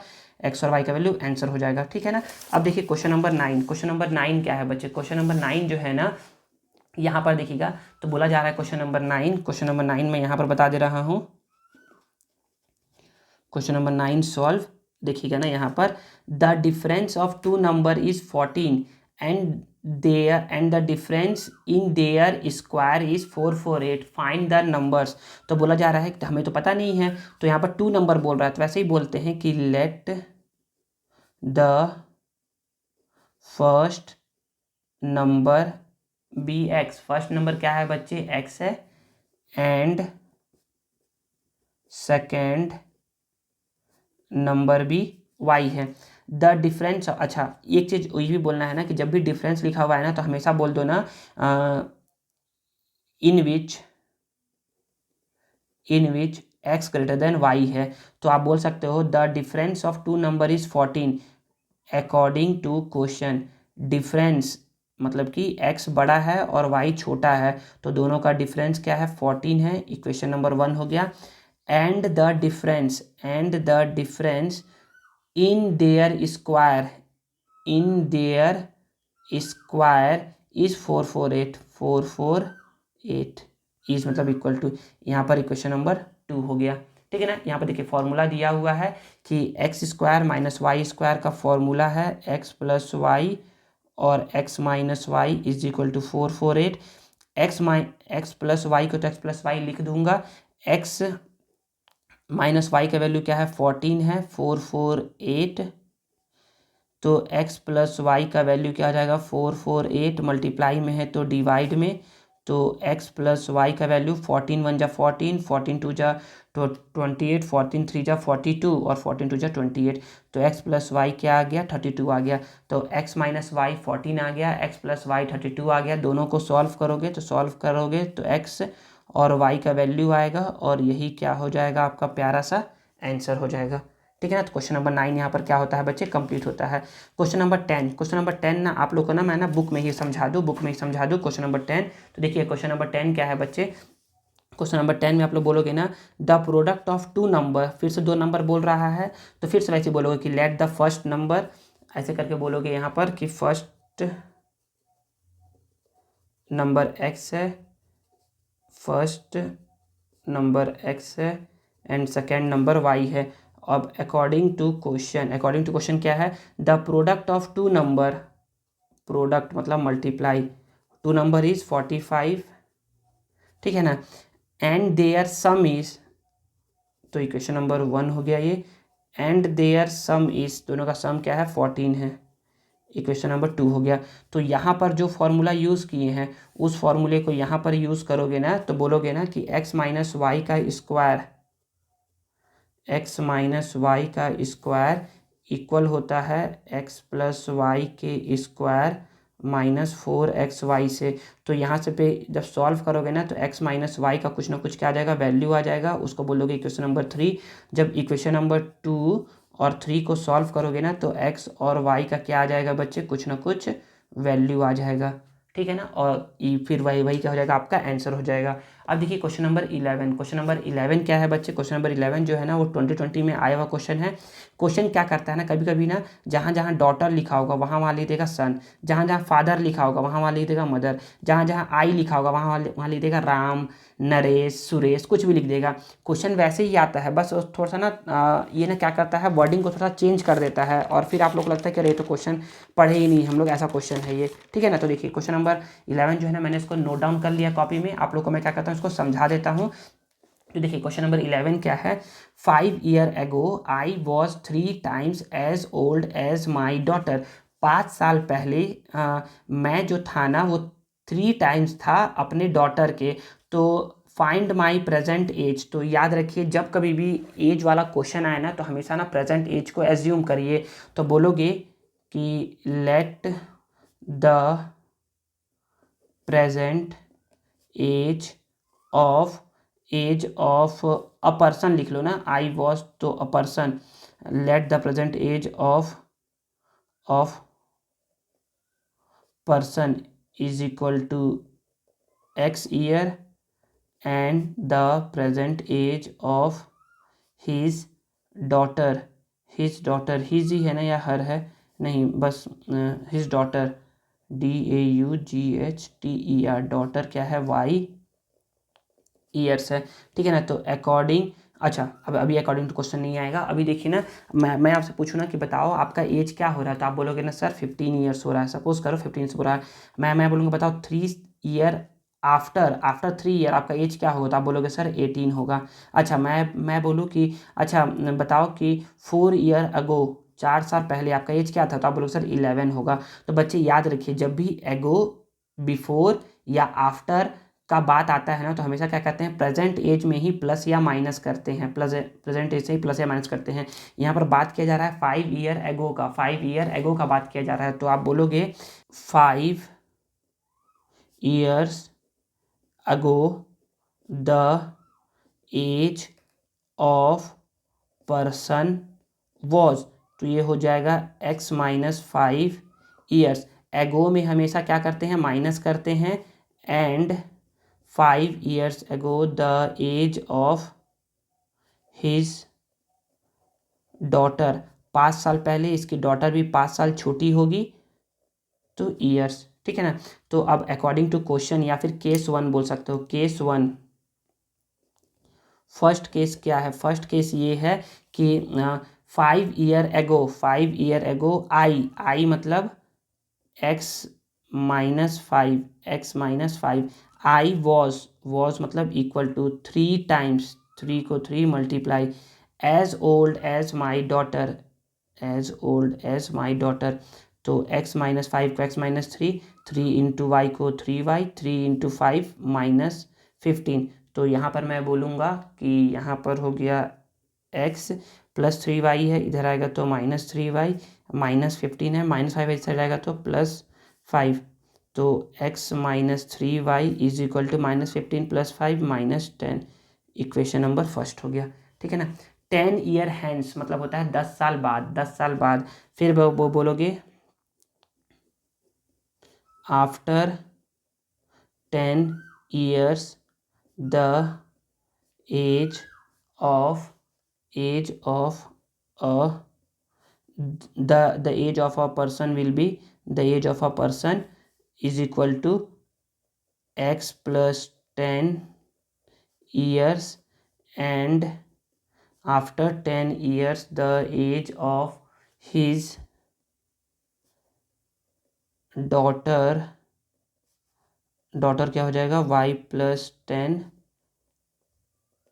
Speaker 1: एक्स और वाई का वैल्यू आंसर हो जाएगा। ठीक है ना। अब देखिए क्वेश्चन नंबर 9, क्वेश्चन नंबर 9 क्या है बच्चे, क्वेश्चन नंबर 9 जो है ना यहाँ पर देखिएगा तो बोला जा रहा है क्वेश्चन नंबर 9, क्वेश्चन नंबर 9 में यहाँ पर बता दे रहा हूँ। क्वेश्चन नंबर 9 सॉल्व, देखिएगा ना यहाँ पर the difference of two number is 14 and the difference in their square is 448, find the numbers. तो बोला जा रहा है कि हमें तो पता नहीं है, तो यहाँ पर 2 नंबर बोल रहा है तो वैसे ही बोलते हैं कि let the first number be x. First number क्या है बच्चे एक्स है एंड सेकेंड नंबर भी y है। द डिफरेंस, अच्छा एक चीज़ ये भी बोलना है ना कि जब भी डिफरेंस लिखा हुआ है ना तो हमेशा बोल दो ना in which x greater than y है। तो आप बोल सकते हो the difference of two number is 14 according to question. Difference मतलब कि x बड़ा है और y छोटा है, तो दोनों का डिफरेंस क्या है 14 है। इक्वेशन नंबर 1 हो गया। And the difference in their square is 448 is मतलब इक्वल टू, यहाँ पर इक्वेशन नंबर 2 हो गया। ठीक है ना। यहाँ पर देखिए फॉर्मूला दिया हुआ है कि x square minus y square का फॉर्मूला है एक्स प्लस वाई और x minus y is equal to 448। X plus y को तो एक्स प्लस वाई लिख दूंगा, एक्स माइनस वाई का वैल्यू क्या है 14 है 448। तो x प्लस वाई का वैल्यू क्या आ जाएगा 448, मल्टीप्लाई में है तो डिवाइड में, तो x प्लस वाई का वैल्यू 14 1 जा 14, 14 2 जा 28, 14 3 जा 42 और 14 2 जा 28। तो x प्लस वाई क्या आ गया 32 आ गया। तो x माइनस वाई 14 आ गया, x प्लस वाई 32 आ गया। दोनों को सॉल्व करोगे तो x और y का वैल्यू आएगा और यही क्या हो जाएगा आपका प्यारा सा आंसर हो जाएगा। ठीक है ना। तो क्वेश्चन नंबर 9 यहाँ पर क्या होता है बच्चे कंप्लीट होता है। क्वेश्चन नंबर 10 ना आप लोग को ना मैं ना बुक में ही समझा दूँ क्वेश्चन नंबर 10। तो देखिए क्वेश्चन नंबर 10 क्या है बच्चे, क्वेश्चन नंबर 10 में आप लोग बोलोगे ना the product of two number, फिर से 2 नंबर बोल रहा है तो फिर से वैसे बोलोगे कि लेट द फर्स्ट नंबर, ऐसे करके बोलोगे यहाँ पर कि फर्स्ट नंबर x है, फर्स्ट नंबर x है एंड सेकेंड नंबर y है। अब अकॉर्डिंग टू क्वेश्चन क्या है, the product of two number, product मतलब मल्टीप्लाई, टू नंबर इज 45, ठीक है ना, एंड देयर सम इज, तो इक्वेशन नंबर 1 हो गया ये, एंड देयर सम इज, दोनों का सम क्या है 14 है, इक्वेशन नंबर 2 हो गया। तो यहाँ पर जो फॉर्मूला यूज़ किए हैं उस फॉर्मूले को यहाँ पर यूज़ करोगे ना, तो बोलोगे ना कि x माइनस वाई का स्क्वायर, x माइनस वाई का स्क्वायर इक्वल होता है x प्लस वाई के स्क्वायर माइनस 4xy से। तो यहाँ से पे जब सॉल्व करोगे ना तो x माइनस वाई का कुछ ना कुछ क्या आ जाएगा, वैल्यू आ जाएगा, उसको बोलोगे इक्वेशन नंबर 3। जब इक्वेशन नंबर 2 और 3 को सॉल्व करोगे ना तो x और y का क्या आ जाएगा बच्चे, कुछ ना कुछ वैल्यू आ जाएगा, ठीक है ना, और फिर वही वही क्या हो जाएगा, आपका आंसर हो जाएगा। अब देखिए क्वेश्चन नंबर 11, क्वेश्चन नंबर 11 क्या है बच्चे, क्वेश्चन नंबर 11 जो है ना वो 2020 में आया हुआ क्वेश्चन है। क्वेश्चन क्या करता है ना, कभी कभी ना जहाँ जहाँ डॉटर लिखा होगा वहाँ वहाँ लिख देगा सन, जहाँ जहाँ फादर लिखा होगा वहाँ वहाँ लिख देगा मदर, जहाँ जहाँ आई लिखा होगा वहाँ वहाँ लिख देगा राम, नरेश, सुरेश, कुछ भी लिख देगा। क्वेश्चन वैसे ही आता है, बस थोड़ा सा ना ये ना क्या करता है, वर्डिंग को थोड़ा चेंज कर देता है, और फिर आप लोग को लगता है कि अरे तो क्वेश्चन पढ़े ही नहीं हम लोग, ऐसा क्वेश्चन है ये, ठीक है ना। तो देखिए क्वेश्चन नंबर 11 जो है ना मैंने इसको नोट डाउन कर लिया कॉपी में, आप लोग को मैं क्या करता हूँ इसको समझा देता हूँ। तो देखिए क्वेश्चन नंबर 11 क्या है, 5 year ago I was 3 times as old as my daughter, 5 साल पहले मैं जो था ना वो 3 टाइम्स था अपने डॉटर के। तो फाइंड माई प्रेजेंट एज, तो याद रखिए जब कभी भी एज वाला क्वेश्चन आए ना तो हमेशा ना प्रेजेंट एज को एज्यूम करिए। तो बोलोगे कि let the present age of, age of a person लिख लो ना, आई वॉज तो a person, let the present age of person is equal to x year and the present age of his daughter, his daughter, his ही है ना या हर है, नहीं बस हिज डॉटर, DAUGHTER, डॉटर क्या है वाई ईयर्स है, ठीक है ना। तो अकॉर्डिंग, अच्छा अब अभी अकॉर्डिंग टू क्वेश्चन नहीं आएगा, अभी देखिए ना मैं आपसे पूछूँ ना कि बताओ आपका एज क्या हो रहा है, तो आप बोलोगे ना सर 15 ईयर्स हो रहा है, सपोज करो 15 से हो रहा है, मैं बोलूँगा बताओ 3 ईयर आफ्टर, आफ्टर 3 ईयर आपका एज क्या होगा, तो आप बोलोगे सर 18 होगा। अच्छा मैं बोलूँ कि अच्छा बताओ कि 4 ईयर अगो, 4 साल पहले आपका एज क्या था, तो आप बोलोगे सर 11 होगा। तो बच्चे याद रखिए जब भी एगो, बिफोर या आफ्टर का बात आता है ना तो हमेशा क्या करते हैं, प्रेजेंट एज में ही प्लस या माइनस करते हैं, प्लस प्रेजेंट एज से ही प्लस या माइनस करते हैं। यहाँ पर बात किया जा रहा है 5 ईयर एगो का, 5 ईयर एगो का बात किया जा रहा है, तो आप बोलोगे 5 years ago the age of person was, तो ये हो जाएगा x माइनस 5 ईयर्स, एगो में हमेशा क्या करते हैं, माइनस करते हैं, and 5 years ago the age of his daughter, 5 साल पहले इसकी डॉटर भी 5 साल छोटी होगी, तो ईयर्स, ठीक है ना। तो अब अकॉर्डिंग टू क्वेश्चन या फिर केस 1 बोल सकते हो, केस 1, फर्स्ट केस क्या है, फर्स्ट केस ये है कि 5 ईयर एगो, 5 ईयर एगो आई मतलब x minus 5, x minus 5, I was मतलब इक्वल टू 3 टाइम्स, 3 को 3 multiply, as old as my daughter, as old as my daughter, तो x माइनस 5 को x माइनस 3, 3 इंटू वाई को 3y, 3 इंटू 5 माइनस 15। तो यहाँ पर मैं बोलूँगा कि यहाँ पर हो गया x प्लस 3y है, इधर आएगा तो माइनस 3y, माइनस 15 है, माइनस 5 इधर जाएगा तो प्लस 5, तो x minus 3y is equal to minus 15 plus 5 minus 10, equation number first हो गया, ठीक है ना। 10 ईयर हैंस मतलब होता है 10 साल बाद, 10 साल बाद, फिर वो बोलोगे after 10 years the age of a the age of a person will be, the age of a person is equal to x plus 10 years and after 10 years the age of his daughter क्या हो जाएगा y + 10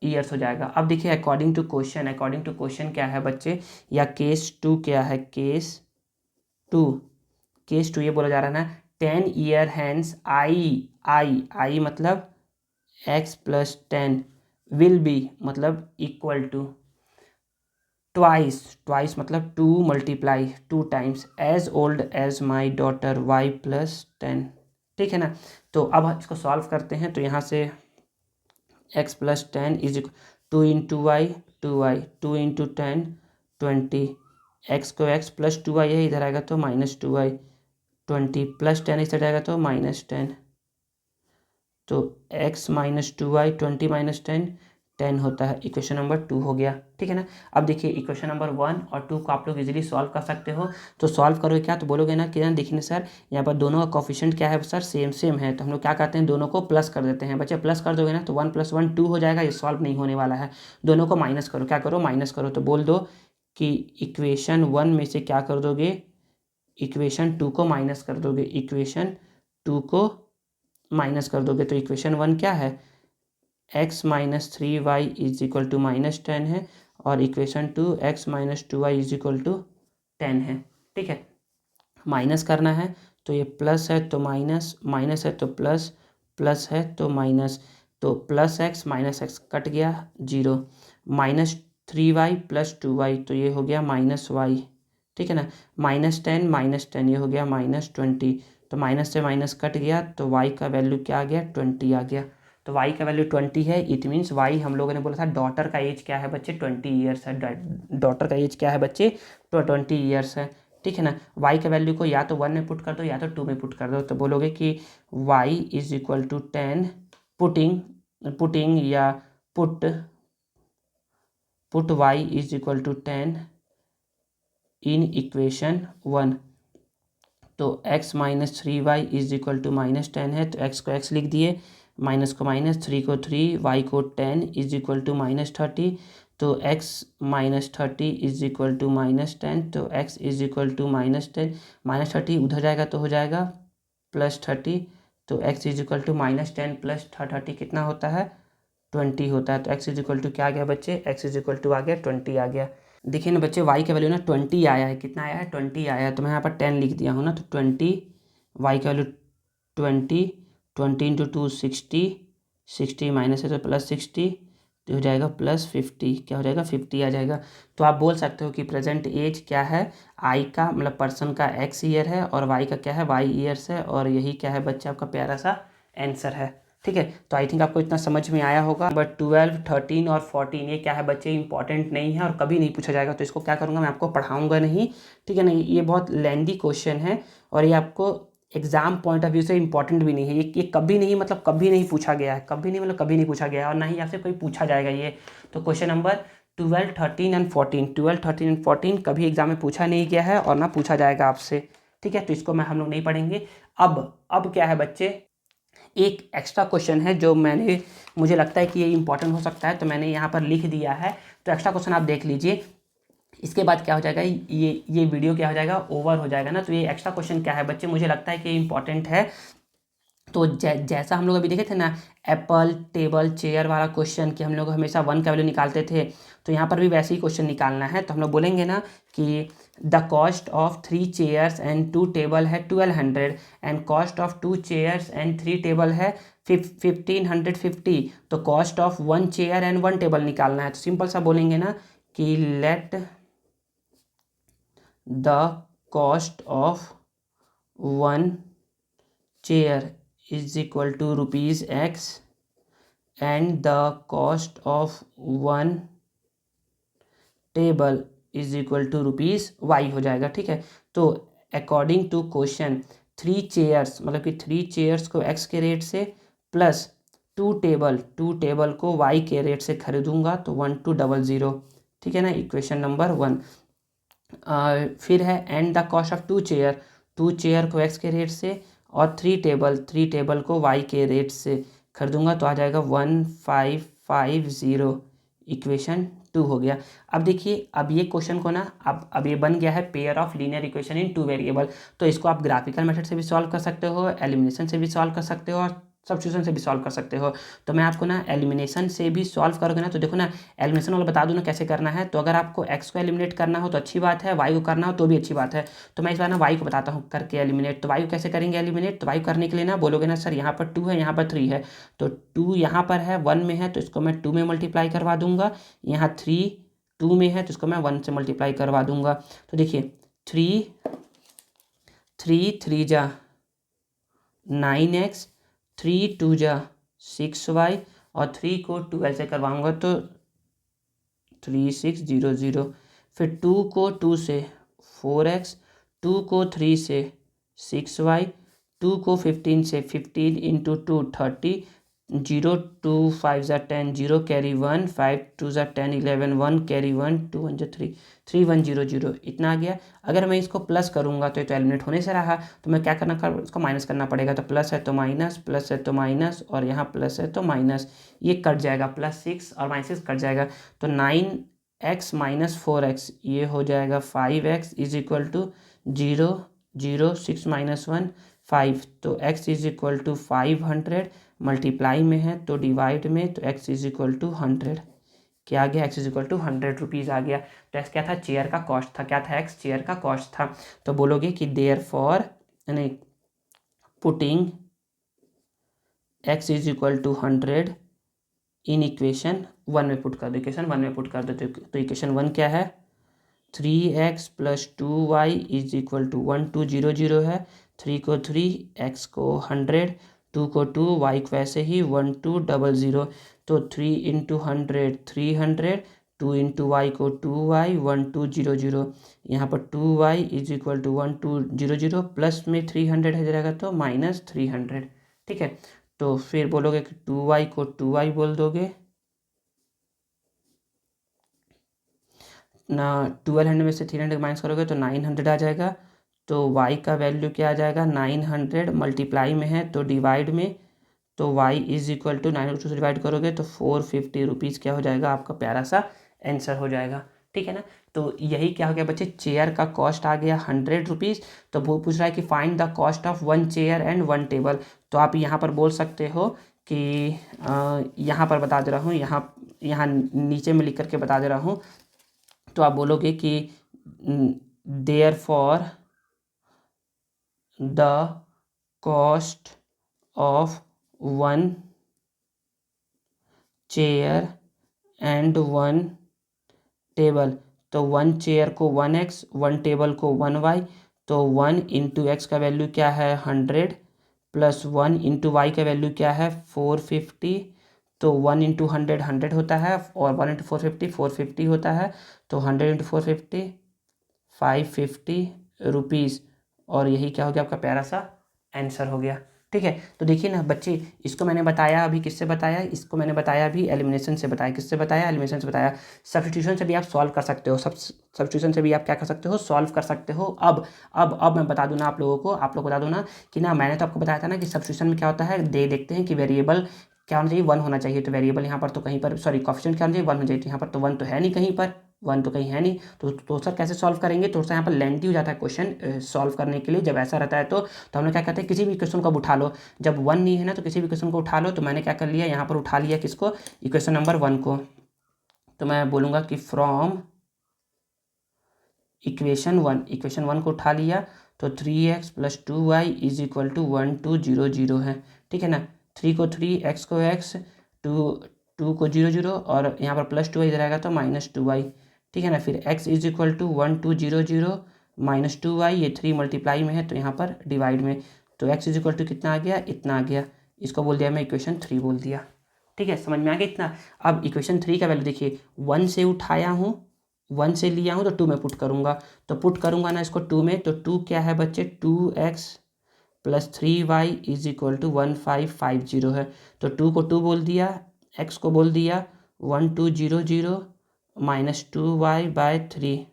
Speaker 1: years हो जाएगा। अब देखिए according to question क्या है बच्चे, या केस 2 क्या है, केस टू ये बोला जा रहा है ना 10 ईयर हैंस आई मतलब x + 10 विल बी मतलब इक्वल टू ट्वाइस मतलब 2 × 2 times as old as my daughter y + 10। ठीक है ना। तो अब इसको सॉल्व करते हैं। तो यहाँ से x + 10 is 2 × y 2y 2 × 10 20 x को x + 2y है, इधर आएगा तो -2y 20 + 10 इधर आएगा तो -10, तो x - 2y 20 - 10 10 होता है। इक्वेशन नंबर 2 हो गया। ठीक है ना। अब देखिए इक्वेशन नंबर 1 और 2 को आप लोग इजीली सॉल्व कर सकते हो। तो सॉल्व करोगे क्या, तो बोलोगे ना कि ना देखिए सर यहाँ पर दोनों का कोफिशिएंट क्या है सर, सेम है। तो हम लोग क्या करते हैं, दोनों को प्लस कर देते हैं। बच्चे प्लस कर दोगे ना तो 1 + 1 2 हो जाएगा, ये सॉल्व नहीं होने वाला है। दोनों को माइनस करो, क्या करो माइनस करो। तो बोल दो कि इक्वेशन 1 में से क्या कर दोगे, इक्वेशन 2 को माइनस कर दोगे, इक्वेशन 2 को माइनस कर दोगे। तो इक्वेशन 1 क्या है, x - 3y = -10 है, और इक्वेशन 2 x - 2y = 10 है। ठीक है। माइनस करना है तो ये प्लस है तो माइनस, माइनस है तो प्लस, प्लस है तो माइनस, तो +x -x कट गया 0, -3y + 2y तो ये हो गया -y। ठीक है ना। -10 - 10 ये हो गया -20, तो माइनस से माइनस कट गया तो y का वैल्यू क्या आ गया, 20 आ गया। तो y का वैल्यू 20 है। इट मीन्स y हम लोगों ने बोला था डॉटर का एज क्या है बच्चे, 20 ईयर्स है। डॉटर का एज क्या है बच्चे, 20 ईयर्स है। ठीक है ना। y का वैल्यू को या तो 1 में पुट कर दो या तो 2 में पुट कर दो। तो बोलोगे कि y = 10 पुटिंग या पुट y = 10 इन इक्वेशन 1। तो x - 3y = -10 है, तो x को x लिख दिए, माइनस को माइनस, 3 को 3, y को 10 = -30, तो x - 30 = -10, तो x = -10, -30 उधर जाएगा तो हो जाएगा +30, तो x = -10 + 30 कितना होता है, 20 होता है। तो x क्या आ गया बच्चे, x आ गया 20 आ गया। देखिए ना बच्चे y का वैल्यू ना 20 आया है, कितना आया है 20 आया है, तो मैं यहाँ पर 10 लिख दिया हूँ ना, तो 20, y का वैल्यू 20, 20 × 2 60, 60 माइनस है तो +60, तो हो जाएगा +50, क्या हो जाएगा 50 आ जाएगा। तो आप बोल सकते हो कि प्रेजेंट एज क्या है, आई का मतलब पर्सन का x ईयर है, और y का क्या है y ईयर्स है, और यही क्या है बच्चा आपका प्यारा सा आंसर है। ठीक है। तो आई थिंक आपको इतना समझ में आया होगा। बट 12, 13 और 14 ये क्या है बच्चे, इंपॉर्टेंट नहीं है और कभी नहीं पूछा जाएगा। तो इसको क्या करूँगा, मैं आपको पढ़ाऊँगा नहीं। ठीक है ना। ये बहुत लेंदी क्वेश्चन है, और ये आपको एग्जाम पॉइंट ऑफ व्यू से इंपॉर्टेंट भी नहीं है। ये कभी नहीं मतलब कभी नहीं पूछा गया है, कभी नहीं मतलब कभी नहीं पूछा गया है, और ना ही आपसे कोई पूछा जाएगा ये। तो क्वेश्चन नंबर 12, 13 एंड 14 कभी एग्जाम में पूछा नहीं गया है और ना पूछा जाएगा आपसे। ठीक है। तो इसको हम लोग नहीं पढ़ेंगे। अब क्या है बच्चे, एक एक्स्ट्रा क्वेश्चन है जो मुझे लगता है कि ये इंपॉर्टेंट हो सकता है, तो मैंने यहाँ पर लिख दिया है। तो एक्स्ट्रा क्वेश्चन आप देख लीजिए। इसके बाद क्या हो जाएगा, ये वीडियो क्या हो जाएगा, ओवर हो जाएगा ना। तो ये एक्स्ट्रा क्वेश्चन क्या है बच्चे, मुझे लगता है कि ये इंपॉर्टेंट है। तो जैसा हम लोग अभी देखे थे ना एप्पल टेबल चेयर वाला क्वेश्चन, कि हम लोग हमेशा 1 का वैल्यू निकालते थे, तो यहाँ पर भी वैसे ही क्वेश्चन निकालना है। तो हम लोग बोलेंगे ना कि the cost of 3 chairs and 2 table है 1200, and cost of 2 chairs and 3 table है 1550। तो cost of 1 chair and 1 table निकालना है। तो सिंपल सा बोलेंगे ना कि let the cost of 1 chair = ₹X and the cost of 1 table ₹Y हो जाएगा। ठीक है। तो अकॉर्डिंग टू क्वेश्चन 3 चेयर्स मतलब कि 3 चेयर्स को X के रेट से प्लस 2 टेबल को Y के रेट से खरीदूंगा, तो 1200। ठीक है ना। Equation number 1। फिर है and the cost of 2 chair को X के रेट से, और 3 टेबल को Y के रेट से खरीदूंगा, तो आ जाएगा 1550। इक्वेशन 2 हो गया। अब देखिए, अब ये क्वेश्चन को ना अब ये बन गया है pair of linear equation in 2 variable. तो इसको आप ग्राफिकल मेथड से भी सॉल्व कर सकते हो, एलिमिनेशन से भी सॉल्व कर सकते हो और सब्स्टिट्यूशन से भी सॉल्व कर सकते हो। तो मैं आपको ना एलिमिनेशन से भी सॉल्व करोगे ना, तो देखो ना एलिमिनेशन वाला बता दूँ ना कैसे करना है। तो अगर आपको एक्स को एलिमिनेट करना हो तो अच्छी बात है, वाई को करना हो तो भी अच्छी बात है। तो मैं इस बार ना वाई को बताता हूँ करके एलिमिनेट। तो वाई को कैसे करेंगे एलिमिनेट? तो वाई करने के लिए ना बोलोगे ना सर यहाँ पर 2 है, यहाँ पर 3 है, तो 2 यहाँ पर है 1 में है तो इसको मैं 2 में मल्टीप्लाई करवा दूंगा। यहाँ 3 2 में है तो इसको मैं 1 से मल्टीप्लाई करवा दूंगा। तो देखिए 3 जा 9x, 3 2 जा 6y और 3 को 12 से करवाऊंगा तो 3600। फिर 2 को 2 से 4x, 2 को 3 से 6y, 2 को 15 से 15 इंटू 2 30, 0 2 5 ज़ा 10, 0 कैरी 1, 5 2 ज़ा 10 11, 1 कैरी 1, 2 1 ज़ा 3, 3 1 0 0 इतना आ गया। अगर मैं इसको प्लस करूंगा तो ये तो एलिमिनेट होने से रहा, तो मैं क्या करना कर इसको माइनस करना पड़ेगा। तो प्लस है तो माइनस, प्लस है तो माइनस और यहाँ प्लस है तो माइनस, ये कट जाएगा, +6 और -6 कट जाएगा। तो 9x माइनस 4x ये हो जाएगा 5x is equal to 0 0 6 minus 1 5। तो x is equal to 500, multiply में है तो डिवाइड में, तो x इज इक्वल टू 100। क्या आ गया? x is equal to 100 rupees आ गया। तो x क्या था? चेयर का कॉस्ट था। क्या था? x चेयर का कॉस्ट था। तो बोलोगे कि देयर फॉर यानी putting x is equal to 100 in equation 1 में पुट कर दो, इक्वेशन 1 में पुट कर दो। तो इक्वेशन 1 क्या है? 3x plus 2y is equal to 1200 है। 3 को 3, x को 100, 2 को 2, y को वैसे ही 1200। तो 3 इंटू 100 300, 2 इंटू वाई को 2y 1200। यहाँ पर 2y is equal to 1200 plus में 300 है जाएगा तो -300। ठीक है, तो फिर बोलोगे कि 2y को 2y बोल दोगे ना, 1200 में से 300 माइनस करोगे तो 900 आ जाएगा। तो y का वैल्यू क्या आ जाएगा? 900, मल्टीप्लाई में है तो डिवाइड में, तो y इज इक्वल टू 900 से डिवाइड करोगे तो 450 रुपीज़ क्या हो जाएगा? आपका प्यारा सा आंसर हो जाएगा। ठीक है ना? तो यही क्या हो गया बच्चे, चेयर का कॉस्ट आ गया 100 रुपीज़। तो वो पूछ रहा है कि find the cost of 1 chair and 1 table. तो आप यहाँ पर बोल सकते हो कि यहाँ पर बता दे रहा हूँ, यहाँ नीचे में लिख करके बता दे रहा हूँ। तो आप बोलोगे कि therefore the cost of 1 chair and 1 table. तो 1 चेयर को 1x, 1 टेबल को 1y। तो 1 इंटू एक्स का वैल्यू क्या है? 100 प्लस 1 इंटू वाई का वैल्यू क्या है? 450। तो 1 इंटू 100 100 होता है और 1 इंटू 450 450 होता है। तो 100 इंटू 450 550 रुपीज़। और यही क्या हो गया? आपका प्यारा सा आंसर हो गया। ठीक है, तो देखिए ना बच्चे, इसको मैंने बताया अभी किससे बताया? इसको मैंने बताया अभी एलिमिनेशन से बताया। किससे बताया? एलिमिनेशन से बताया। सब्स्टिट्यूशन से भी आप सॉल्व कर सकते हो, सब्स्टिट्यूशन से भी आप क्या कर सकते हो? सॉल्व कर सकते हो। अब मैं बता दूँ ना आप लोगों को बता दूँ ना कि ना, मैंने तो आपको बताया था ना कि सब्स्टिट्यूशन में क्या होता है, देखते हैं कि वेरिएबल क्या होना चाहिए? 1 होना चाहिए। तो वेरिएबल यहाँ पर तो कहीं पर, सॉरी, कोएफिशिएंट क्या होना चाहिए? 1 होना चाहिए। तो यहाँ पर तो 1 तो है नहीं कहीं पर, 1 तो कहीं है नहीं। तो सर कैसे सॉल्व करेंगे? थोड़ा सा यहाँ पर लेंथी हो जाता है क्वेश्चन सॉल्व करने के लिए जब ऐसा रहता है। तो हम लोग क्या कहते हैं, किसी भी क्वेश्चन को उठा लो। जब 1 नहीं है ना तो किसी भी क्वेश्चन को उठा लो। तो मैंने क्या कर लिया, यहाँ पर उठा लिया किसको? इक्वेशन नंबर 1 को। तो मैं बोलूँगा कि फ्रॉम इक्वेशन 1 को उठा लिया। तो 3x plus 2y is equal to 1200 है। ठीक है ना? 3 को 3, x को x, 2 को 0 0 और यहाँ पर प्लस 2y इधर आएगा तो -2y। ठीक है ना? फिर x is equal to 1200 -2y, ये 3 मल्टीप्लाई में है तो यहाँ पर डिवाइड में। तो x इज इक्वल टू कितना आ गया? इतना आ गया। इसको बोल दिया मैं इक्वेशन 3 बोल दिया। ठीक है, समझ में आ गया इतना? अब इक्वेशन 3 का वैल्यू देखिए, 1 से उठाया हूँ, 1 से लिया हूँ तो 2 में पुट करूँगा। तो पुट करूँगा ना इसको 2 में, तो 2 क्या है बच्चे? 2x plus 3y is equal to 1550 है। तो 2 को 2 बोल दिया, x को बोल दिया 1200 -2y/3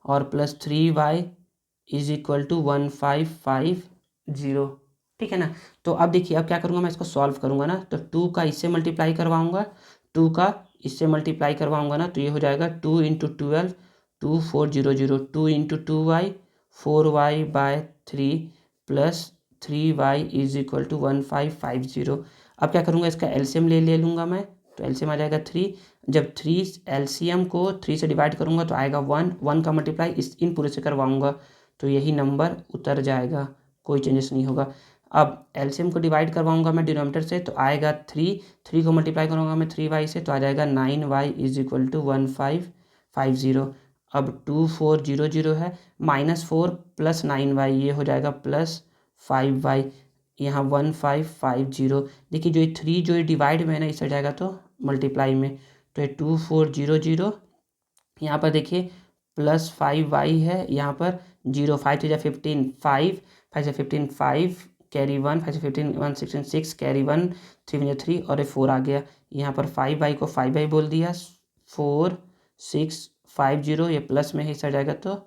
Speaker 1: और plus 3y is equal to 1550। ठीक है ना? तो अब देखिए, अब क्या करूँगा मैं, इसको सॉल्व करूँगा ना। तो 2 का इससे मल्टीप्लाई करवाऊँगा, 2 का इससे मल्टीप्लाई करवाऊँगा ना तो ये हो जाएगा 2 into 12 2400 2 into 2y 4y/3 plus 3y is equal to 1550। अब क्या करूँगा, इसका एलसीएम ले लूँगा मैं, तो एलसीएम आ जाएगा 3। जब 3 एलसीएम को 3 से डिवाइड करूँगा तो आएगा 1 का मल्टीप्लाई इन पूरे से करवाऊँगा तो यही नंबर उतर जाएगा, कोई चेंजेस नहीं होगा। अब एलसीएम को डिवाइड करवाऊँगा मैं डिनोमिनेटर से तो आएगा 3 को मल्टीप्लाई करूँगा मैं 3y से तो आ जाएगा 9y इज इक्वल टू 1550। अब 2400 है, -4 प्लस 9y ये हो जाएगा प्लस 5y, यहाँ 1550। देखिए जो ये 3 जो ये डिवाइड में है ना इस साइड जाएगा तो मल्टीप्लाई में, तो ये 2400 यहाँ पर देखिए प्लस 5y है, यहाँ पर 0 5 से 15 5 5 से 15 5 कैरी 1 5 से 15 1 16 6 कैरी 1 3 में 3 और ये 4 आ गया। यहाँ पर 5y को 5y बोल दिया, 4 6 5 0 ये प्लस में है इस साइड जाएगा तो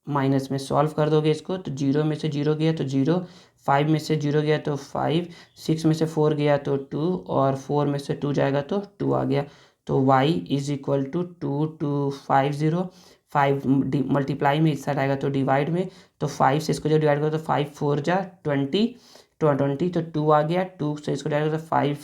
Speaker 1: माइनस में। सॉल्व कर दोगे इसको तो 0 में से 0 गया तो 0, 5 में से 0 गया तो 5, 6 में से 4 गया तो 2 और 4 में से 2 जाएगा तो 2 आ गया। तो y is equal to 2250। 5 multiply में इस साइड आएगा तो डिवाइड में, तो 5 से इसको जो डिवाइड करो तो 5 4 जा 20 20 तो 2 आ गया। 2 से इसको डिवाइड करो तो 5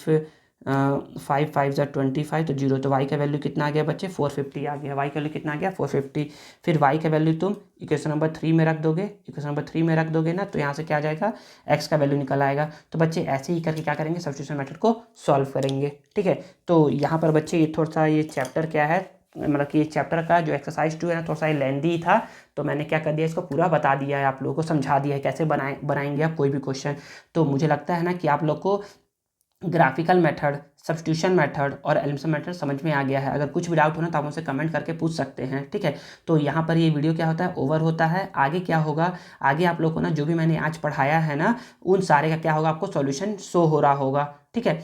Speaker 1: 5 जा 25 तो 0। तो y का वैल्यू कितना आ गया बच्चे 450 आ गया। y का वैल्यू कितना आ गया 450। फिर y का वैल्यू तुम इक्वेशन नंबर 3 में रख दोगे, इक्वेशन नंबर 3 में रख दोगे ना तो यहाँ से क्या आ जाएगा x का वैल्यू निकल आएगा। तो बच्चे ऐसे ही करके क्या करेंगे सब्स्टिट्यूशन मेथड को सॉल्व करेंगे, ठीक है। तो यहाँ पर बच्चे ये थोड़ा सा ये चैप्टर क्या है, मतलब कि ये चैप्टर का जो एक्सरसाइज 2 है ना थोड़ा सा लेंदी था, तो मैंने क्या कर दिया इसको पूरा बता दिया है, आप लोगों को समझा दिया है कैसे बनाएंगे आप कोई भी क्वेश्चन। तो मुझे लगता है ना कि आप लोग को ग्राफिकल मेथड, सब्स्टिट्यूशन मेथड और एलिमिनेशन मेथड समझ में आ गया है। अगर कुछ भी डाउट हो ना तो आप मुझसे कमेंट करके पूछ सकते हैं, ठीक है। तो यहाँ पर ये वीडियो क्या होता है ओवर होता है। आगे क्या होगा, आगे आप लोग को ना जो भी मैंने आज पढ़ाया है ना उन सारे का क्या होगा आपको सॉल्यूशन शो हो रहा होगा, ठीक है।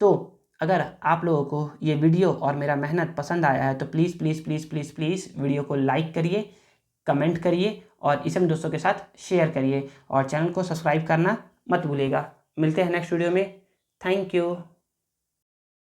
Speaker 1: तो अगर आप लोगों को ये वीडियो और मेरा मेहनत पसंद आया है तो please please please please please video को लाइक करिए, कमेंट करिए और इसे अपने दोस्तों के साथ शेयर करिए और चैनल को सब्सक्राइब करना मत भूलिएगा। मिलते हैं नेक्स्ट वीडियो में। Thank you.